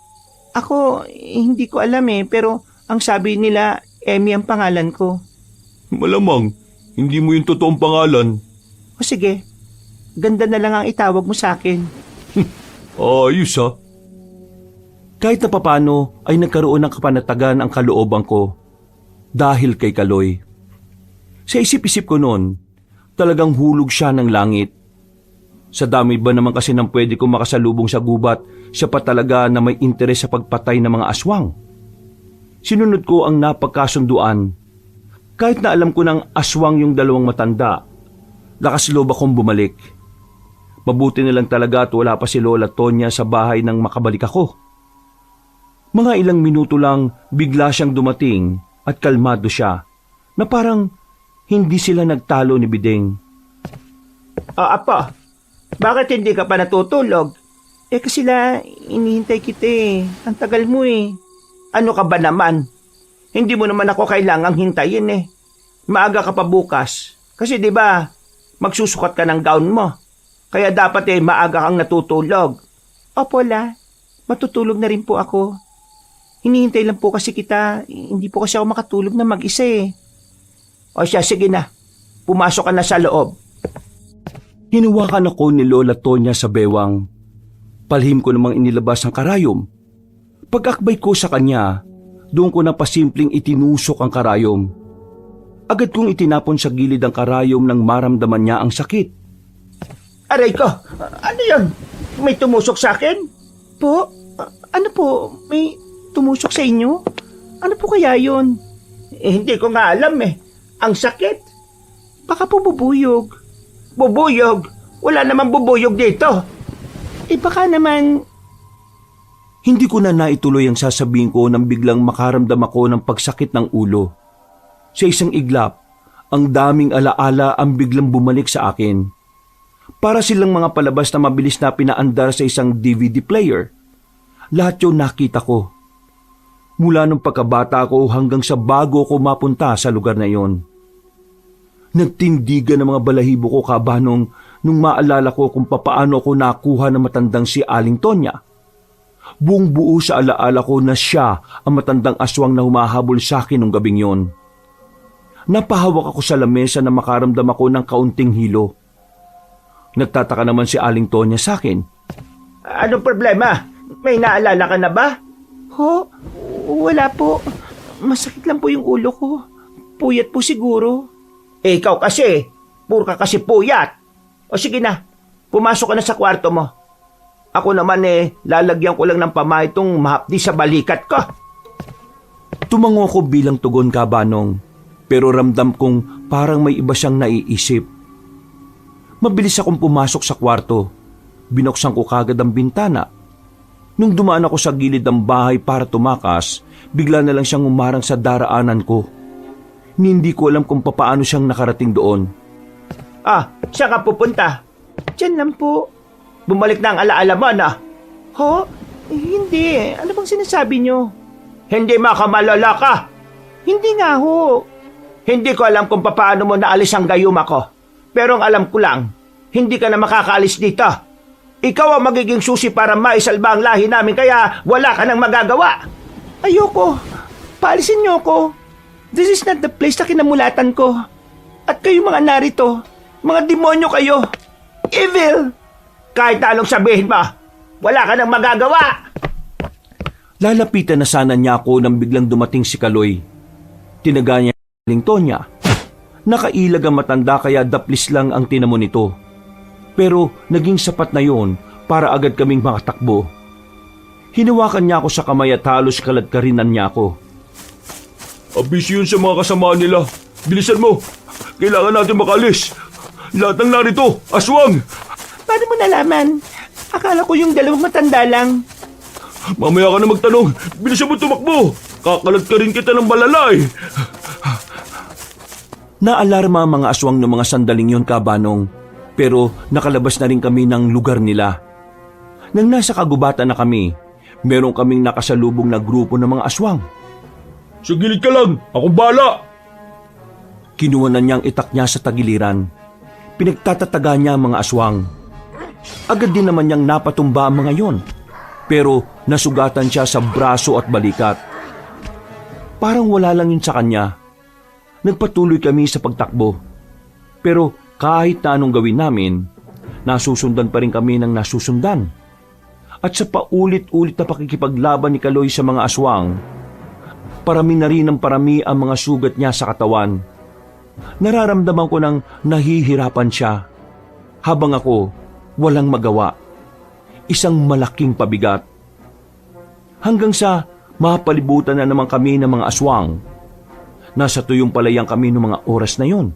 Ako, hindi ko alam pero ang sabi nila, Emmy ang pangalan ko. Malamang, hindi mo yung totoong pangalan. O sige, ganda na lang ang itawag mo sa akin. Ayos ha. Kahit na papano ay nagkaroon ng kapanatagan ang kalooban ko dahil kay Kaloy. Sa isip-isip ko noon, talagang hulog siya ng langit. Sa dami ba naman kasi ng pwede kong makasalubong sa gubat, siya pa talaga na may interes sa pagpatay ng mga aswang. Sinunod ko ang napagkasunduan. Kahit na alam ko ng aswang yung dalawang matanda, lakas loob akong bumalik. Mabuti na lang talaga at wala pa si Lola Tonya sa bahay nang makabalik ako. Mga ilang minuto lang bigla siyang dumating at kalmado siya na parang hindi sila nagtalo ni Bideng. Apa, bakit hindi ka pa natutulog? Kasi inihintay kita Ang tagal mo Ano ka ba naman? Hindi mo naman ako kailangang hintayin eh. Maaga ka pa bukas. Kasi di ba, magsusukat ka ng gown mo. Kaya dapat maaga kang natutulog. Opo, La. Matutulog na rin po ako. Hinihintay lang po kasi kita. Hindi po kasi ako makatulog na mag-isa eh. O siya, sige na. Pumasok ka na sa loob. Hinawakan ako ni Lola Tonya sa bewang. Palhim ko namang inilabas ang karayom. Pag-akbay ko sa kanya, doon ko na pasimpleng itinusok ang karayom. Agad kong itinapon sa gilid ang karayom nang maramdaman niya ang sakit. Aray ko, ano yun? May tumusok sa akin? Po? Ano po? May tumusok sa inyo? Ano po kaya yun? Hindi ko nga alam eh. Ang sakit. Baka po bubuyog. Bubuyog? Wala namang bubuyog dito. Baka naman... Hindi ko na naituloy ang sasabihin ko nang biglang makaramdam ako ng pagsakit ng ulo. Sa isang iglap, ang daming alaala ang biglang bumalik sa akin. Para silang mga palabas na mabilis na pinaandar sa isang DVD player. Lahat yun nakita ko. Mula nung pagkabata ko hanggang sa bago ko mapunta sa lugar na yon. Nagtindigan ng mga balahibo ko kabanong nung maalala ko kung papaano ako nakuha ng matandang si Aling Tonya. Buong buo sa alaala ko na siya ang matandang aswang na humahabol sa akin nung gabing yon. Napahawak ako sa lamesa na makaramdam ako ng kaunting hilo. Nagtataka naman si Aling Tonya sa akin. Anong problema? May naalala ka na ba? Ho? Wala po. Masakit lang po yung ulo ko. Puyat po siguro. Ikaw kasi, puro ka kasi puyat. O sige na, pumasok ka na sa kwarto mo. Ako naman lalagyan ko lang ng pamay itong mahapdi sa balikat ko. Tumango ko bilang tugon kabanong, pero ramdam kong parang may iba siyang naiisip. Mabilis akong pumasok sa kwarto. Binuksan ko kagad ang bintana. Nung dumaan ako sa gilid ng bahay para tumakas, bigla na lang siyang umarang sa daraanan ko. Hindi ko alam kung papaano siyang nakarating doon. Saan ka pupunta? Diyan lang po. Bumalik na ang alaala mo na. Ho? Hindi. Ano bang sinasabi nyo? Hindi makamalala ka. Hindi nga ho. Hindi ko alam kung papaano mo naalis ang gayuma ko. Pero ang alam ko lang, hindi ka na makakaalis dito. Ikaw ang magiging susi para maisalba ang lahi namin kaya wala ka nang magagawa. Ayoko. Paalisin nyo ko. This is not the place na kinamulatan ko. At kayo mga narito, mga demonyo kayo. Evil! Kahit anong sabihin mo, wala ka nang magagawa. Lalapitan na sana niya ako nang biglang dumating si Kaloy. Tinaga niya ang Aling Tonya. Nakailag ang matanda kaya daplis lang ang tinamo nito. Pero naging sapat na yon para agad kaming makatakbo. Hinawakan niya ako sa kamay at halos kaladkarinan niya ako. Abisi yun sa mga kasama nila. Bilisan mo. Kailangan natin makalis. Lahat ng narito, aswang! Paano mo nalaman? Akala ko yung dalawang matanda lang. Mamaya ka na magtanong. Bilisan mo tumakbo. Kakalat ka rin kita ng balalay. Naalarma ang mga aswang ng mga sandaling yon kabanong. Pero nakalabas na rin kami ng lugar nila. Nang nasa kagubatan na kami, meron kaming nakasalubong na grupo ng mga aswang. Sa gilid ka lang. Akong bala. Kinuha na niyang itak niya sa tagiliran. Pinagtatataga niya ang mga aswang. Agad din naman niyang napatumba ang mga yon. Pero nasugatan siya sa braso at balikat. Parang wala lang yun sa kanya. Nagpatuloy kami sa pagtakbo. Pero kahit na anong gawin namin, nasusundan pa rin kami ng nasusundan. At sa paulit-ulit na pakikipaglaban ni Kaloy sa mga aswang, parami na rin ng parami ang mga sugat niya sa katawan. Nararamdaman ko nang nahihirapan siya. Habang ako, walang magawa. Isang malaking pabigat. Hanggang sa mapalibutan na naman kami ng mga aswang. Nasa tuyong palayang kami ng mga oras na yon.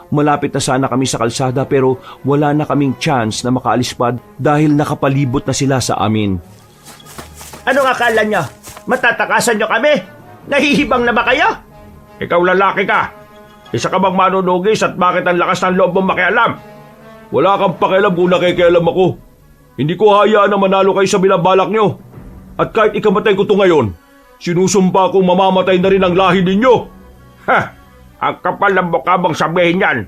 Malapit na sana kami sa kalsada pero wala na kaming chance na makaalis pa dahil nakapalibot na sila sa amin. Anong akala nyo? Matatakasan nyo kami? Nahihibang na ba kayo? Ikaw lalaki ka. Isa ka bang manunugis at bakit ang lakas ng loob mong makialam? Wala kang pakialam kung nakikialam ako. Hindi ko hayaan na manalo kayo sa binabalak nyo. At kahit ikamatay ko to ngayon, Sinusumpa kong mamamatay na rin ang lahi ninyo. Ha! Ang kapal ng mukha mong sabihin yan.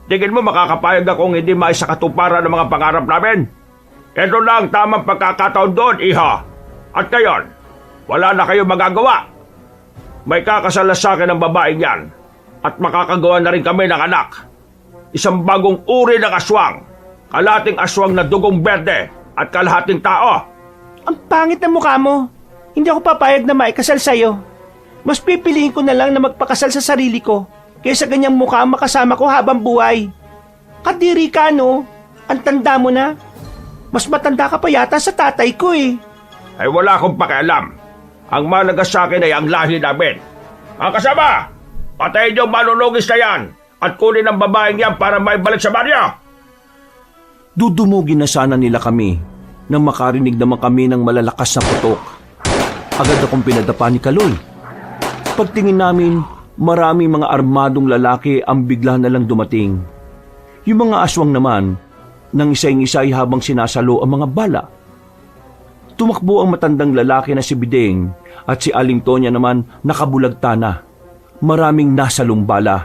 Tingin mo makakapayag akong hindi maisakatuparan ng mga pangarap namin? Ito na ang tamang pagkakataon doon, iha. At ngayon, wala na kayo magagawa. May kakasala sa akin ng babaeng yan. At makakagawa na rin kami ng anak. Isang bagong uri ng aswang. Kalahating aswang na dugong berde at kalahating tao. Ang pangit ng mukha mo. Hindi ako papayag na maikasal sa'yo. Mas pipiliin ko na lang na magpakasal sa sarili ko kaysa ganyang mukha ang makasama ko habang buhay. Kadiri ka, no? Ang tanda mo na. Mas matanda ka pa yata sa tatay ko eh. Ay wala akong pakialam. Ang malaga sa akin ay ang lahi namin. Ang kasama, patayin yung manunugis na yan at kunin ang babaeng yan para maibalik sa baryo. Dudumugin na sana nila kami nang makarinig naman kami ng malalakas na putok. Agad akong pinadapa ni Kaloy. Pagtingin namin, maraming mga armadong lalaki ang bigla na lang dumating. Yung mga aswang naman, nang isay-isay habang sinasalo ang mga bala. Tumakbo ang matandang lalaki na si Bideng at si Aling Tonya naman nakabulagta na. Maraming nasalong bala.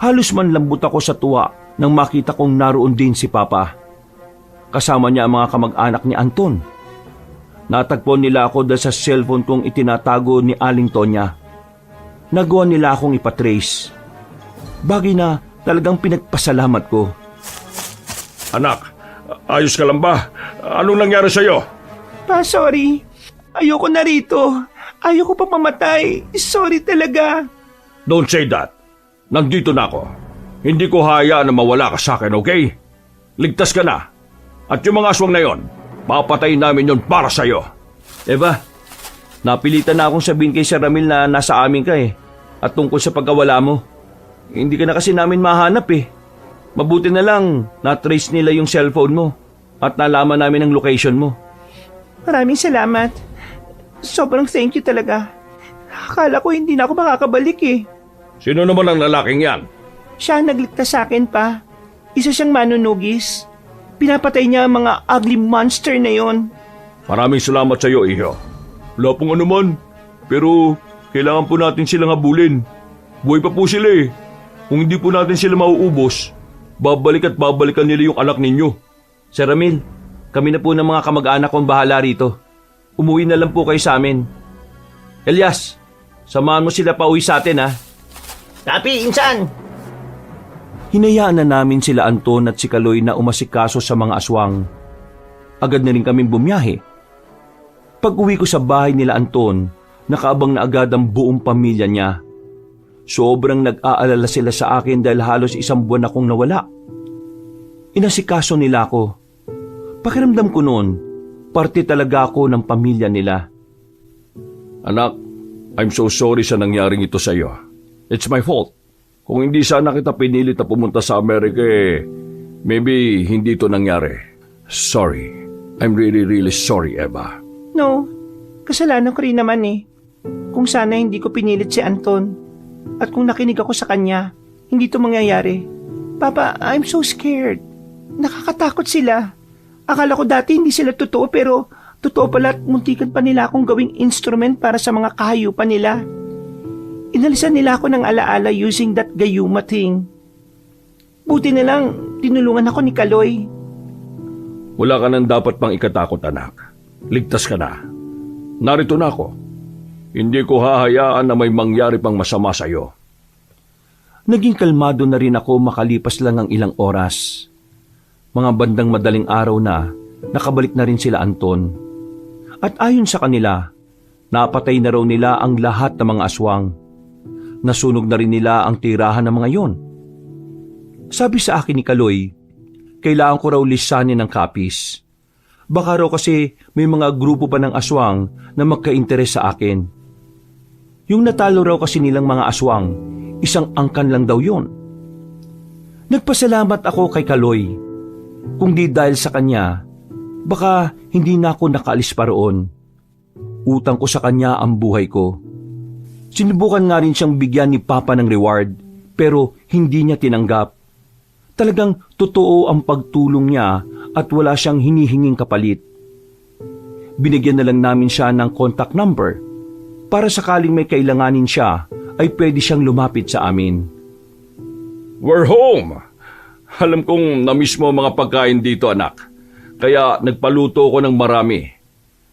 Halos man lambot ako sa tuwa nang makita kong naroon din si Papa. Kasama niya ang mga kamag-anak ni Anton. Natagpuan nila ako dahil sa cellphone kong itinatago ni Aling Tonya. Nagawa nila akong ipatrace. Bagay na talagang pinagpasalamat ko. Anak, ayos ka lang ba? Anong nangyari sa'yo? Pa, sorry. Ayoko na rito. Ayoko pa mamatay. Sorry talaga. Don't say that. Nandito na ako. Hindi ko hayaan na mawala ka sa akin, okay? Ligtas ka na. At yung mga aswang na yon, papatayin namin yon para sa'yo. Eva, napilitan na akong sabihin kay Sir Ramil na nasa amin ka eh. At tungkol sa pagkawala mo. Hindi ka na kasi namin mahanap eh. Mabuti na lang na-trace nila yung cellphone mo at nalaman namin ang location mo. Maraming salamat. Sobrang thank you talaga. Akala ko hindi na ako makakabalik eh. Sino naman ang lalaking yan? Siya ang nagligtas sa akin pa. Isa siyang manunugis. Pinapatay niya ang mga ugly monster na yon. Maraming salamat sa iyo, iho. Wala pong anuman. Pero kailangan po natin silang habulin. Buhay pa po sila eh. Kung hindi po natin sila mauubos, babalik at babalikan nila yung anak ninyo. Sir Ramil, kami na po ng mga kamag-anak kong bahala rito. Umuwi na lang po kayo sa amin. Elias, samahan mo sila pa uwi sa atin ha. Tapi, insan! Hinayaan na namin sila Anton at si Kaloy na umasikaso sa mga aswang. Agad na rin kaming bumiyahe. Pag uwi ko sa bahay nila Anton, nakaabang na agad ang buong pamilya niya. Sobrang nag-aalala sila sa akin dahil halos 1 buwan akong nawala. Inasikaso nila ako. Pakiramdam ko noon, parte talaga ako ng pamilya nila. Anak, I'm so sorry sa nangyaring ito sa iyo. It's my fault. Kung hindi sana kita pinilit na pumunta sa Amerika maybe hindi ito nangyari. Sorry. I'm really sorry, Eva. No, kasalanan ko rin naman eh. Kung sana hindi ko pinilit si Anton at kung nakinig ako sa kanya, hindi ito mangyayari. Papa, I'm so scared. Nakakatakot sila. Akala ko dati hindi sila totoo pero totoo pala at muntikan pa nila akong gawing instrument para sa mga kahayupan nila. Inalisan nila ako ng alaala using that gayuma thing. Buti na lang, tinulungan ako ni Kaloy. Wala ka nang dapat pang ikatakot, anak. Ligtas ka na. Narito na ako. Hindi ko hahayaan na may mangyari pang masama sa iyo. Naging kalmado na rin ako makalipas lang ang ilang oras. Mga bandang madaling araw na, nakabalik na rin sila Anton. At ayon sa kanila, napatay na raw nila ang lahat ng mga aswang. Nasunog na rin nila ang tirahan ng mga yon. Sabi sa akin ni Kaloy, kailangan ko raw lisanin ng kapis. Baka raw kasi may mga grupo pa ng aswang na magka-interes sa akin. Yung natalo raw kasi nilang mga aswang, 1 angkan lang daw yon. Nagpasalamat ako kay Kaloy. Kung di dahil sa kanya, baka hindi na ako nakaalis pa roon. Utang ko sa kanya ang buhay ko. Sinubukan nga rin siyang bigyan ni Papa ng reward, pero hindi niya tinanggap. Talagang totoo ang pagtulong niya at wala siyang hinihinging kapalit. Binigyan na lang namin siya ng contact number para sakaling may kailanganin siya ay pwede siyang lumapit sa amin. We're home. Alam kong na-miss mo ang mga pagkain dito, anak. Kaya nagpaluto ko ng marami.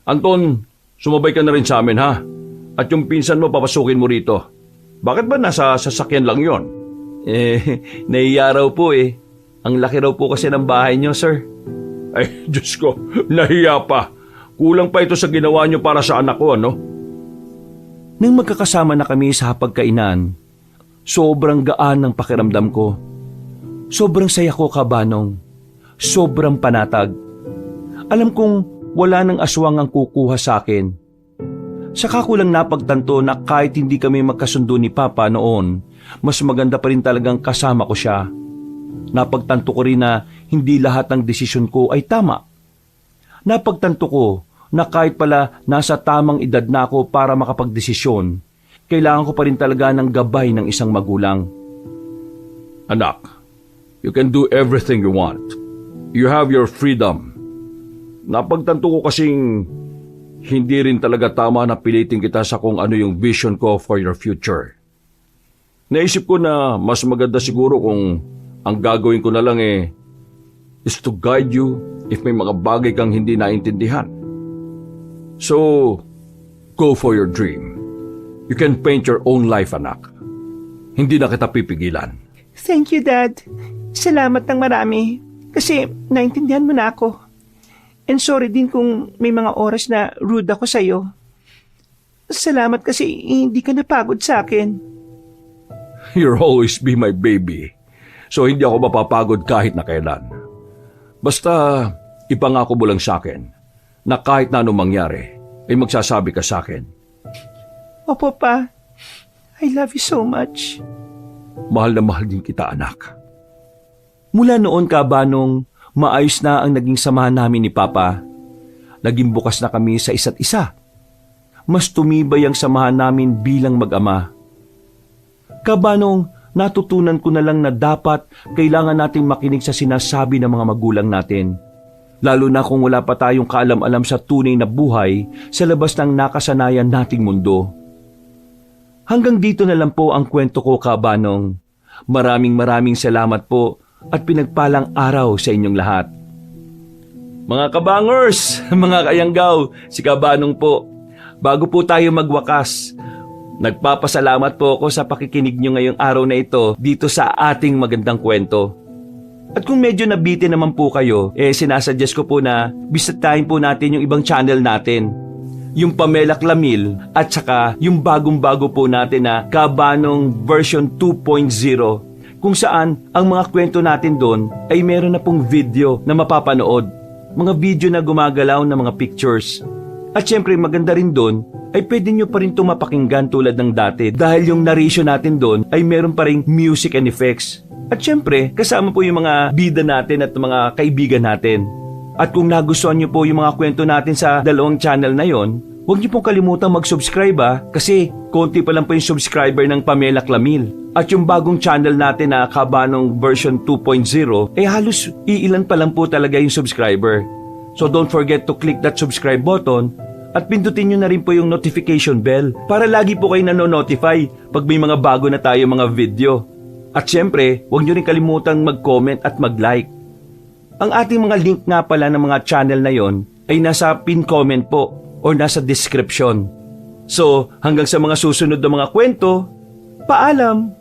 Anton, sumabay ka na rin sa amin, ha? At yung pinsan mo, papasukin mo rito. Bakit ba nasa sasakyan lang yon? Nahiya raw po eh. Ang laki raw po kasi ng bahay niyo, sir. Ay, Diyos ko, nahiya pa. Kulang pa ito sa ginawa niyo para sa anak ko, ano? Nang magkakasama na kami sa hapagkainan, sobrang gaan ng pakiramdam ko. Sobrang saya ko, Kabanong. Sobrang panatag. Alam kong wala nang aswang ang kukuha sa akin. Saka ko lang napagtanto na kahit hindi kami magkasundo ni Papa noon, mas maganda pa rin talagang kasama ko siya. Napagtanto ko rin na hindi lahat ng desisyon ko ay tama. Napagtanto ko na kahit pala nasa tamang edad na ako para makapagdesisyon, kailangan ko pa rin talaga ng gabay ng isang magulang. Anak, you can do everything you want. You have your freedom. Napagtanto ko kasing hindi rin talaga tama na pilitin kita sa kung ano yung vision ko for your future. Naisip ko na mas maganda siguro kung ang gagawin ko na lang is to guide you if may mga bagay kang hindi naintindihan. So, go for your dream. You can paint your own life, anak. Hindi na kita pipigilan. Thank you, Dad. Salamat ng marami. Kasi naintindihan mo na ako. And sorry din kung may mga oras na rude ako sa'yo. Salamat kasi hindi ka napagod sa akin. You'll always be my baby. So hindi ako mapapagod kahit na kailan. Basta ipangako mo lang sa akin na kahit na anong mangyari, ay magsasabi ka sa akin. Opo, Pa. I love you so much. Mahal na mahal din kita, anak. Mula noon, Kabanong, maayos na ang naging samahan namin ni Papa. Naging bukas na kami sa isa't isa. Mas tumibay ang samahan namin bilang mag-ama. Kabanong, natutunan ko na lang na dapat kailangan nating makinig sa sinasabi ng mga magulang natin. Lalo na kung wala pa tayong kaalam-alam sa tunay na buhay sa labas ng nakasanayan nating mundo. Hanggang dito na lang po ang kwento ko, Kabanong. Maraming salamat po at pinagpalang araw sa inyong lahat. Mga kabangers, mga kayanggaw, si Kabanong po. Bago po tayo magwakas, nagpapasalamat po ako sa pakikinig nyo ngayong araw na ito dito sa ating magandang kwento. At kung medyo nabitin naman po kayo, sinasuggest ko po na bisitahin po natin yung ibang channel natin. Yung Pamela Clamil at saka yung bagong-bago po natin na Kabanong version 2.0 kung saan ang mga kwento natin doon ay meron na pong video na mapapanood. Mga video na gumagalaw na mga pictures. At syempre maganda rin doon ay pwede nyo pa rin tumapakinggan tulad ng dati dahil yung narration natin doon ay meron pa rin music and effects. At syempre, kasama po yung mga bida natin at mga kaibigan natin. At kung nagustuhan nyo po yung mga kwento natin sa dalawang channel na yon, huwag nyo pong kalimutang mag-subscribe kasi konti pa lang po yung subscriber ng Pamela Clamil. At yung bagong channel natin na Kabanong version 2.0, halos iilan pa lang po talaga yung subscriber. So don't forget to click that subscribe button at pindutin nyo na rin po yung notification bell para lagi po kayo nano-notify pag may mga bago na tayo mga video. At syempre, huwag nyo rin kalimutang mag-comment at mag-like. Ang ating mga link nga pala ng mga channel na yon ay nasa pin comment po or nasa description. So, hanggang sa mga susunod na mga kwento, paalam!